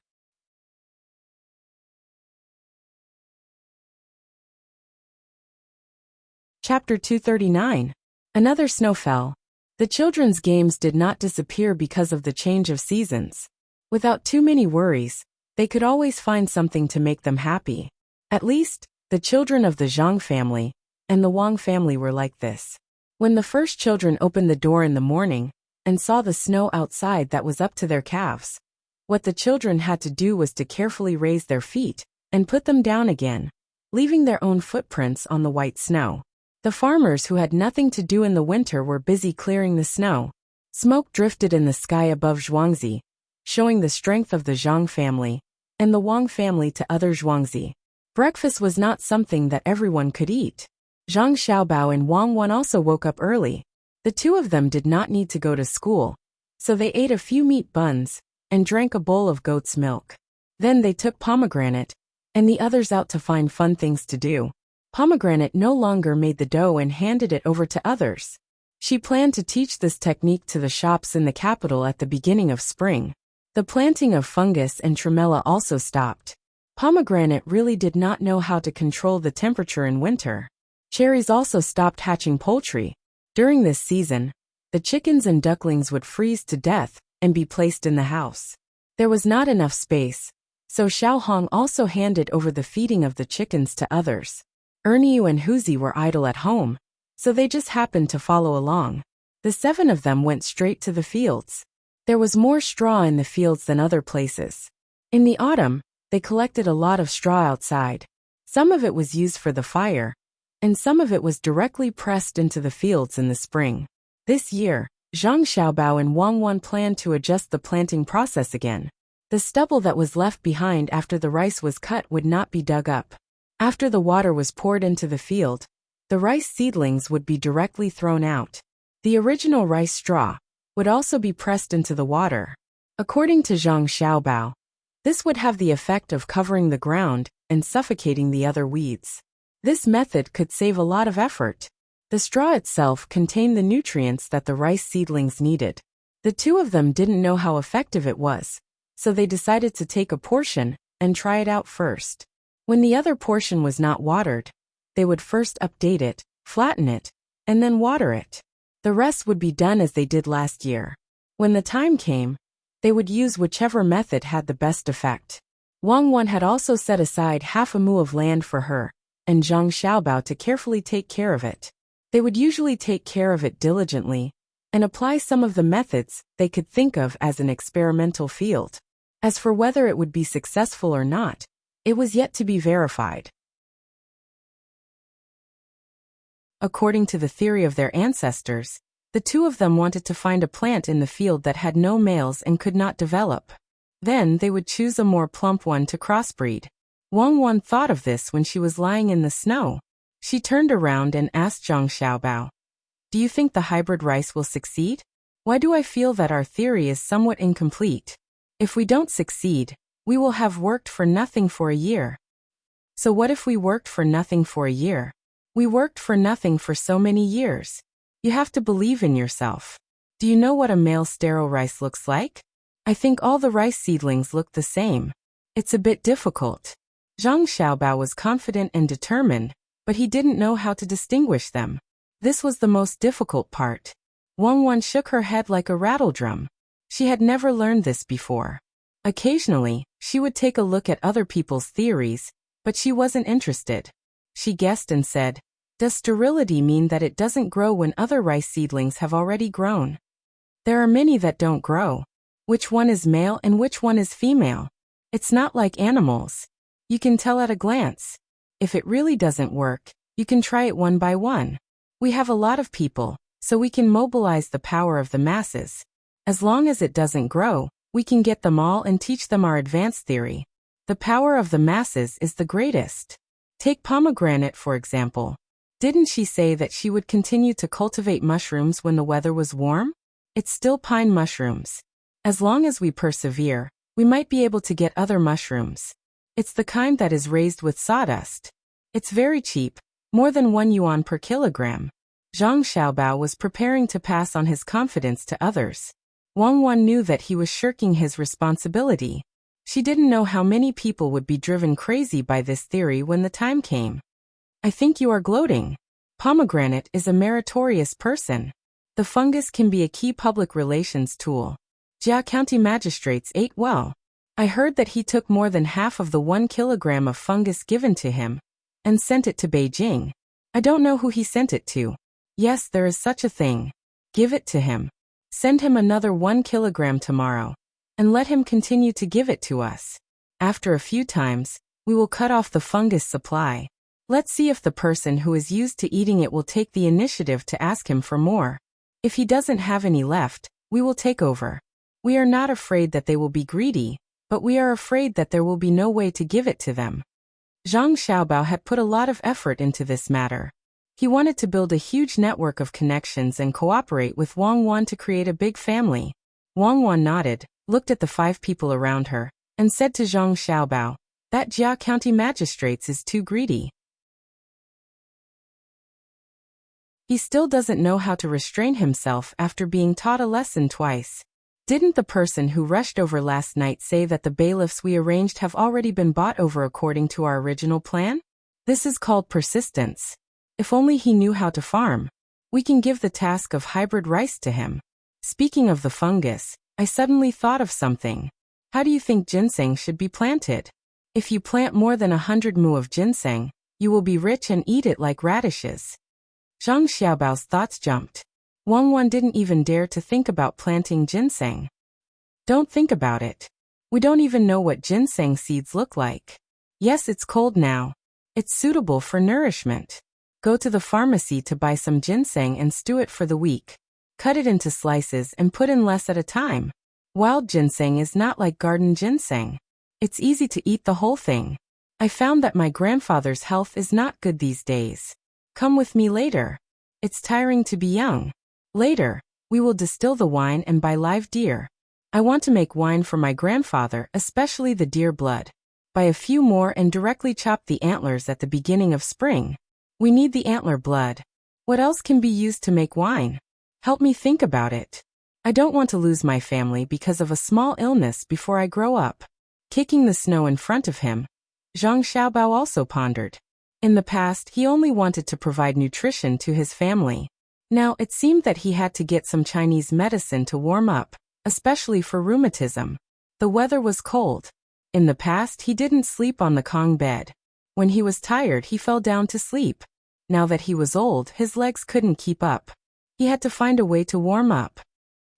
Chapter 239. Another snow fell. The children's games did not disappear because of the change of seasons. Without too many worries, they could always find something to make them happy. At least, the children of the Zhang family and the Wang family were like this. When the first children opened the door in the morning and saw the snow outside that was up to their calves, what the children had to do was to carefully raise their feet and put them down again, leaving their own footprints on the white snow. The farmers who had nothing to do in the winter were busy clearing the snow. Smoke drifted in the sky above Zhuangzi, showing the strength of the Zhang family and the Wang family to other Zhuangzi. Breakfast was not something that everyone could eat. Zhang Xiaobao and Wang Wan also woke up early. The 2 of them did not need to go to school, so they ate a few meat buns and drank a bowl of goat's milk. Then they took Pomegranate and the others out to find fun things to do. Pomegranate no longer made the dough and handed it over to others. She planned to teach this technique to the shops in the capital at the beginning of spring. The planting of fungus and tremella also stopped. Pomegranate really did not know how to control the temperature in winter. Cherries also stopped hatching poultry. During this season, the chickens and ducklings would freeze to death and be placed in the house. There was not enough space, so Xiaohong also handed over the feeding of the chickens to others. Erniu and Huzi were idle at home, so they just happened to follow along. The 7 of them went straight to the fields. There was more straw in the fields than other places. In the autumn, they collected a lot of straw outside. Some of it was used for the fire, and some of it was directly pressed into the fields in the spring. This year, Zhang Xiaobao and Wang Wan planned to adjust the planting process again. The stubble that was left behind after the rice was cut would not be dug up. After the water was poured into the field, the rice seedlings would be directly thrown out. The original rice straw would also be pressed into the water. According to Zhang Xiaobao, this would have the effect of covering the ground and suffocating the other weeds. This method could save a lot of effort. The straw itself contained the nutrients that the rice seedlings needed. The 2 of them didn't know how effective it was, so they decided to take a portion and try it out first. When the other portion was not watered, they would first update it, flatten it, and then water it. The rest would be done as they did last year. When the time came, they would use whichever method had the best effect. Wang Wan had also set aside half a mu of land for her and Zhang Xiaobao to carefully take care of it. They would usually take care of it diligently and apply some of the methods they could think of as an experimental field. As for whether it would be successful or not, it was yet to be verified. According to the theory of their ancestors, the 2 of them wanted to find a plant in the field that had no males and could not develop. Then they would choose a more plump one to crossbreed. Wang Wan thought of this when she was lying in the snow. She turned around and asked Zhang Xiaobao, "Do you think the hybrid rice will succeed? Why do I feel that our theory is somewhat incomplete? If we don't succeed, we will have worked for nothing for a year." "So what if we worked for nothing for a year? We worked for nothing for so many years. You have to believe in yourself. Do you know what a male sterile rice looks like? I think all the rice seedlings look the same. It's a bit difficult." Zhang Xiaobao was confident and determined, but he didn't know how to distinguish them. This was the most difficult part. Wang Wan shook her head like a rattledrum. She had never learned this before. Occasionally, she would take a look at other people's theories, but she wasn't interested. She guessed and said, "Does sterility mean that it doesn't grow when other rice seedlings have already grown? There are many that don't grow. Which one is male and which one is female? It's not like animals. You can tell at a glance. If it really doesn't work, you can try it one by one. We have a lot of people, so we can mobilize the power of the masses. As long as it doesn't grow, we can get them all and teach them our advanced theory. The power of the masses is the greatest." Take pomegranate for example. Didn't she say that she would continue to cultivate mushrooms when the weather was warm? It's still pine mushrooms. As long as we persevere, we might be able to get other mushrooms. It's the kind that is raised with sawdust. It's very cheap, more than 1 yuan per kilogram. Zhang Xiaobao was preparing to pass on his confidence to others. Wang Wan knew that he was shirking his responsibility. She didn't know how many people would be driven crazy by this theory when the time came. "I think you are gloating. Pomegranate is a meritorious person. The fungus can be a key public relations tool. Jia County magistrates ate well. I heard that he took more than half of the 1 kilogram of fungus given to him and sent it to Beijing. I don't know who he sent it to. Yes, there is such a thing. Give it to him. Send him another 1 kilogram tomorrow, and let him continue to give it to us. After a few times, we will cut off the fungus supply. Let's see if the person who is used to eating it will take the initiative to ask him for more. If he doesn't have any left, we will take over. We are not afraid that they will be greedy, but we are afraid that there will be no way to give it to them." Zhang Xiaobao had put a lot of effort into this matter. He wanted to build a huge network of connections and cooperate with Wang Wan to create a big family. Wang Wan nodded, looked at the 5 people around her, and said to Zhang Xiaobao, "That Jia County magistrates is too greedy. He still doesn't know how to restrain himself after being taught a lesson twice. Didn't the person who rushed over last night say that the bailiffs we arranged have already been bought over according to our original plan? This is called persistence. If only he knew how to farm. We can give the task of hybrid rice to him. Speaking of the fungus, I suddenly thought of something. How do you think ginseng should be planted? If you plant more than 100 mu of ginseng, you will be rich and eat it like radishes. Zhang Xiaobao's thoughts jumped. Wang Wan didn't even dare to think about planting ginseng. Don't think about it. We don't even know what ginseng seeds look like. Yes, it's cold now. It's suitable for nourishment. Go to the pharmacy to buy some ginseng and stew it for the week. Cut it into slices and put in less at a time. Wild ginseng is not like garden ginseng. It's easy to eat the whole thing. I found that my grandfather's health is not good these days. Come with me later. It's tiring to be young. Later, we will distill the wine and buy live deer. I want to make wine for my grandfather, especially the deer blood. Buy a few more and directly chop the antlers at the beginning of spring. We need the antler blood. What else can be used to make wine? Help me think about it. I don't want to lose my family because of a small illness before I grow up. Kicking the snow in front of him, Zhang Xiaobao also pondered. In the past, he only wanted to provide nutrition to his family. Now, it seemed that he had to get some Chinese medicine to warm up, especially for rheumatism. The weather was cold. In the past, he didn't sleep on the Kong bed. When he was tired, he fell down to sleep. Now that he was old, his legs couldn't keep up. He had to find a way to warm up.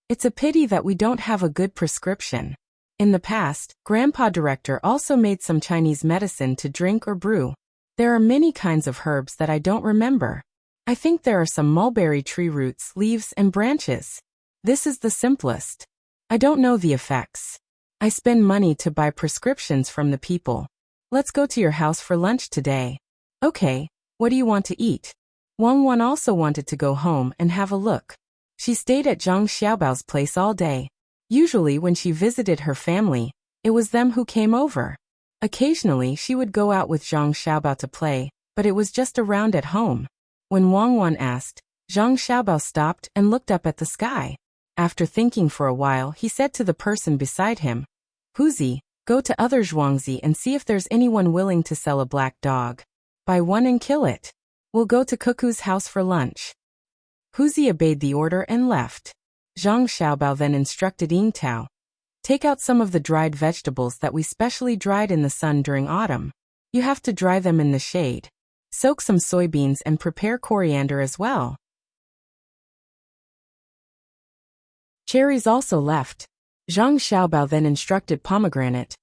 It's a pity that we don't have a good prescription. In the past, Grandpa Director also made some Chinese medicine to drink or brew. There are many kinds of herbs that I don't remember. I think there are some mulberry tree roots, leaves, and branches. This is the simplest. I don't know the effects. I spend money to buy prescriptions from the people. Let's go to your house for lunch today. Okay, what do you want to eat? Wang Wan also wanted to go home and have a look. She stayed at Zhang Xiaobao's place all day. Usually when she visited her family, it was them who came over. Occasionally she would go out with Zhang Xiaobao to play, but it was just around at home. When Wang Wan asked, Zhang Xiaobao stopped and looked up at the sky. After thinking for a while, he said to the person beside him, Huzi, go to other Zhuangzi and see if there's anyone willing to sell a black dog. Buy one and kill it. We'll go to Cuckoo's house for lunch. Huzi obeyed the order and left. Zhang Xiaobao then instructed Ying Tao, take out some of the dried vegetables that we specially dried in the sun during autumn. You have to dry them in the shade. Soak some soybeans and prepare coriander as well. Cherries also left. Zhang Xiaobao then instructed Pomegranate.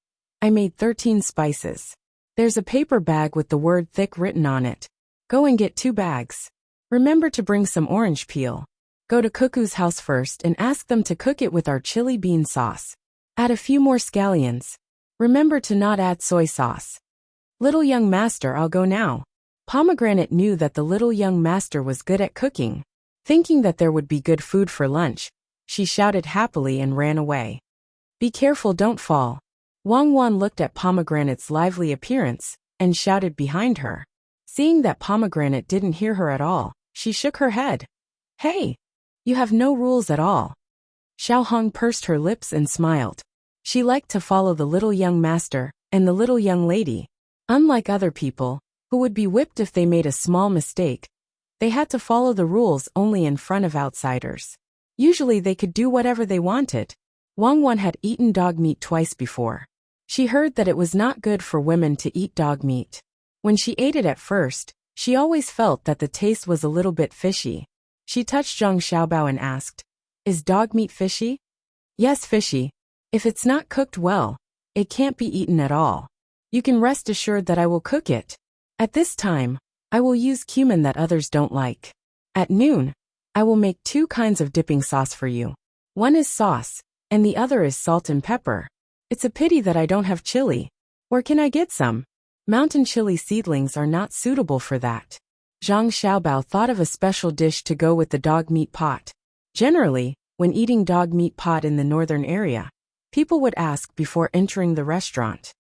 I made 13 spices. There's a paper bag with the word thick written on it. Go and get 2 bags. Remember to bring some orange peel. Go to Cuckoo's house first and ask them to cook it with our chili bean sauce. Add a few more scallions. Remember to not add soy sauce. Little young master, I'll go now. Pomegranate knew that the little young master was good at cooking. Thinking that there would be good food for lunch, she shouted happily and ran away. Be careful, don't fall. Wang Wan looked at Pomegranate's lively appearance and shouted behind her. Seeing that Pomegranate didn't hear her at all, she shook her head. Hey! You have no rules at all. Xiao Hong pursed her lips and smiled. She liked to follow the little young master and the little young lady. Unlike other people, who would be whipped if they made a small mistake, they had to follow the rules only in front of outsiders. Usually they could do whatever they wanted. Wang Wan had eaten dog meat twice before. She heard that it was not good for women to eat dog meat. When she ate it at first, she always felt that the taste was a little bit fishy. She touched Zhang Xiaobao and asked, Is dog meat fishy? Yes, fishy. If it's not cooked well, it can't be eaten at all. You can rest assured that I will cook it. At this time, I will use cumin that others don't like. At noon, I will make 2 kinds of dipping sauce for you. One is sauce, and the other is salt and pepper. It's a pity that I don't have chili. Where can I get some? Mountain chili seedlings are not suitable for that. Zhang Xiaobao thought of a special dish to go with the dog meat pot. Generally, when eating dog meat pot in the northern area, people would ask before entering the restaurant.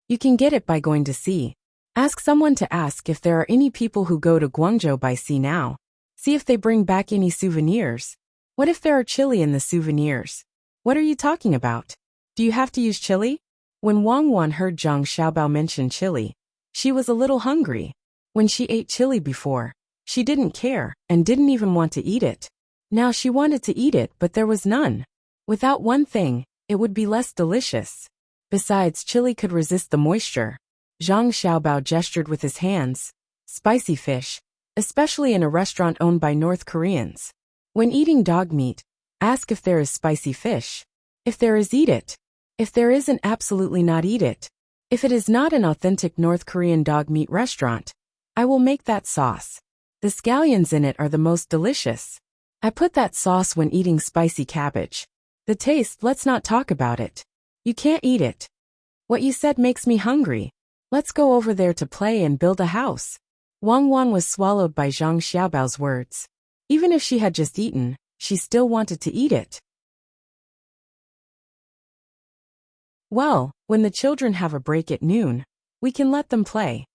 You can get it by going to sea. Ask someone to ask if there are any people who go to Guangzhou by sea now. See if they bring back any souvenirs. What if there are chili in the souvenirs? What are you talking about? Do you have to use chili? When Wang Wan heard Zhang Xiaobao mention chili, she was a little hungry. When she ate chili before, she didn't care and didn't even want to eat it. Now she wanted to eat it, but there was none. Without one thing, it would be less delicious. Besides, chili could resist the moisture. Zhang Xiaobao gestured with his hands. Spicy fish, especially in a restaurant owned by North Koreans. When eating dog meat, ask if there is spicy fish. If there is, eat it. If there isn't, absolutely not eat it. If it is not an authentic North Korean dog meat restaurant, I will make that sauce. The scallions in it are the most delicious. I put that sauce when eating spicy cabbage. The taste, let's not talk about it. You can't eat it. What you said makes me hungry. Let's go over there to play and build a house. Wang Wan was swallowed by Zhang Xiaobao's words. Even if she had just eaten, she still wanted to eat it. Well, when the children have a break at noon, we can let them play.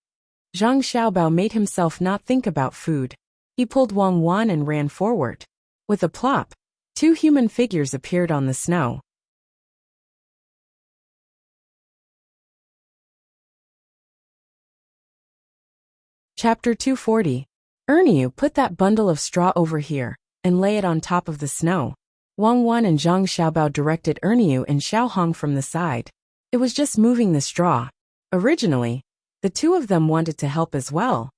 Zhang Xiaobao made himself not think about food. He pulled Wang Wan and ran forward. With a plop, 2 human figures appeared on the snow. Chapter 240. Ernie, put that bundle of straw over here, and lay it on top of the snow. Wang Wan and Zhang Xiaobao directed Ernie and Xiao Hong from the side. It was just moving the straw. Originally, the two of them wanted to help as well.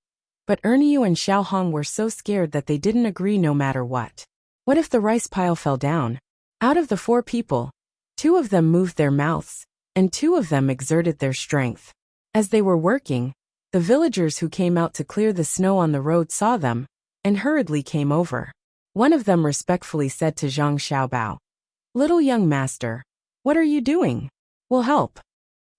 But Ernie and Xiao Hong were so scared that they didn't agree no matter what. What if the rice pile fell down? Out of the 4 people, 2 of them moved their mouths, and 2 of them exerted their strength. As they were working, the villagers who came out to clear the snow on the road saw them, and hurriedly came over. One of them respectfully said to Zhang Xiaobao, "Little young master, what are you doing? We'll help."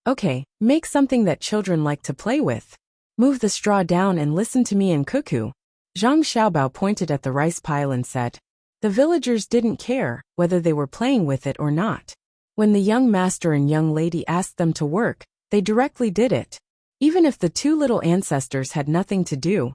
"Okay, make something that children like to play with. Move the straw down and listen to me and cuckoo." Zhang Xiaobao pointed at the rice pile and said. The villagers didn't care whether they were playing with it or not. When the young master and young lady asked them to work, they directly did it. Even if the 2 little ancestors had nothing to do,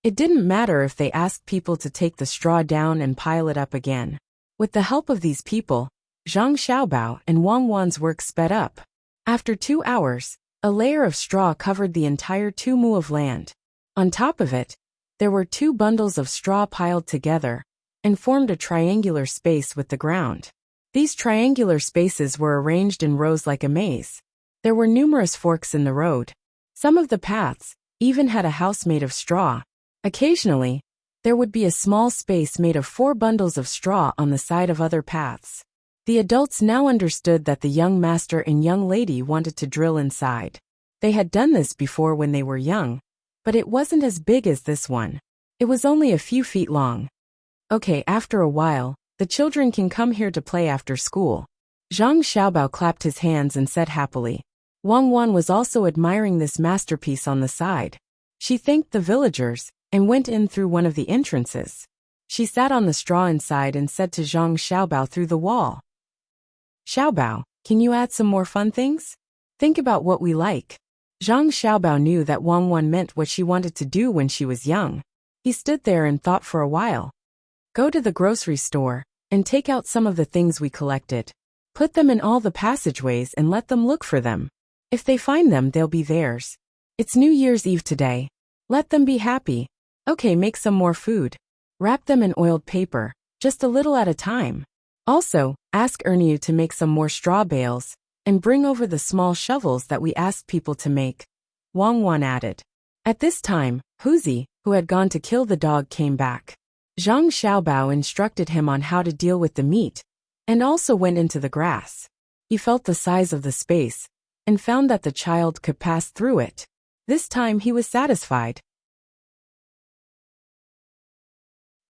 it didn't matter if they asked people to take the straw down and pile it up again. With the help of these people, Zhang Xiaobao and Wang Wan's work sped up. After 2 hours, a layer of straw covered the entire 2 mu of land. On top of it, there were 2 bundles of straw piled together and formed a triangular space with the ground. These triangular spaces were arranged in rows like a maze. There were numerous forks in the road. Some of the paths even had a house made of straw. Occasionally, there would be a small space made of 4 bundles of straw on the side of other paths. The adults now understood that the young master and young lady wanted to drill inside. They had done this before when they were young, but it wasn't as big as this one. It was only a few feet long. Okay, after a while, the children can come here to play after school. Zhang Xiaobao clapped his hands and said happily. Wang Wan was also admiring this masterpiece on the side. She thanked the villagers and went in through one of the entrances. She sat on the straw inside and said to Zhang Xiaobao through the wall, "Xiaobao, can you add some more fun things? Think about what we like." Zhang Xiaobao knew that Wang Wan meant what she wanted to do when she was young. He stood there and thought for a while. "Go to the grocery store and take out some of the things we collected. Put them in all the passageways and let them look for them. If they find them, they'll be theirs. It's New Year's Eve today. Let them be happy. Okay, make some more food. Wrap them in oiled paper, just a little at a time. Also, ask Ernie to make some more straw bales, and bring over the small shovels that we asked people to make," Wang Wan added. At this time, Huzi, who had gone to kill the dog, came back. Zhang Xiaobao instructed him on how to deal with the meat, and also went into the grass. He felt the size of the space, and found that the child could pass through it. This time he was satisfied.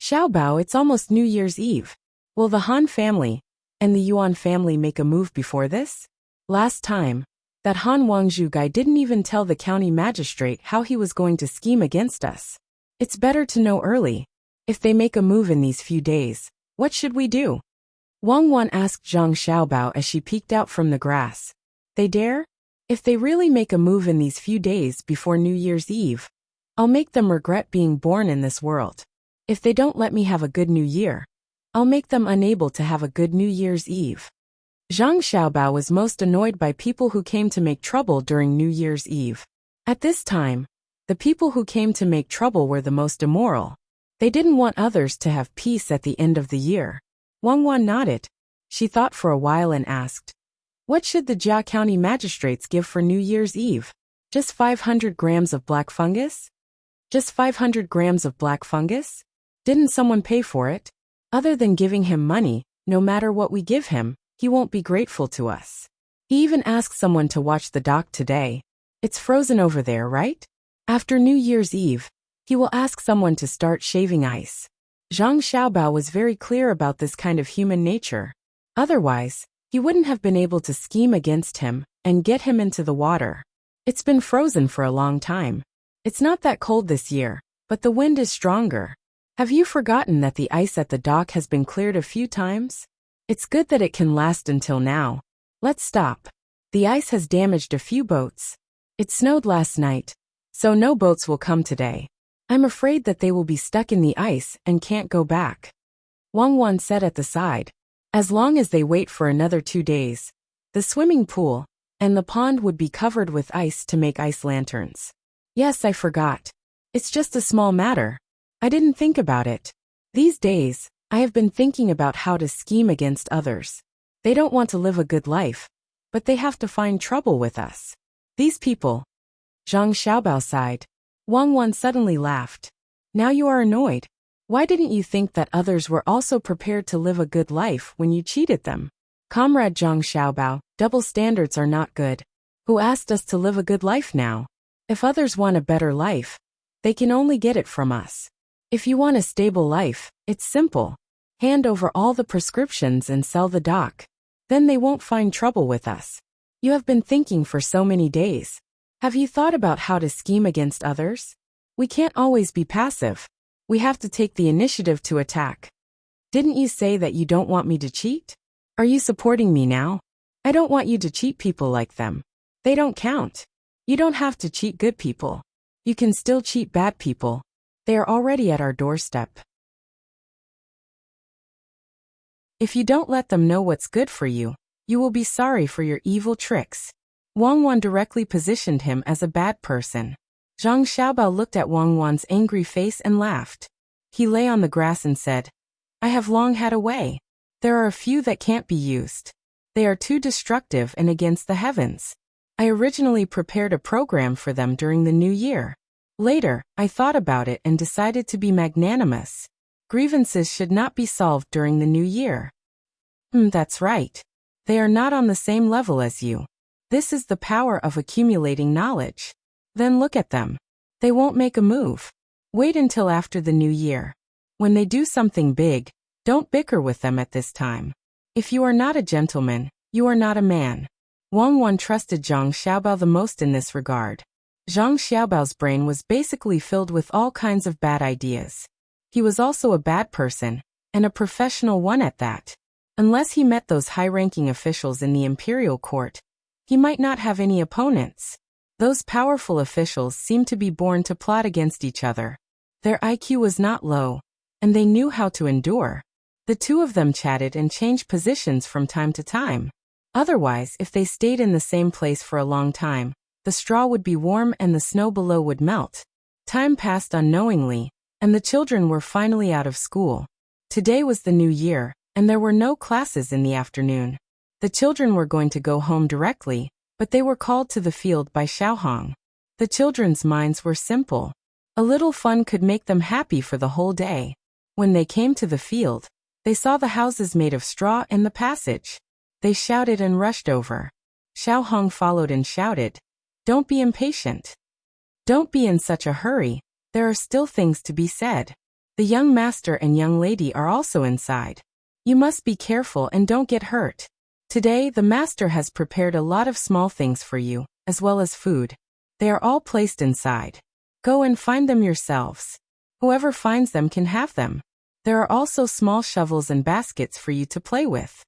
"Xiaobao, it's almost New Year's Eve. Will the Han family and the Yuan family make a move before this? Last time, that Han Wangzhu guy didn't even tell the county magistrate how he was going to scheme against us. It's better to know early. If they make a move in these few days, what should we do?" Wang Wan asked Zhang Xiaobao as she peeked out from the grass. "They dare? If they really make a move in these few days before New Year's Eve, I'll make them regret being born in this world. If they don't let me have a good New Year, I'll make them unable to have a good New Year's Eve." Zhang Xiaobao was most annoyed by people who came to make trouble during New Year's Eve. At this time, the people who came to make trouble were the most immoral. They didn't want others to have peace at the end of the year. Wang Wan nodded. She thought for a while and asked, "What should the Jia County magistrates give for New Year's Eve? Just 500 grams of black fungus? Just 500 grams of black fungus? Didn't someone pay for it? Other than giving him money, no matter what we give him, he won't be grateful to us. He even asked someone to watch the dock today. It's frozen over there, right? After New Year's Eve, he will ask someone to start shaving ice." Zhang Xiaobao was very clear about this kind of human nature. Otherwise, he wouldn't have been able to scheme against him and get him into the water. It's been frozen for a long time. It's not that cold this year, but the wind is stronger. Have you forgotten that the ice at the dock has been cleared a few times? It's good that it can last until now. Let's stop. The ice has damaged a few boats. It snowed last night, so no boats will come today. I'm afraid that they will be stuck in the ice and can't go back. Wang Wan said at the side. As long as they wait for another 2 days, the swimming pool and the pond would be covered with ice to make ice lanterns. Yes, I forgot. It's just a small matter. I didn't think about it. These days, I have been thinking about how to scheme against others. They don't want to live a good life, but they have to find trouble with us. These people. Zhang Xiaobao sighed. Wang Wan suddenly laughed. Now you are annoyed. Why didn't you think that others were also prepared to live a good life when you cheated them? Comrade Zhang Xiaobao, double standards are not good. Who asked us to live a good life now? If others want a better life, they can only get it from us. If you want a stable life, it's simple. Hand over all the prescriptions and sell the dock. Then they won't find trouble with us. You have been thinking for so many days. Have you thought about how to scheme against others? We can't always be passive. We have to take the initiative to attack. Didn't you say that you don't want me to cheat? Are you supporting me now? I don't want you to cheat people like them. They don't count. You don't have to cheat good people. You can still cheat bad people. They are already at our doorstep. If you don't let them know what's good for you, you will be sorry for your evil tricks. Wang Wan directly positioned him as a bad person. Zhang Xiaobao looked at Wang Wan's angry face and laughed. He lay on the grass and said, "I have long had a way. There are a few that can't be used. They are too destructive and against the heavens. I originally prepared a program for them during the new year. Later, I thought about it and decided to be magnanimous. Grievances should not be solved during the new year." That's right. They are not on the same level as you. This is the power of accumulating knowledge. Then look at them. They won't make a move. Wait until after the new year. When they do something big, don't bicker with them at this time. If you are not a gentleman, you are not a man. Wang Wan trusted Zhang Xiaobao the most in this regard. Zhang Xiaobao's brain was basically filled with all kinds of bad ideas. He was also a bad person, and a professional one at that. Unless he met those high-ranking officials in the imperial court, he might not have any opponents. Those powerful officials seemed to be born to plot against each other. Their IQ was not low, and they knew how to endure. The two of them chatted and changed positions from time to time. Otherwise, if they stayed in the same place for a long time, the straw would be warm and the snow below would melt. Time passed unknowingly, and the children were finally out of school. Today was the new year, and there were no classes in the afternoon. The children were going to go home directly, but they were called to the field by Xiaohong. The children's minds were simple. A little fun could make them happy for the whole day. When they came to the field, they saw the houses made of straw and the passage. They shouted and rushed over. Xiaohong followed and shouted, "Don't be impatient. Don't be in such a hurry, there are still things to be said. The young master and young lady are also inside. You must be careful and don't get hurt. Today the master has prepared a lot of small things for you, as well as food. They are all placed inside. Go and find them yourselves. Whoever finds them can have them. There are also small shovels and baskets for you to play with."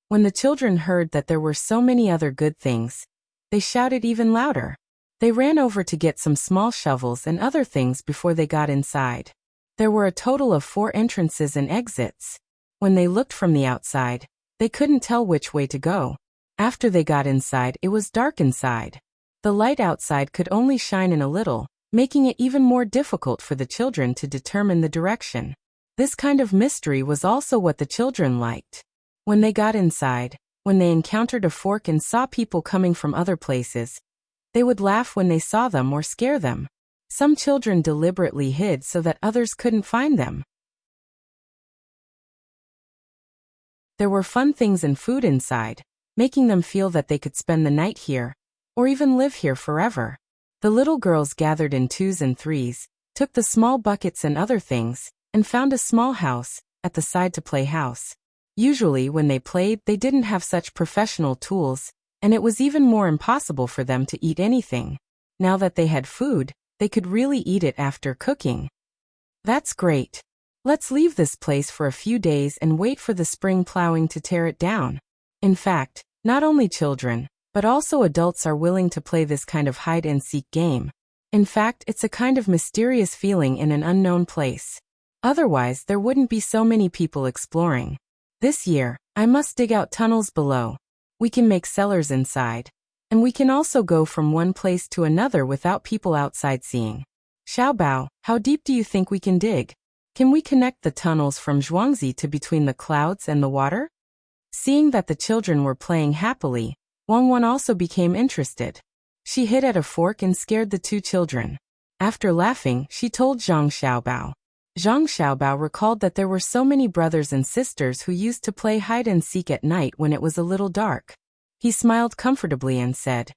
When the children heard that there were so many other good things, they shouted even louder. They ran over to get some small shovels and other things before they got inside. There were a total of 4 entrances and exits. When they looked from the outside, They couldn't tell which way to go. After they got inside, it was dark inside. The light outside could only shine in a little, making it even more difficult for the children to determine the direction. This kind of mystery was also what the children liked. When they got inside, when they encountered a fork and saw people coming from other places, they would laugh when they saw them or scare them. Some children deliberately hid so that others couldn't find them. There were fun things and food inside, making them feel that they could spend the night here, or even live here forever. The little girls gathered in twos and threes, took the small buckets and other things, and found a small house at the side to play house. Usually when they played, they didn't have such professional tools, and it was even more impossible for them to eat anything. Now that they had food, they could really eat it after cooking. That's great. Let's leave this place for a few days and wait for the spring plowing to tear it down. In fact, not only children, but also adults are willing to play this kind of hide-and-seek game. In fact, it's a kind of mysterious feeling in an unknown place. Otherwise, there wouldn't be so many people exploring. This year, I must dig out tunnels below. We can make cellars inside. And we can also go from one place to another without people outside seeing. Xiaobao, how deep do you think we can dig? Can we connect the tunnels from Zhuangzi to between the clouds and the water? Seeing that the children were playing happily, Wangwan also became interested. She hit at a fork and scared the two children. After laughing, she told Zhang Xiaobao. Zhang Xiaobao recalled that there were so many brothers and sisters who used to play hide-and-seek at night when it was a little dark. He smiled comfortably and said,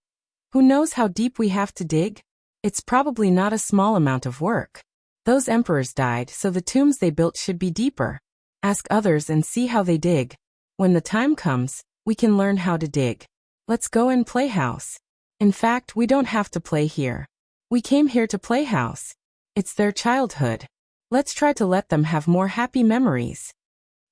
"Who knows how deep we have to dig? It's probably not a small amount of work. Those emperors died, so the tombs they built should be deeper. Ask others and see how they dig. When the time comes, we can learn how to dig. Let's go and play house. In fact, we don't have to play here. We came here to play house. It's their childhood. Let's try to let them have more happy memories."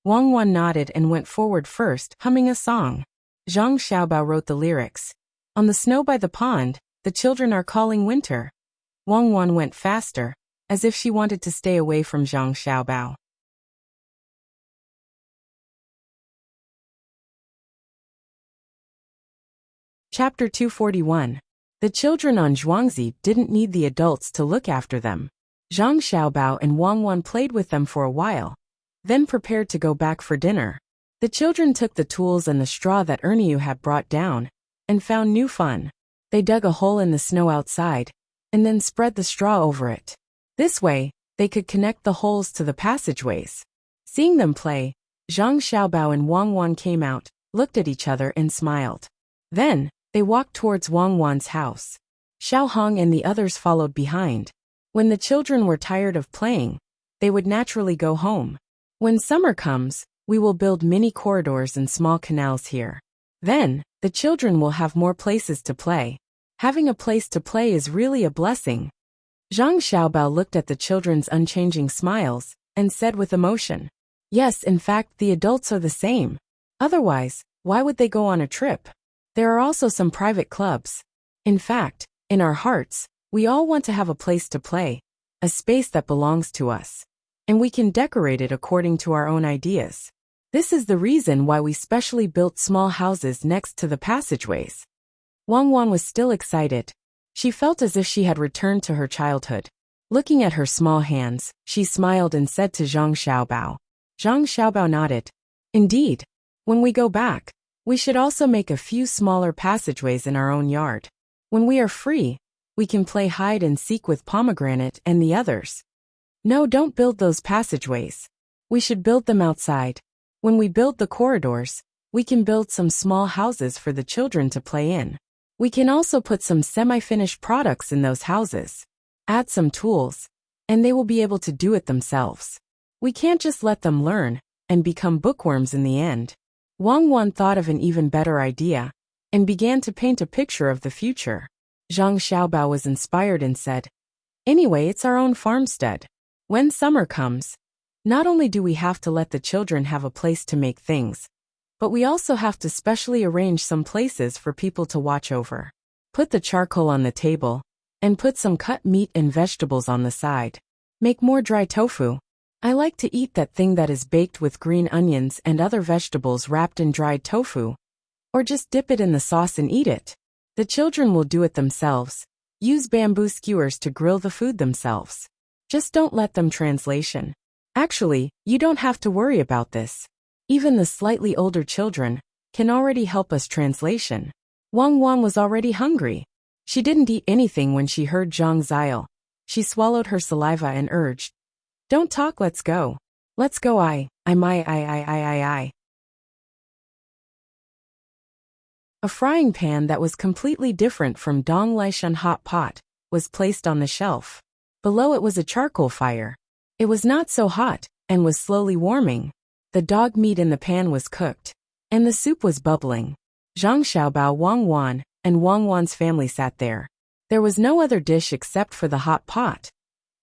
Wang Wan nodded and went forward first, humming a song. Zhang Xiaobao wrote the lyrics. On the snow by the pond, the children are calling winter. Wang Wan went faster, as if she wanted to stay away from Zhang Xiaobao. Chapter 241. The children on Zhuangzi didn't need the adults to look after them. Zhang Xiaobao and Wang Wan played with them for a while, then prepared to go back for dinner. The children took the tools and the straw that Erniu had brought down, and found new fun. They dug a hole in the snow outside, and then spread the straw over it. This way, they could connect the holes to the passageways. Seeing them play, Zhang Xiaobao and Wang Wan came out, looked at each other and smiled. Then, they walked towards Wang Wan's house. Xiao Hong and the others followed behind. When the children were tired of playing, they would naturally go home. When summer comes, we will build mini corridors and small canals here. Then, the children will have more places to play. Having a place to play is really a blessing. Zhang Xiaobao looked at the children's unchanging smiles, and said with emotion, "Yes, in fact, the adults are the same. Otherwise, why would they go on a trip? There are also some private clubs. In fact, in our hearts, we all want to have a place to play, a space that belongs to us. And we can decorate it according to our own ideas. This is the reason why we specially built small houses next to the passageways." Wang Wan was still excited. She felt as if she had returned to her childhood. Looking at her small hands, she smiled and said to Zhang Xiaobao. Zhang Xiaobao nodded. "Indeed. When we go back, we should also make a few smaller passageways in our own yard. When we are free, we can play hide and seek with Pomegranate and the others." "No, don't build those passageways. We should build them outside. When we build the corridors, we can build some small houses for the children to play in. We can also put some semi-finished products in those houses. Add some tools, and they will be able to do it themselves. We can't just let them learn and become bookworms in the end." Wang Wan thought of an even better idea and began to paint a picture of the future. Zhang Xiaobao was inspired and said, "Anyway, it's our own farmstead. When summer comes, not only do we have to let the children have a place to make things, but we also have to specially arrange some places for people to watch over. Put the charcoal on the table, and put some cut meat and vegetables on the side. Make more dry tofu. I like to eat that thing that is baked with green onions and other vegetables wrapped in dried tofu. Or just dip it in the sauce and eat it. The children will do it themselves. Use bamboo skewers to grill the food themselves. Just don't let them translation. Actually, you don't have to worry about this. Even the slightly older children can already help us translation. Wang Wan was already hungry. She didn't eat anything when she heard Zhang Ziel. She swallowed her saliva and urged, "Don't talk, let's go. Let's go I. A frying pan that was completely different from Dong Laishan hot pot was placed on the shelf. Below it was a charcoal fire. It was not so hot and was slowly warming. The dog meat in the pan was cooked, and the soup was bubbling. Zhang Xiaobao, Wang Wan, and Wang Wan's family sat there. There was no other dish except for the hot pot,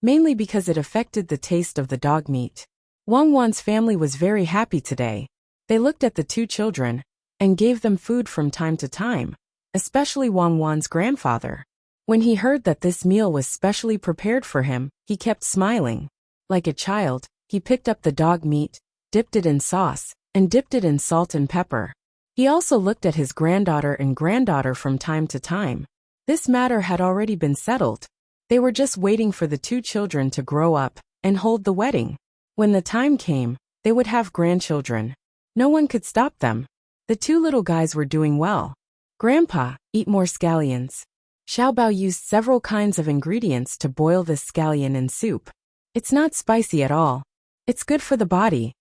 mainly because it affected the taste of the dog meat. Wang Wan's family was very happy today. They looked at the two children and gave them food from time to time, especially Wang Wan's grandfather. When he heard that this meal was specially prepared for him, he kept smiling. Like a child, he picked up the dog meat, dipped it in sauce, and dipped it in salt and pepper. He also looked at his granddaughter and granddaughter from time to time. This matter had already been settled. They were just waiting for the two children to grow up and hold the wedding. When the time came, they would have grandchildren. No one could stop them. The two little guys were doing well. "Grandpa, eat more scallions." Xiaobao used several kinds of ingredients to boil this scallion in soup. It's not spicy at all. It's good for the body.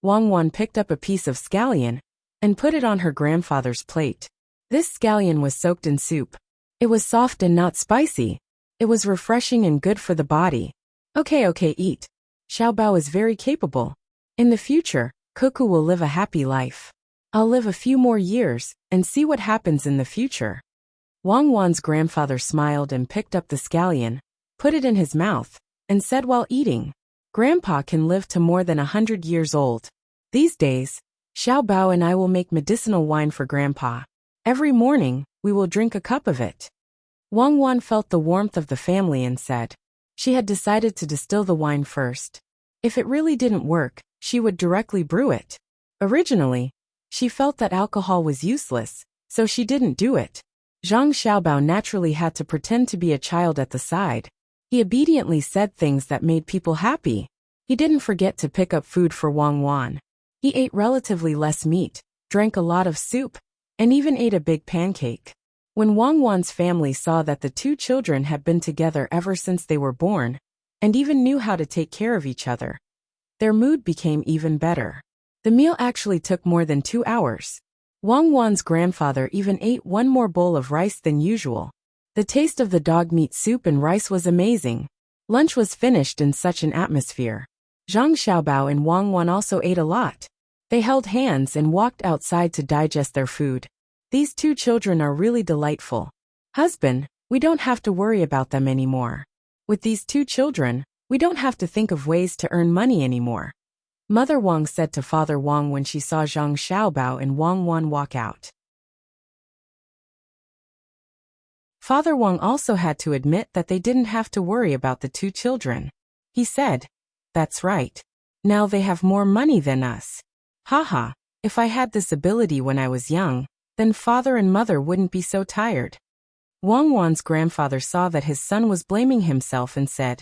Wang Wan picked up a piece of scallion and put it on her grandfather's plate. This scallion was soaked in soup. It was soft and not spicy. It was refreshing and good for the body. Okay, eat. Xiaobao is very capable. In the future, Cuckoo will live a happy life. I'll live a few more years and see what happens in the future. Wang Wan's grandfather smiled and picked up the scallion, put it in his mouth, and said while eating, "Grandpa can live to more than 100 years old. These days, Xiaobao and I will make medicinal wine for Grandpa. Every morning, we will drink a cup of it." Wang Wan felt the warmth of the family and said, she had decided to distill the wine first. If it really didn't work, she would directly brew it. Originally, she felt that alcohol was useless, so she didn't do it. Zhang Xiaobao naturally had to pretend to be a child at the side. He obediently said things that made people happy. He didn't forget to pick up food for Wang Wan. He ate relatively less meat, drank a lot of soup, and even ate a big pancake. When Wang Wan's family saw that the two children had been together ever since they were born, and even knew how to take care of each other, their mood became even better. The meal actually took more than 2 hours. Wang Wan's grandfather even ate one more bowl of rice than usual. The taste of the dog meat soup and rice was amazing. Lunch was finished in such an atmosphere. Zhang Xiaobao and Wang Wan also ate a lot. They held hands and walked outside to digest their food. These two children are really delightful. Husband, we don't have to worry about them anymore. With these two children, we don't have to think of ways to earn money anymore. Mother Wang said to Father Wang when she saw Zhang Xiaobao and Wang Wan walk out. Father Wang also had to admit that they didn't have to worry about the two children. He said, "That's right. Now they have more money than us. Haha, if I had this ability when I was young, then father and mother wouldn't be so tired." Wang Wan's grandfather saw that his son was blaming himself and said,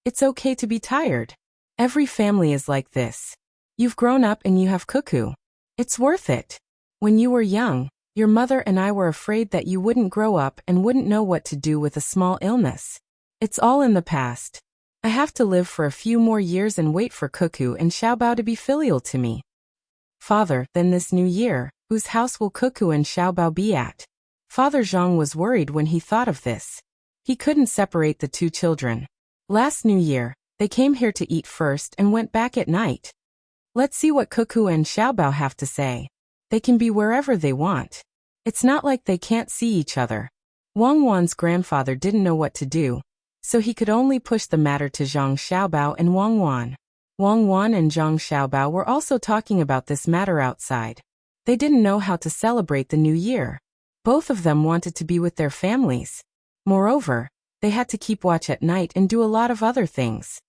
"It's okay to be tired. Every family is like this. You've grown up and you have Cuckoo. It's worth it. When you were young, your mother and I were afraid that you wouldn't grow up and wouldn't know what to do with a small illness. It's all in the past. I have to live for a few more years and wait for Cuckoo and Xiaobao to be filial to me. Father, then this new year, whose house will Cuckoo and Xiaobao be at?" Father Zhang was worried when he thought of this. He couldn't separate the two children. Last New Year, they came here to eat first and went back at night. Let's see what Cuckoo and Xiaobao have to say. They can be wherever they want. It's not like they can't see each other. Wang Wan's grandfather didn't know what to do, so he could only push the matter to Zhang Xiaobao and Wang Wan. Wang Wan and Zhang Xiaobao were also talking about this matter outside. They didn't know how to celebrate the new year. Both of them wanted to be with their families. Moreover, they had to keep watch at night and do a lot of other things.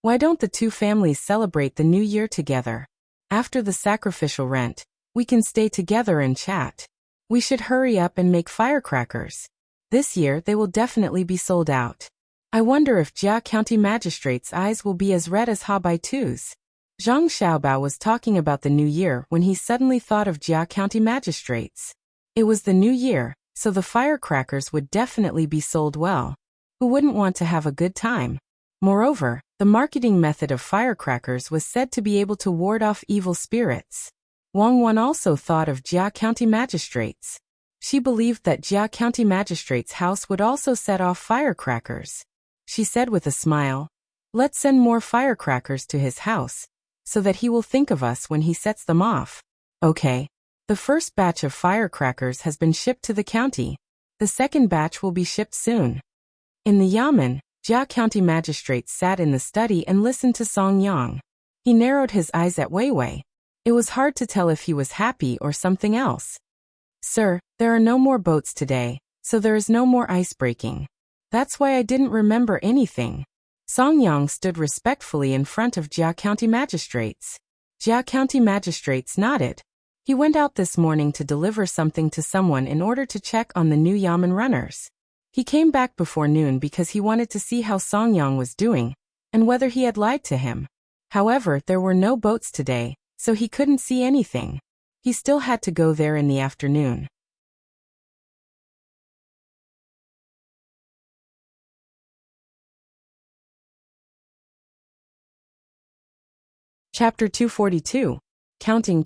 Why don't the two families celebrate the new year together? After the sacrificial rent, we can stay together and chat. We should hurry up and make firecrackers. This year they will definitely be sold out. I wonder if Jia County Magistrate's eyes will be as red as Ha Baitu's. Zhang Xiaobao was talking about the new year when he suddenly thought of Jia County Magistrates. It was the new year, so the firecrackers would definitely be sold well. Who wouldn't want to have a good time? Moreover, the marketing method of firecrackers was said to be able to ward off evil spirits. Wang Wan also thought of Jia County Magistrates. She believed that Jia County Magistrate's house would also set off firecrackers. She said with a smile, "Let's send more firecrackers to his house, so that he will think of us when he sets them off." Okay. The first batch of firecrackers has been shipped to the county. The second batch will be shipped soon. In the Yamen, Jia County Magistrate sat in the study and listened to Song Yang. He narrowed his eyes at Wei Wei. It was hard to tell if he was happy or something else. "Sir, there are no more boats today, so there is no more ice breaking. That's why I didn't remember anything." Song Yang stood respectfully in front of Jia County Magistrates. Jia County Magistrates nodded. He went out this morning to deliver something to someone in order to check on the new Yamen runners. He came back before noon because he wanted to see how Song Yang was doing, and whether he had lied to him. However, there were no boats today, so he couldn't see anything. He still had to go there in the afternoon. Chapter 242. Counting.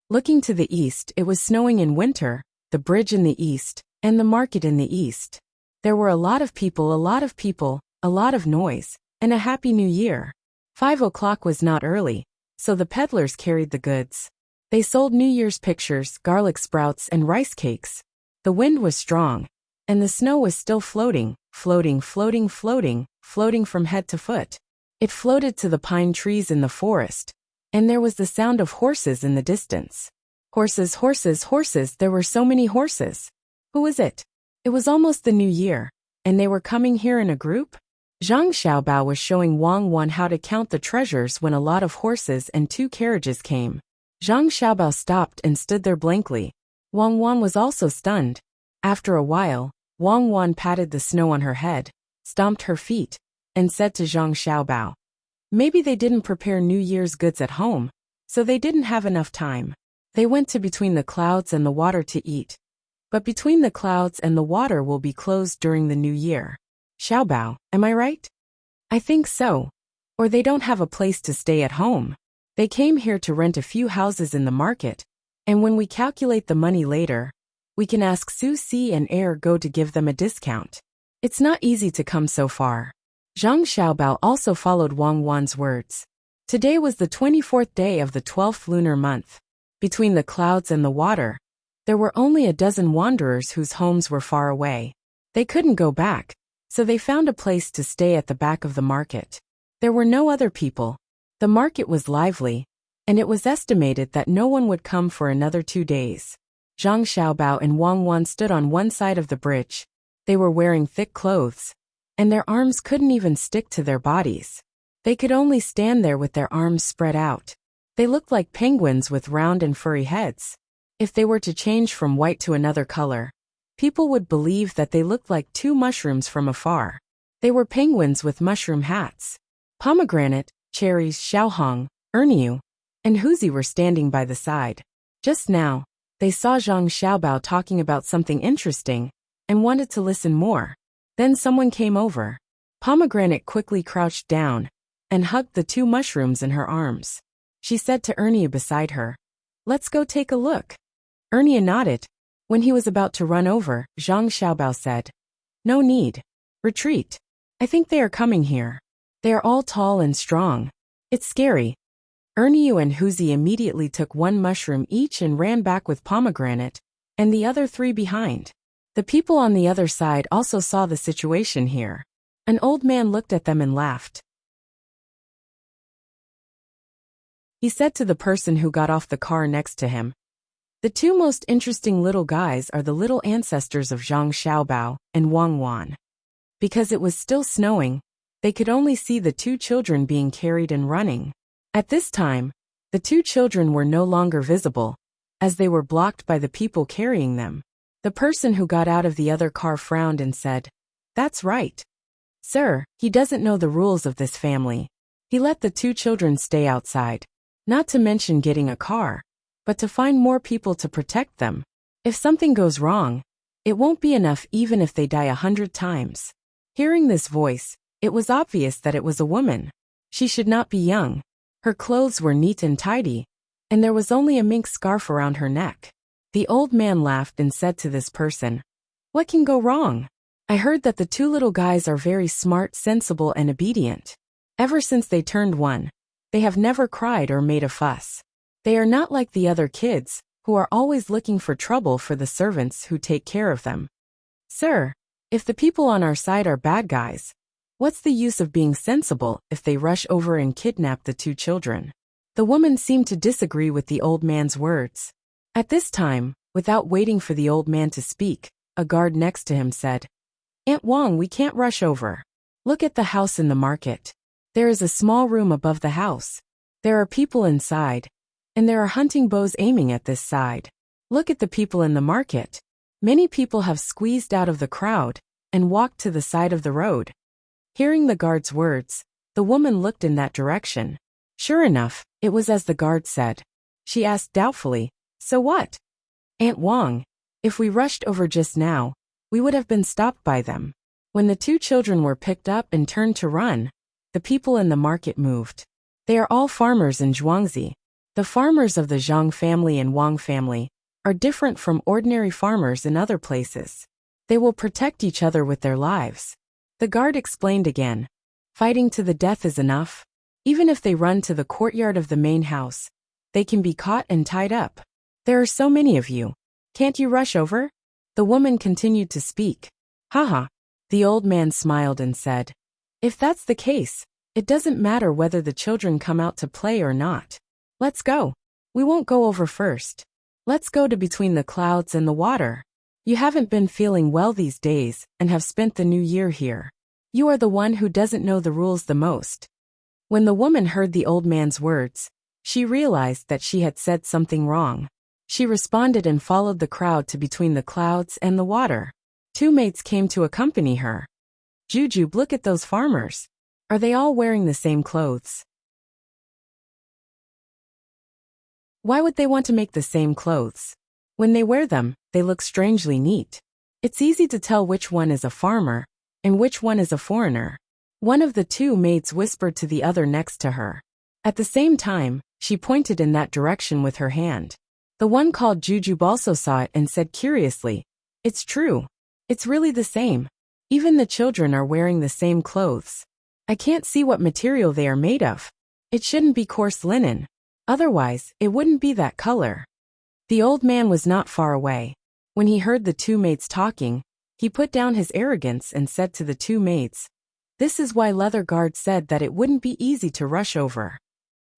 Looking to the east, it was snowing in winter, the bridge in the east, and the market in the east. There were a lot of people, a lot of noise, and a happy new year. 5 o'clock was not early, so the peddlers carried the goods. They sold New Year's pictures, garlic sprouts, and rice cakes. The wind was strong, and the snow was still floating from head to foot. It floated to the pine trees in the forest, and there was the sound of horses in the distance. Horses, there were so many horses. Who was it? It was almost the new year, and they were coming here in a group? Zhang Xiaobao was showing Wang Wan how to count the treasures when a lot of horses and 2 carriages came. Zhang Xiaobao stopped and stood there blankly. Wang Wan was also stunned. After a while, Wang Wan patted the snow on her head, stomped her feet, and said to Zhang Xiaobao, "Maybe they didn't prepare New Year's goods at home, so they didn't have enough time. They went to between the clouds and the water to eat. But between the clouds and the water will be closed during the new year. Xiaobao, am I right?" "I think so. Or they don't have a place to stay at home. They came here to rent a few houses in the market, and when we calculate the money later, we can ask Su Si and Go to give them a discount. It's not easy to come so far." Zhang Xiaobao also followed Wang Wan's words. Today was the 24th day of the 12th lunar month. Between the clouds and the water, there were only a dozen wanderers whose homes were far away. They couldn't go back, so they found a place to stay at the back of the market. There were no other people. The market was lively, and it was estimated that no one would come for another 2 days. Zhang Xiaobao and Wang Wan stood on one side of the bridge. They were wearing thick clothes, and their arms couldn't even stick to their bodies. They could only stand there with their arms spread out. They looked like penguins with round and furry heads. If they were to change from white to another color, people would believe that they looked like 2 mushrooms from afar. They were penguins with mushroom hats. Pomegranate, cherries, Xiaohong, Erniu, and Huzi were standing by the side. Just now, they saw Zhang Xiaobao talking about something interesting, and wanted to listen more. Then someone came over. Pomegranate quickly crouched down, and hugged the 2 mushrooms in her arms. She said to Erniu beside her, "Let's go take a look." Erniu nodded. When he was about to run over, Zhang Xiaobao said, "No need. Retreat. I think they are coming here. They are all tall and strong. It's scary." Erniu and Huzi immediately took 1 mushroom each and ran back with Pomegranate, and the other 3 behind. The people on the other side also saw the situation here. An old man looked at them and laughed. He said to the person who got off the car next to him, "The 2 most interesting little guys are the little ancestors of Zhang Xiaobao and Wang Wan." Because it was still snowing, They could only see the two children being carried and running. At this time, the two children were no longer visible, as they were blocked by the people carrying them. The person who got out of the other car frowned and said, "That's right. Sir, he doesn't know the rules of this family. He let the two children stay outside. Not to mention getting a car, but to find more people to protect them. If something goes wrong, it won't be enough even if they die 100 times." Hearing this voice, it was obvious that it was a woman. She should not be young. Her clothes were neat and tidy, and there was only a mink scarf around her neck. The old man laughed and said to this person, "What can go wrong? I heard that the two little guys are very smart, sensible, and obedient. Ever since they turned one, they have never cried or made a fuss. They are not like the other kids, who are always looking for trouble for the servants who take care of them. Sir, if the people on our side are bad guys, what's the use of being sensible if they rush over and kidnap the two children?" The woman seemed to disagree with the old man's words. At this time, without waiting for the old man to speak, a guard next to him said, "Aunt Wong, we can't rush over. Look at the house in the market. There is a small room above the house. There are people inside, and there are hunting bows aiming at this side. Look at the people in the market. Many people have squeezed out of the crowd and walked to the side of the road." Hearing the guard's words, the woman looked in that direction. Sure enough, it was as the guard said. She asked doubtfully, "So what?" "Aunt Wong, if we rushed over just now, we would have been stopped by them. When the two children were picked up and turned to run, the people in the market moved. They are all farmers in Zhuangzi. The farmers of the Zhang family and Wang family are different from ordinary farmers in other places. They will protect each other with their lives." The guard explained again. "Fighting to the death is enough. Even if they run to the courtyard of the main house, they can be caught and tied up. There are so many of you. Can't you rush over?" The woman continued to speak. "Haha." The old man smiled and said, "If that's the case, it doesn't matter whether the children come out to play or not. Let's go. We won't go over first. Let's go to between the clouds and the water. You haven't been feeling well these days and have spent the new year here. You are the one who doesn't know the rules the most." When the woman heard the old man's words, she realized that she had said something wrong. She responded and followed the crowd to between the clouds and the water. Two mates came to accompany her. "Jujube, look at those farmers. Are they all wearing the same clothes?" Why would they want to make the same clothes? When they wear them, they look strangely neat. It's easy to tell which one is a farmer and which one is a foreigner. One of the two maids whispered to the other next to her. At the same time, she pointed in that direction with her hand. The one called Jujube also saw it and said curiously, "It's true. It's really the same. Even the children are wearing the same clothes. I can't see what material they are made of. It shouldn't be coarse linen. Otherwise, it wouldn't be that color." The old man was not far away. When he heard the two maids talking, he put down his arrogance and said to the two maids, "This is why Leather Guard said that it wouldn't be easy to rush over."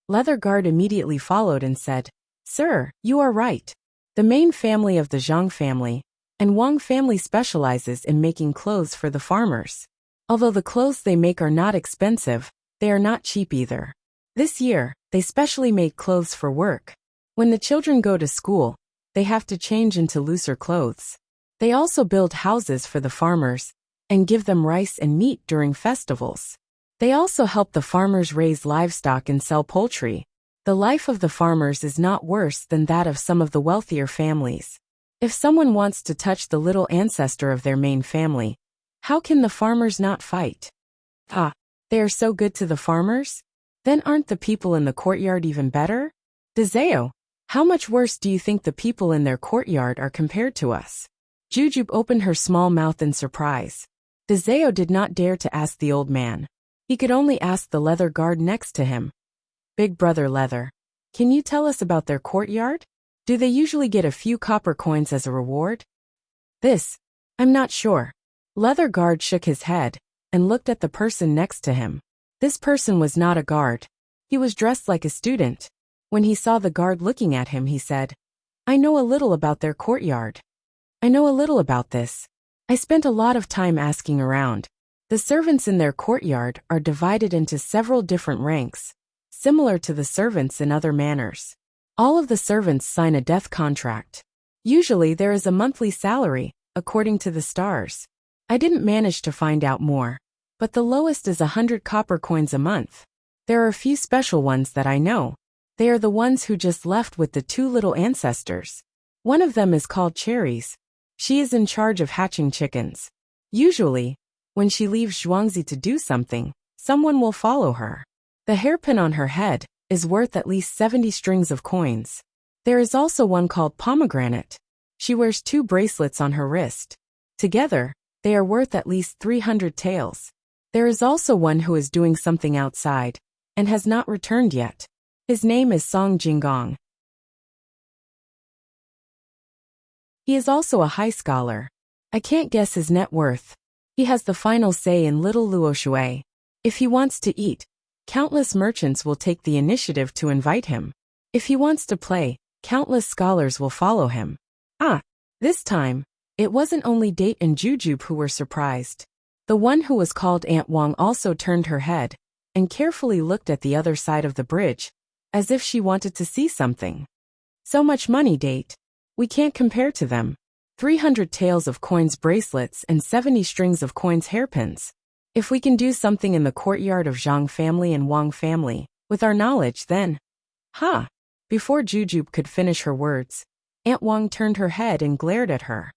Leather Guard immediately followed and said, "Sir, you are right. The main family of the Zhang family and Wang family specializes in making clothes for the farmers. Although the clothes they make are not expensive, they are not cheap either. This year, they specially made clothes for work. When the children go to school, they have to change into looser clothes. They also build houses for the farmers and give them rice and meat during festivals. They also help the farmers raise livestock and sell poultry. The life of the farmers is not worse than that of some of the wealthier families. If someone wants to touch the little ancestor of their main family, how can the farmers not fight? Ah, they are so good to the farmers? Then aren't the people in the courtyard even better? Dezeo, how much worse do you think the people in their courtyard are compared to us?" Jujube opened her small mouth in surprise. Dezeo did not dare to ask the old man. He could only ask the Leather Guard next to him. "Big brother Leather, can you tell us about their courtyard? Do they usually get a few copper coins as a reward?" I'm not sure." Leather Guard shook his head and looked at the person next to him. This person was not a guard. He was dressed like a student. When he saw the guard looking at him, he said, "I know a little about their courtyard. I know a little about this. I spent a lot of time asking around. The servants in their courtyard are divided into several different ranks, similar to the servants in other manors. All of the servants sign a death contract. Usually there is a monthly salary, according to the stars. I didn't manage to find out more, but the lowest is 100 copper coins a month. There are a few special ones that I know. They are the ones who just left with the two little ancestors. One of them is called Cherries. She is in charge of hatching chickens. Usually, when she leaves Zhuangzi to do something, someone will follow her. The hairpin on her head is worth at least 70 strings of coins. There is also one called Pomegranate. She wears 2 bracelets on her wrist. Together, they are worth at least 300 taels. There is also one who is doing something outside and has not returned yet. His name is Song Jinggong. He is also a high scholar. I can't guess his net worth. He has the final say in Little Luoshui. If he wants to eat, countless merchants will take the initiative to invite him. If he wants to play, countless scholars will follow him. This time, it wasn't only Date and Jujube who were surprised. The one who was called Aunt Wang also turned her head and carefully looked at the other side of the bridge, as if she wanted to see something. So much money, Date. We can't compare to them. 300 taels of coins bracelets and 70 strings of coins hairpins. If we can do something in the courtyard of Zhang family and Wang family, with our knowledge then. Before Jujube could finish her words, Aunt Wang turned her head and glared at her.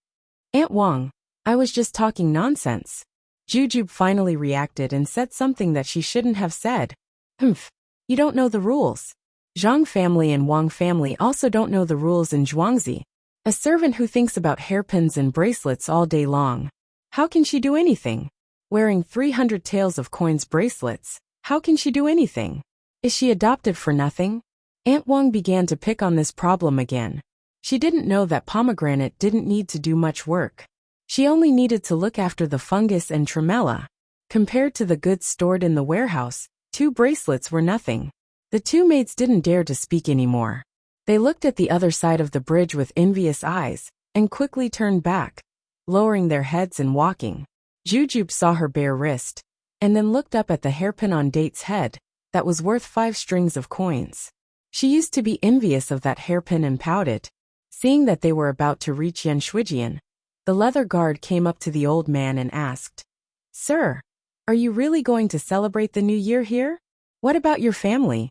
Aunt Wang, I was just talking nonsense. Jujube finally reacted and said something that she shouldn't have said. You don't know the rules. Zhang family and Wang family also don't know the rules in Zhuangzi. A servant who thinks about hairpins and bracelets all day long. How can she do anything? Wearing 300 taels of coins bracelets, how can she do anything? Is she adopted for nothing? Aunt Wang began to pick on this problem again. She didn't know that Pomegranate didn't need to do much work. She only needed to look after the fungus and tremella. Compared to the goods stored in the warehouse, 2 bracelets were nothing. The 2 maids didn't dare to speak anymore. They looked at the other side of the bridge with envious eyes, and quickly turned back, lowering their heads and walking. Jujube saw her bare wrist, and then looked up at the hairpin on Date's head, that was worth 5 strings of coins. She used to be envious of that hairpin and pouted. Seeing that they were about to reach Yanshuijian, the leather guard came up to the old man and asked, Sir, are you really going to celebrate the new year here? What about your family?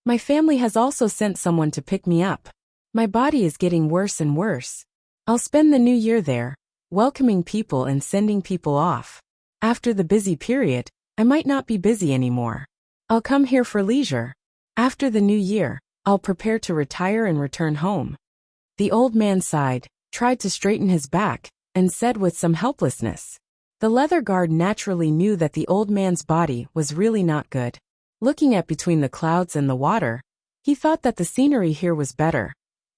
My family has also sent someone to pick me up. My body is getting worse and worse. I'll spend the new year there, welcoming people and sending people off. After the busy period, I might not be busy anymore. I'll come here for leisure. After the new year, I'll prepare to retire and return home. The old man sighed, tried to straighten his back, and said with some helplessness. The leather guard naturally knew that the old man's body was really not good. Looking at between the clouds and the water, he thought that the scenery here was better.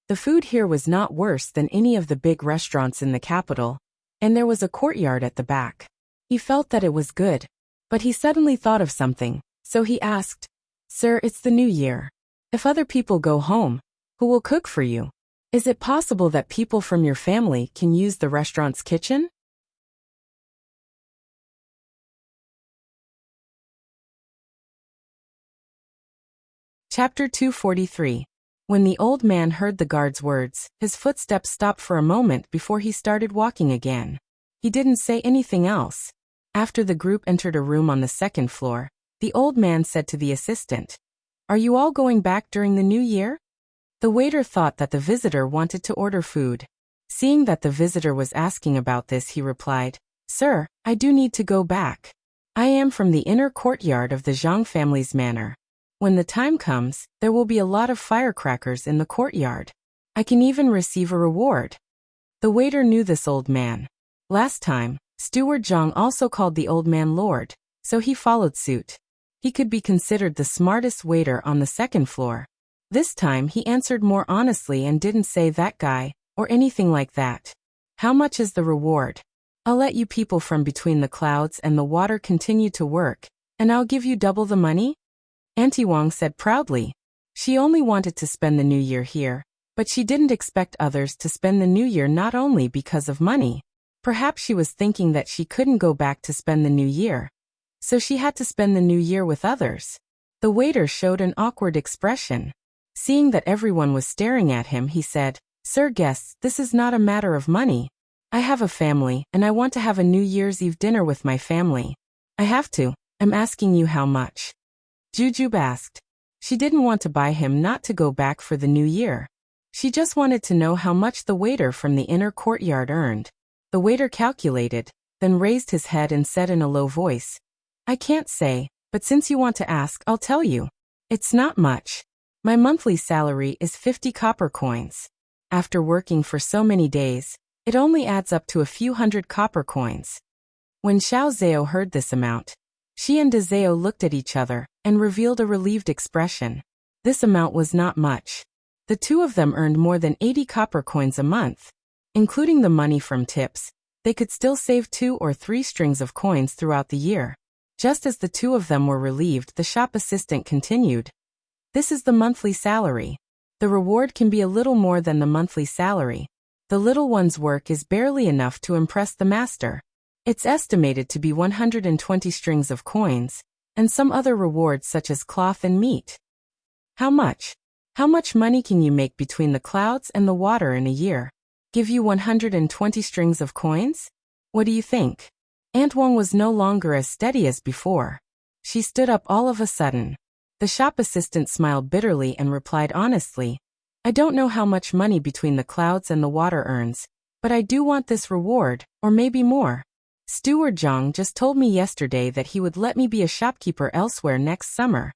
The food here was not worse than any of the big restaurants in the capital, and there was a courtyard at the back. He felt that it was good, but he suddenly thought of something, so he asked, Sir, it's the new year. If other people go home, who will cook for you? Is it possible that people from your family can use the restaurant's kitchen? Chapter 243. When the old man heard the guard's words, his footsteps stopped for a moment before he started walking again. He didn't say anything else. After the group entered a room on the 2nd floor, the old man said to the assistant, Are you all going back during the new year? The waiter thought that the visitor wanted to order food. Seeing that the visitor was asking about this, he replied, Sir, I do need to go back. I am from the inner courtyard of the Zhang family's manor. When the time comes, there will be a lot of firecrackers in the courtyard. I can even receive a reward. The waiter knew this old man. Last time, Steward Zhang also called the old man Lord, so he followed suit. He could be considered the smartest waiter on the 2nd floor. This time he answered more honestly and didn't say that guy, or anything like that. How much is the reward? I'll let you people from between the clouds and the water continue to work, and I'll give you double the money? Auntie Wang said proudly. She only wanted to spend the new year here, but she didn't expect others to spend the new year not only because of money. Perhaps she was thinking that she couldn't go back to spend the new year. So she had to spend the new year with others. The waiter showed an awkward expression. Seeing that everyone was staring at him, he said, "Sir guests, this is not a matter of money. I have a family, and I want to have a New Year's Eve dinner with my family. I have to. I'm asking you how much." Jujube asked. She didn't want to buy him not to go back for the new year. She just wanted to know how much the waiter from the inner courtyard earned. The waiter calculated, then raised his head and said in a low voice, "I can't say, but since you want to ask, I'll tell you. It's not much. My monthly salary is 50 copper coins. After working for so many days, it only adds up to a few hundred copper coins." When Xiao Zhao heard this amount, she and De Zhao looked at each other and revealed a relieved expression. This amount was not much. The two of them earned more than 80 copper coins a month. Including the money from tips, they could still save 2 or 3 strings of coins throughout the year. Just as the two of them were relieved, the shop assistant continued. "This is the monthly salary. The reward can be a little more than the monthly salary. The little one's work is barely enough to impress the master. It's estimated to be 120 strings of coins, and some other rewards such as cloth and meat." "How much? How much money can you make between the clouds and the water in a year? Give you 120 strings of coins? What do you think?" Aunt Wang was no longer as steady as before. She stood up all of a sudden. The shop assistant smiled bitterly and replied honestly, "I don't know how much money between the clouds and the water earns, but I do want this reward, or maybe more. Steward Zhang just told me yesterday that he would let me be a shopkeeper elsewhere next summer."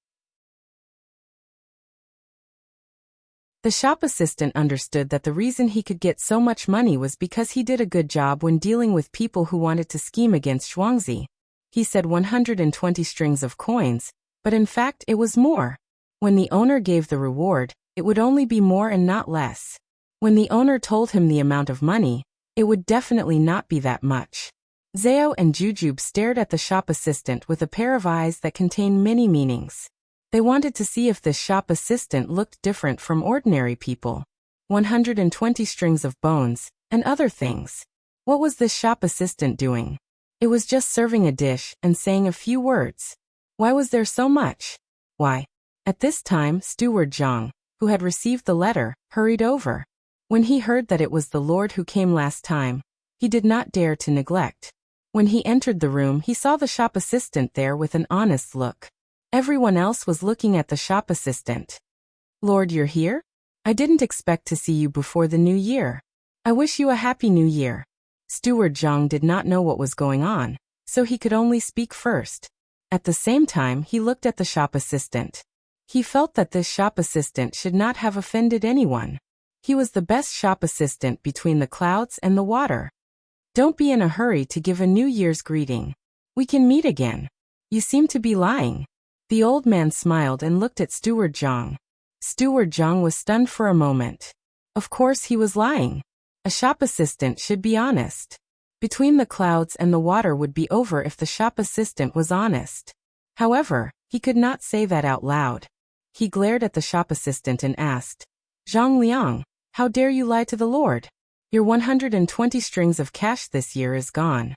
The shop assistant understood that the reason he could get so much money was because he did a good job when dealing with people who wanted to scheme against Shuangzi. He said 120 strings of coins, but in fact it was more. When the owner gave the reward, it would only be more and not less. When the owner told him the amount of money, it would definitely not be that much. Zhao and Jujube stared at the shop assistant with a pair of eyes that contained many meanings. They wanted to see if this shop assistant looked different from ordinary people. 120 strings of bones, and other things. What was this shop assistant doing? It was just serving a dish and saying a few words. Why was there so much? Why? At this time, Steward Zhang, who had received the letter, hurried over. When he heard that it was the Lord who came last time, he did not dare to neglect. When he entered the room, he saw the shop assistant there with an honest look. Everyone else was looking at the shop assistant. "Lord, you're here? I didn't expect to see you before the new year. I wish you a happy new year." Steward Zhang did not know what was going on, so he could only speak first. At the same time, he looked at the shop assistant. He felt that this shop assistant should not have offended anyone. He was the best shop assistant between the clouds and the water. "Don't be in a hurry to give a New Year's greeting. We can meet again. You seem to be lying." The old man smiled and looked at Steward Zhang. Steward Zhang was stunned for a moment. Of course he was lying. A shop assistant should be honest. Between the clouds and the water would be over if the shop assistant was honest. However, he could not say that out loud. He glared at the shop assistant and asked, "Zhang Liang, how dare you lie to the Lord? Your 120 strings of cash this year is gone."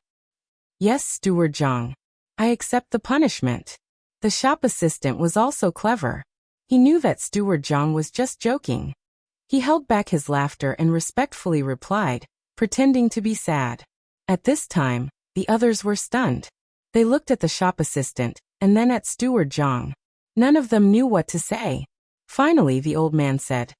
"Yes, Steward Zhang. I accept the punishment." The shop assistant was also clever. He knew that Steward Zhang was just joking. He held back his laughter and respectfully replied, pretending to be sad. At this time, the others were stunned. They looked at the shop assistant, and then at Steward Zhang. None of them knew what to say. Finally, the old man said,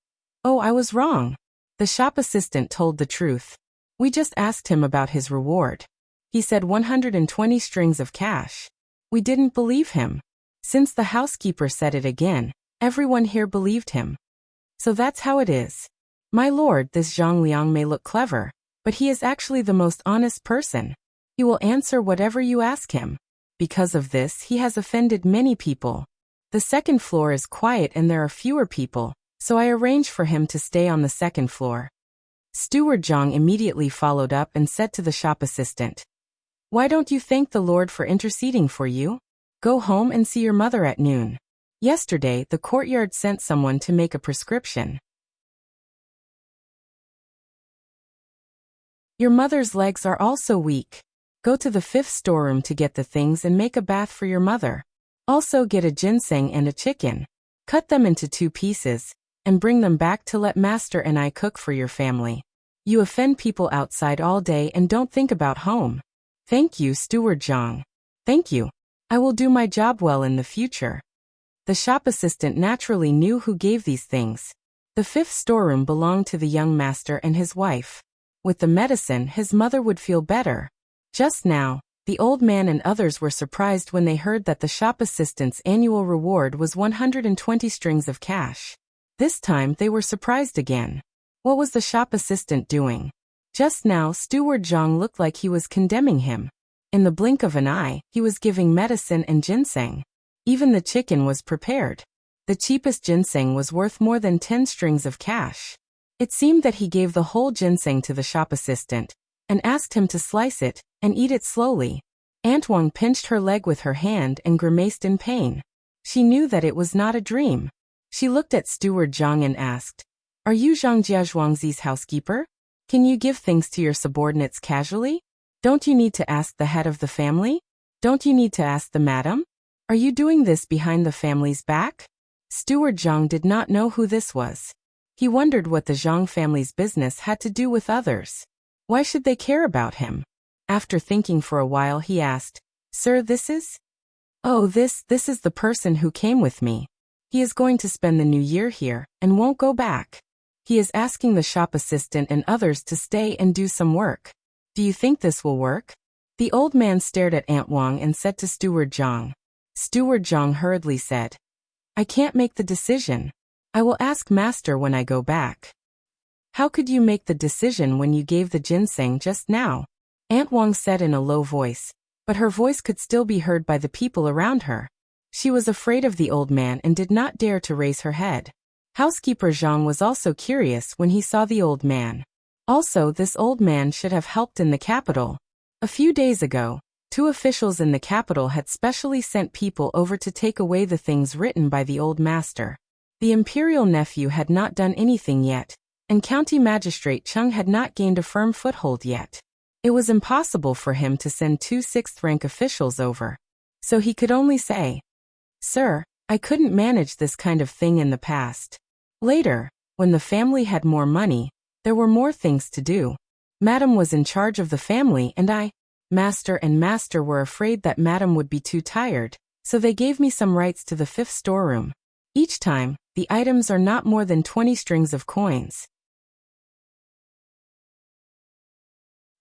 "Oh, I was wrong." The shop assistant told the truth. "We just asked him about his reward. He said 120 strings of cash. We didn't believe him. Since the housekeeper said it again, everyone here believed him. So that's how it is. My lord, this Zhang Liang may look clever, but he is actually the most honest person. He will answer whatever you ask him. Because of this, he has offended many people. The second floor is quiet and there are fewer people, so I arranged for him to stay on the second floor." Steward Zhang immediately followed up and said to the shop assistant, "Why don't you thank the Lord for interceding for you? Go home and see your mother at noon. Yesterday, the courtyard sent someone to make a prescription." Your mother's legs are also weak. Go to the fifth storeroom to get the things and make a bath for your mother. Also get a ginseng and a chicken. Cut them into 2 pieces, and bring them back to let Master and I cook for your family. You offend people outside all day and don't think about home. Thank you, Steward Zhang. Thank you. I will do my job well in the future. The shop assistant naturally knew who gave these things. The fifth storeroom belonged to the young master and his wife. With the medicine, his mother would feel better. Just now, the old man and others were surprised when they heard that the shop assistant's annual reward was 120 strings of cash. This time they were surprised again. What was the shop assistant doing? Just now, Steward Zhang looked like he was condemning him. In the blink of an eye, he was giving medicine and ginseng. Even the chicken was prepared. The cheapest ginseng was worth more than 10 strings of cash. It seemed that he gave the whole ginseng to the shop assistant, and asked him to slice it, and eat it slowly. Aunt Wang pinched her leg with her hand and grimaced in pain. She knew that it was not a dream. She looked at Steward Zhang and asked, "Are you Zhang Jiazhuangzi's housekeeper? Can you give things to your subordinates casually? Don't you need to ask the head of the family? Don't you need to ask the madam? Are you doing this behind the family's back?" Steward Zhang did not know who this was. He wondered what the Zhang family's business had to do with others. Why should they care about him? After thinking for a while, he asked, "Sir, this is?" "Oh, this is the person who came with me. He is going to spend the new year here, and won't go back. He is asking the shop assistant and others to stay and do some work. Do you think this will work?" The old man stared at Aunt Wang and said to Steward Zhang. Steward Zhang hurriedly said, "I can't make the decision. I will ask Master when I go back." "How could you make the decision when you gave the ginseng just now?" Aunt Wang said in a low voice, but her voice could still be heard by the people around her. She was afraid of the old man and did not dare to raise her head. Housekeeper Zhang was also curious when he saw the old man. Also, this old man should have helped in the capital. A few days ago, 2 officials in the capital had specially sent people over to take away the things written by the old master. The imperial nephew had not done anything yet, and County Magistrate Chung had not gained a firm foothold yet. It was impossible for him to send 2 6th-rank officials over. So he could only say, "Sir, I couldn't manage this kind of thing in the past." Later, when the family had more money, there were more things to do. Madam was in charge of the family and Master and Master were afraid that Madam would be too tired, so they gave me some rights to the 5th storeroom. Each time, the items are not more than 20 strings of coins.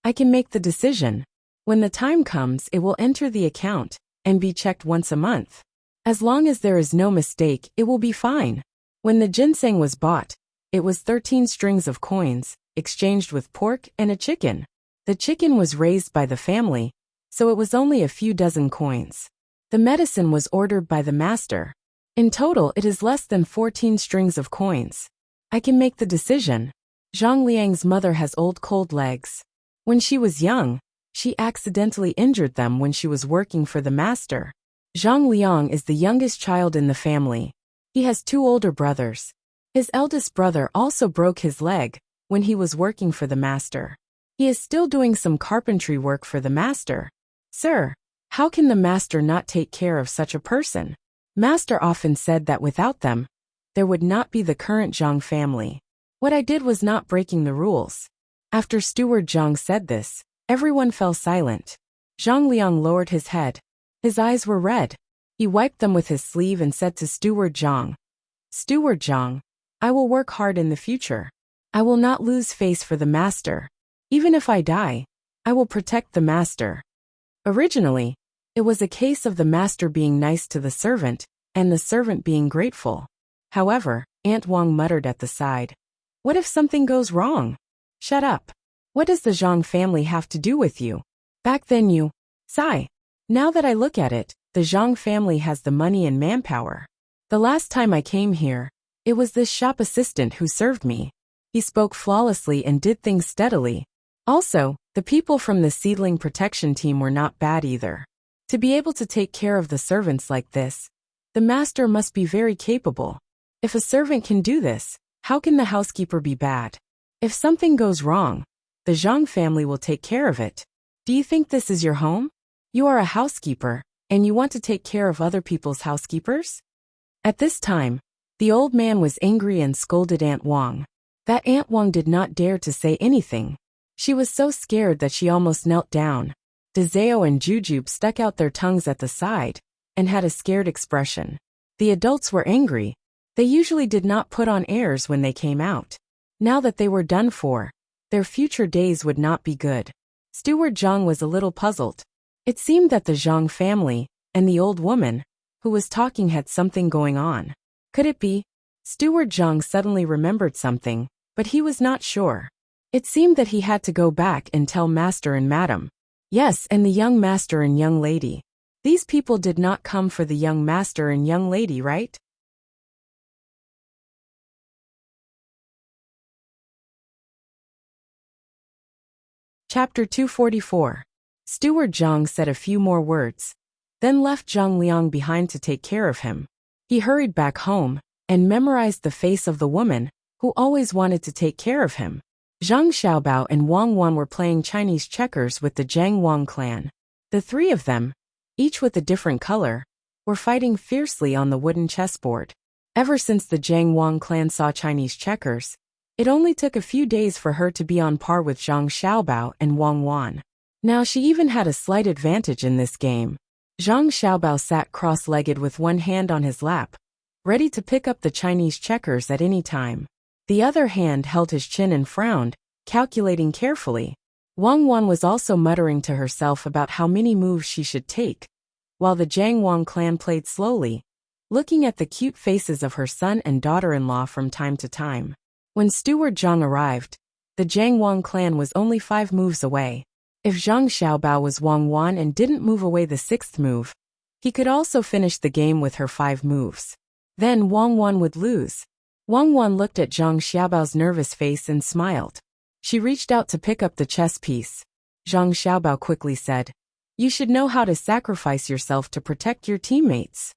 I can make the decision. When the time comes, it will enter the account and be checked once a month. As long as there is no mistake, it will be fine. When the ginseng was bought, it was 13 strings of coins, exchanged with pork and a chicken. The chicken was raised by the family, so it was only a few dozen coins. The medicine was ordered by the master. In total, it is less than 14 strings of coins. I can make the decision. Zhang Liang's mother has old cold legs. When she was young, she accidentally injured them when she was working for the master. Zhang Liang is the youngest child in the family. He has 2 older brothers. His eldest brother also broke his leg when he was working for the master. He is still doing some carpentry work for the master. Sir, how can the master not take care of such a person? Master often said that without them, there would not be the current Zhang family. What I did was not breaking the rules. After Steward Zhang said this, everyone fell silent. Zhang Liang lowered his head. His eyes were red. He wiped them with his sleeve and said to Steward Zhang, "Steward Zhang, I will work hard in the future. I will not lose face for the master. Even if I die, I will protect the master." Originally, it was a case of the master being nice to the servant, and the servant being grateful. However, Aunt Wang muttered at the side, "What if something goes wrong?" "Shut up. What does the Zhang family have to do with you? Back then you..." Sigh. "Now that I look at it, the Zhang family has the money and manpower. The last time I came here, it was this shop assistant who served me. He spoke flawlessly and did things steadily. Also, the people from the seedling protection team were not bad either. To be able to take care of the servants like this, the master must be very capable. If a servant can do this, how can the housekeeper be bad? If something goes wrong, The Zhang family will take care of it. Do you think this is your home? You are a housekeeper, and you want to take care of other people's housekeepers? At this time, the old man was angry and scolded Aunt Wang. That Aunt Wang did not dare to say anything. She was so scared that she almost knelt down. Dezeo and Jujube stuck out their tongues at the side and had a scared expression. The adults were angry. They usually did not put on airs when they came out. Now that they were done for, their future days would not be good. Steward Zhang was a little puzzled. It seemed that the Zhang family and the old woman who was talking had something going on. Could it be? Steward Zhang suddenly remembered something, but he was not sure. It seemed that he had to go back and tell Master and Madam. Yes, and the young master and young lady. These people did not come for the young master and young lady, right? Chapter 244. Steward Zhang said a few more words, then left Zhang Liang behind to take care of him. He hurried back home and memorized the face of the woman who always wanted to take care of him. Zhang Xiaobao and Wang Wan were playing Chinese checkers with the Zhang Wang clan. The three of them, each with a different color, were fighting fiercely on the wooden chessboard. Ever since the Zhang Wang clan saw Chinese checkers, it only took a few days for her to be on par with Zhang Xiaobao and Wang Wan. Now she even had a slight advantage in this game. Zhang Xiaobao sat cross-legged with one hand on his lap, ready to pick up the Chinese checkers at any time. The other hand held his chin and frowned, calculating carefully. Wang Wan was also muttering to herself about how many moves she should take, while the Zhang Wang clan played slowly, looking at the cute faces of her son and daughter-in-law from time to time. When Steward Zhang arrived, the Zhang Wang clan was only 5 moves away. If Zhang Xiaobao was Wang Wan and didn't move away the 6th move, he could also finish the game with her 5 moves. Then Wang Wan would lose. Wang Wan looked at Zhang Xiaobao's nervous face and smiled. She reached out to pick up the chess piece. Zhang Xiaobao quickly said, "You should know how to sacrifice yourself to protect your teammates."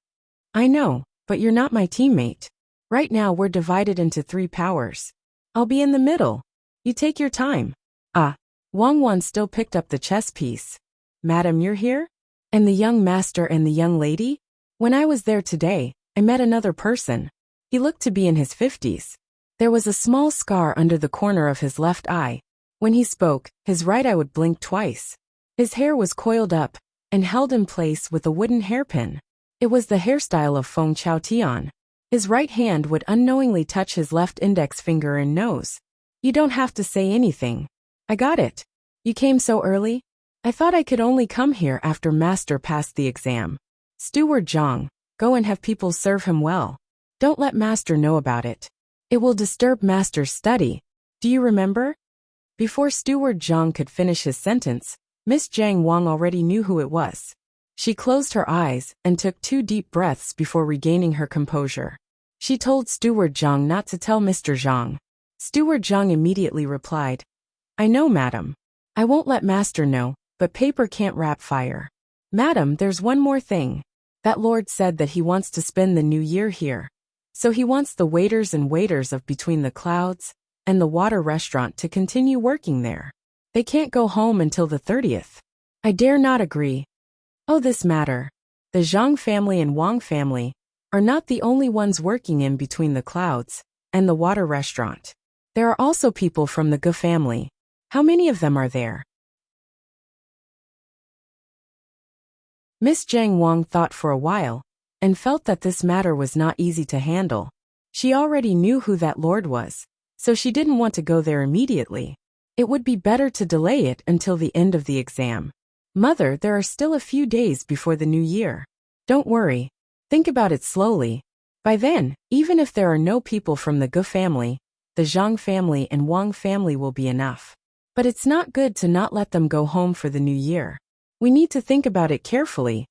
"I know, but you're not my teammate. Right now we're divided into 3 powers. I'll be in the middle. You take your time." "Ah." Wang Wan still picked up the chess piece. "Madam, you're here? And the young master and the young lady? When I was there today, I met another person. He looked to be in his 50s. There was a small scar under the corner of his left eye. When he spoke, his right eye would blink twice. His hair was coiled up and held in place with a wooden hairpin. It was the hairstyle of Feng Chao Tian. His right hand would unknowingly touch his left index finger and nose. You don't have to say anything. I got it. You came so early? I thought I could only come here after Master passed the exam. Steward Zhang, go and have people serve him well. Don't let Master know about it. It will disturb Master's study. Do you remember?" Before Steward Zhang could finish his sentence, Miss Zhang Wang already knew who it was. She closed her eyes and took 2 deep breaths before regaining her composure. She told Steward Zhang not to tell Mr. Zhang. Steward Zhang immediately replied, "I know, madam. I won't let Master know, but paper can't wrap fire. Madam, there's one more thing. That lord said that he wants to spend the new year here. So he wants the waiters and waiters of Between the Clouds and the Water Restaurant to continue working there. They can't go home until the 30th. I dare not agree. Oh, this matter. The Zhang family and Wang family are not the only ones working in Between the Clouds and the Water Restaurant. There are also people from the Gu family. How many of them are there?" Miss Zhang Wang thought for a while and felt that this matter was not easy to handle. She already knew who that lord was, so she didn't want to go there immediately. It would be better to delay it until the end of the exam. "Mother, there are still a few days before the new year. Don't worry. Think about it slowly. By then, even if there are no people from the Gu family, the Zhang family and Wang family will be enough. But it's not good to not let them go home for the new year. We need to think about it carefully."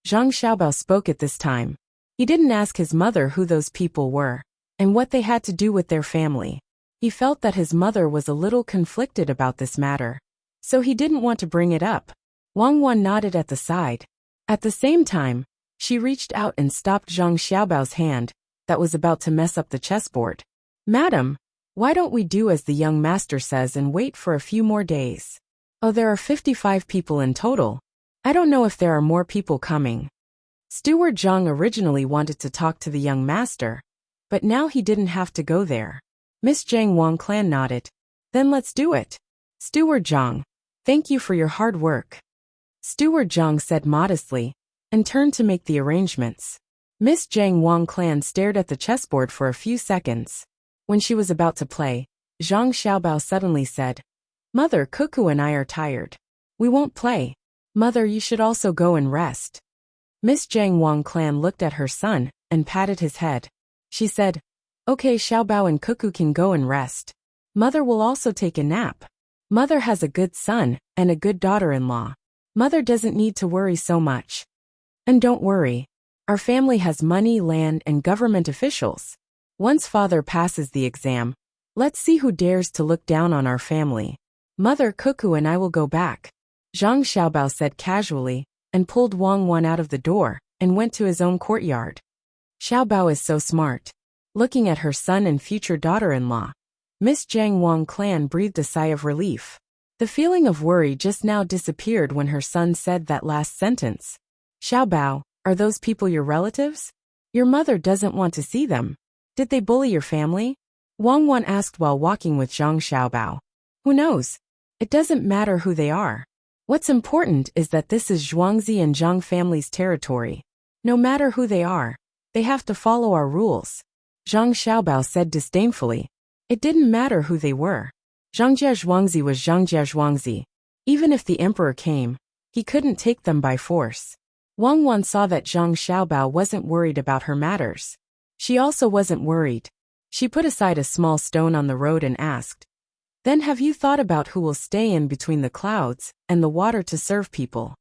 Zhang Xiaobao spoke at this time. He didn't ask his mother who those people were and what they had to do with their family. He felt that his mother was a little conflicted about this matter, so he didn't want to bring it up. Wang Wan nodded at the side. At the same time, she reached out and stopped Zhang Xiaobao's hand that was about to mess up the chessboard. "Madam, Why don't we do as the young master says and wait for a few more days? Oh, there are 55 people in total. I don't know if there are more people coming. Steward Zhang originally wanted to talk to the young master, but now he didn't have to go there. Miss Zhang Wang Clan nodded. Then let's do it. Steward Zhang, thank you for your hard work. Steward Zhang said modestly, and turned to make the arrangements. Miss Zhang Wang Clan stared at the chessboard for a few seconds. When she was about to play, Zhang Xiaobao suddenly said, Mother, Cuckoo and I are tired. We won't play. Mother, you should also go and rest. Miss Zhang Wang Clan looked at her son and patted his head. She said, Okay, Xiaobao and Cuckoo can go and rest. Mother will also take a nap. Mother has a good son and a good daughter-in-law. Mother doesn't need to worry so much. And don't worry. Our family has money, land, and government officials. Once father passes the exam, let's see who dares to look down on our family. Mother, Cuckoo and I will go back. Zhang Xiaobao said casually, and pulled Wang Wan out of the door, and went to his own courtyard. Xiaobao is so smart. Looking at her son and future daughter-in-law, Miss Zhang Wang Clan breathed a sigh of relief. The feeling of worry just now disappeared when her son said that last sentence. Xiaobao, are those people your relatives? Your mother doesn't want to see them. Did they bully your family? Wang Wan asked while walking with Zhang Xiaobao. Who knows? It doesn't matter who they are. What's important is that this is Zhuangzi and Zhang family's territory. No matter who they are, they have to follow our rules. Zhang Xiaobao said disdainfully. It didn't matter who they were. Zhangjia Zhuangzi was Zhangjia Zhuangzi. Even if the emperor came, he couldn't take them by force. Wang Wan saw that Zhang Xiaobao wasn't worried about her matters. She also wasn't worried. She put aside a small stone on the road and asked, Then have you thought about who will stay in between the clouds and the water to serve people?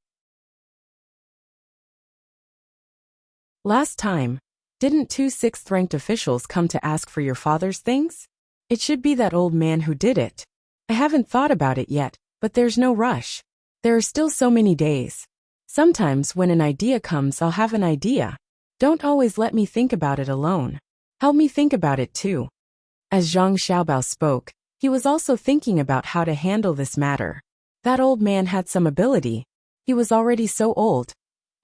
Last time, didn't 2 6th-ranked officials come to ask for your father's things? It should be that old man who did it. I haven't thought about it yet, but there's no rush. There are still so many days. Sometimes when an idea comes, I'll have an idea. Don't always let me think about it alone. Help me think about it too. As Zhang Xiaobao spoke, he was also thinking about how to handle this matter. That old man had some ability. He was already so old.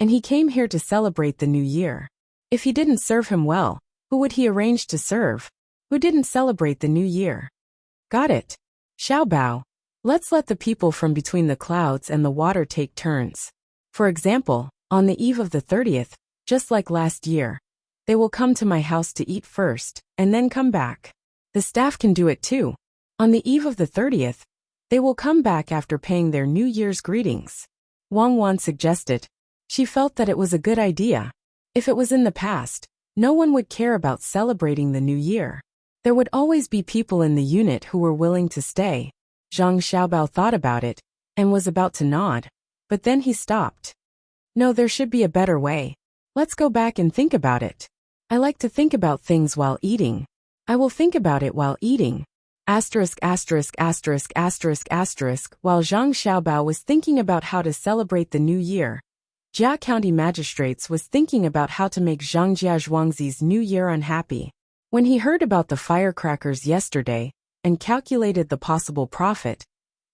And he came here to celebrate the new year. If he didn't serve him well, who would he arrange to serve? Who didn't celebrate the new year? Got it. Xiaobao, let's let the people from between the clouds and the water take turns. For example, on the eve of the 30th, just like last year, they will come to my house to eat first, and then come back. The staff can do it too. On the eve of the 30th, they will come back after paying their New Year's greetings. Wang Wan suggested. She felt that it was a good idea. If it was in the past, no one would care about celebrating the new year. There would always be people in the unit who were willing to stay. Zhang Xiaobao thought about it, and was about to nod. But then he stopped. No, there should be a better way. Let's go back and think about it. I like to think about things while eating. I will think about it while eating. While Zhang Xiaobao was thinking about how to celebrate the new year, Jia County magistrates was thinking about how to make Zhangjia Zhuangzi's new year unhappy. When he heard about the firecrackers yesterday and calculated the possible profit,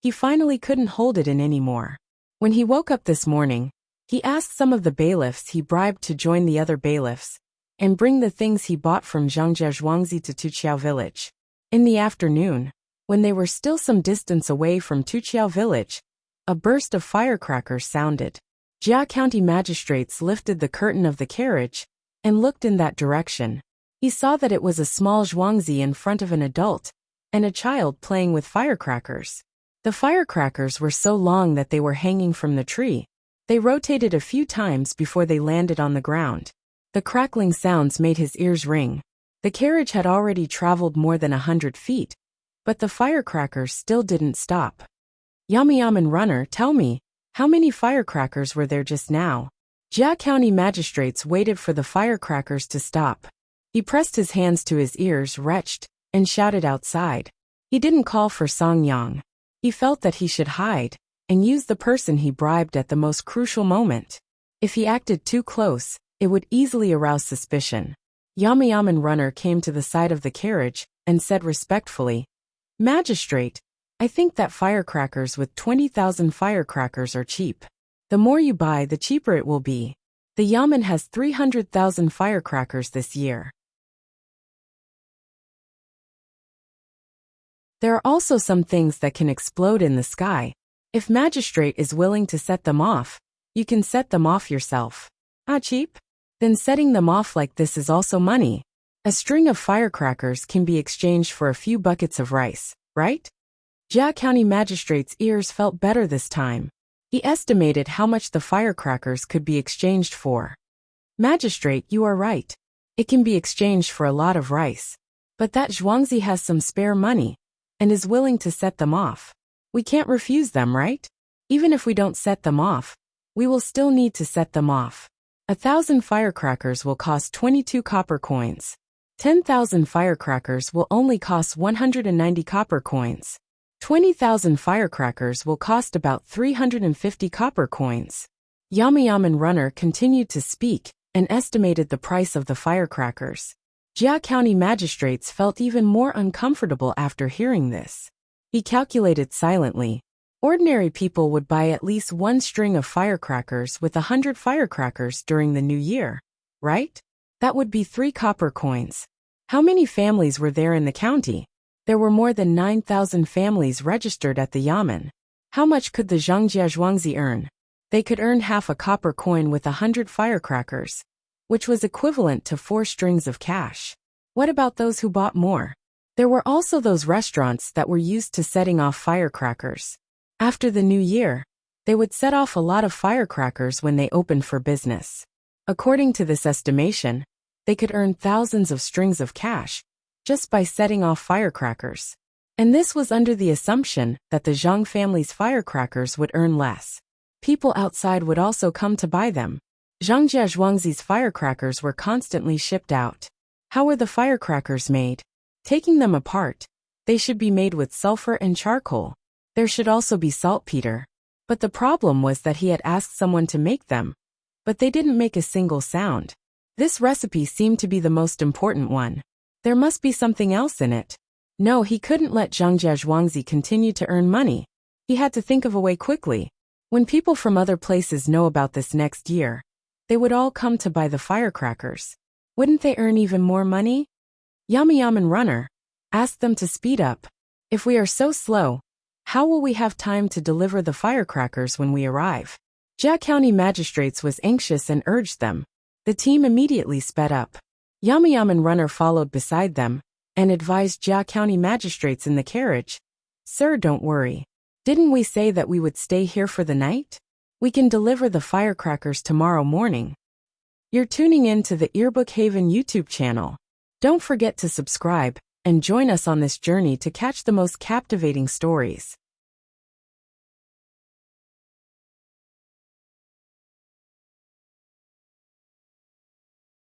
he finally couldn't hold it in anymore. When he woke up this morning, he asked some of the bailiffs he bribed to join the other bailiffs and bring the things he bought from Zhangjia Zhuangzi to Tuqiao village. In the afternoon, when they were still some distance away from Tuqiao village, a burst of firecrackers sounded. Jia County magistrates lifted the curtain of the carriage and looked in that direction. He saw that it was a small Zhuangzi in front of an adult and a child playing with firecrackers. The firecrackers were so long that they were hanging from the tree. They rotated a few times before they landed on the ground. The crackling sounds made his ears ring. The carriage had already traveled more than 100 feet, but the firecrackers still didn't stop. Yaman runner, tell me, how many firecrackers were there just now? Jia County magistrates waited for the firecrackers to stop. He pressed his hands to his ears, retched, and shouted outside. He didn't call for Song Yang. He felt that he should hide and use the person he bribed at the most crucial moment. If he acted too close, it would easily arouse suspicion. Yaman runner came to the side of the carriage and said respectfully, "Magistrate, I think that firecrackers with 20,000 firecrackers are cheap. The more you buy, the cheaper it will be. The yamen has 300,000 firecrackers this year. There are also some things that can explode in the sky. If magistrate is willing to set them off, you can set them off yourself. Ah, cheap? Then setting them off like this is also money. A string of firecrackers can be exchanged for a few buckets of rice, right?" Jia County Magistrate's ears felt better this time. He estimated how much the firecrackers could be exchanged for. "Magistrate, you are right. It can be exchanged for a lot of rice. But that Zhuangzi has some spare money and is willing to set them off. We can't refuse them, right? Even if we don't set them off, we will still need to set them off. 1,000 firecrackers will cost 22 copper coins. 10,000 firecrackers will only cost 190 copper coins. 20,000 firecrackers will cost about 350 copper coins." Yamen Runner continued to speak and estimated the price of the firecrackers. Jia County magistrates felt even more uncomfortable after hearing this. He calculated silently. Ordinary people would buy at least one string of firecrackers with 100 firecrackers during the new year, right? That would be 3 copper coins. How many families were there in the county? There were more than 9,000 families registered at the yamen. How much could the Zhangjia Zhuangzi earn? They could earn half a copper coin with 100 firecrackers, which was equivalent to 4 strings of cash. What about those who bought more? There were also those restaurants that were used to setting off firecrackers. After the new year, they would set off a lot of firecrackers when they opened for business. According to this estimation, they could earn thousands of strings of cash just by setting off firecrackers. And this was under the assumption that the Zhang family's firecrackers would earn less. People outside would also come to buy them. Zhangjia Zhuangzi's firecrackers were constantly shipped out. How were the firecrackers made? Taking them apart, they should be made with sulfur and charcoal. There should also be saltpeter. But the problem was that he had asked someone to make them, but they didn't make a single sound. This recipe seemed to be the most important one. There must be something else in it. No, he couldn't let Zhangjia Zhuangzi continue to earn money. He had to think of a way quickly. When people from other places know about this next year, they would all come to buy the firecrackers. Wouldn't they earn even more money? Yamen Runner asked them to speed up. If we are so slow, how will we have time to deliver the firecrackers when we arrive? Jia County magistrates was anxious and urged them. The team immediately sped up. Yamen Runner followed beside them and advised Jia County magistrates in the carriage. "Sir, don't worry. Didn't we say that we would stay here for the night? We can deliver the firecrackers tomorrow morning." You're tuning in to the Earbook Haven YouTube channel. Don't forget to subscribe and join us on this journey to catch the most captivating stories.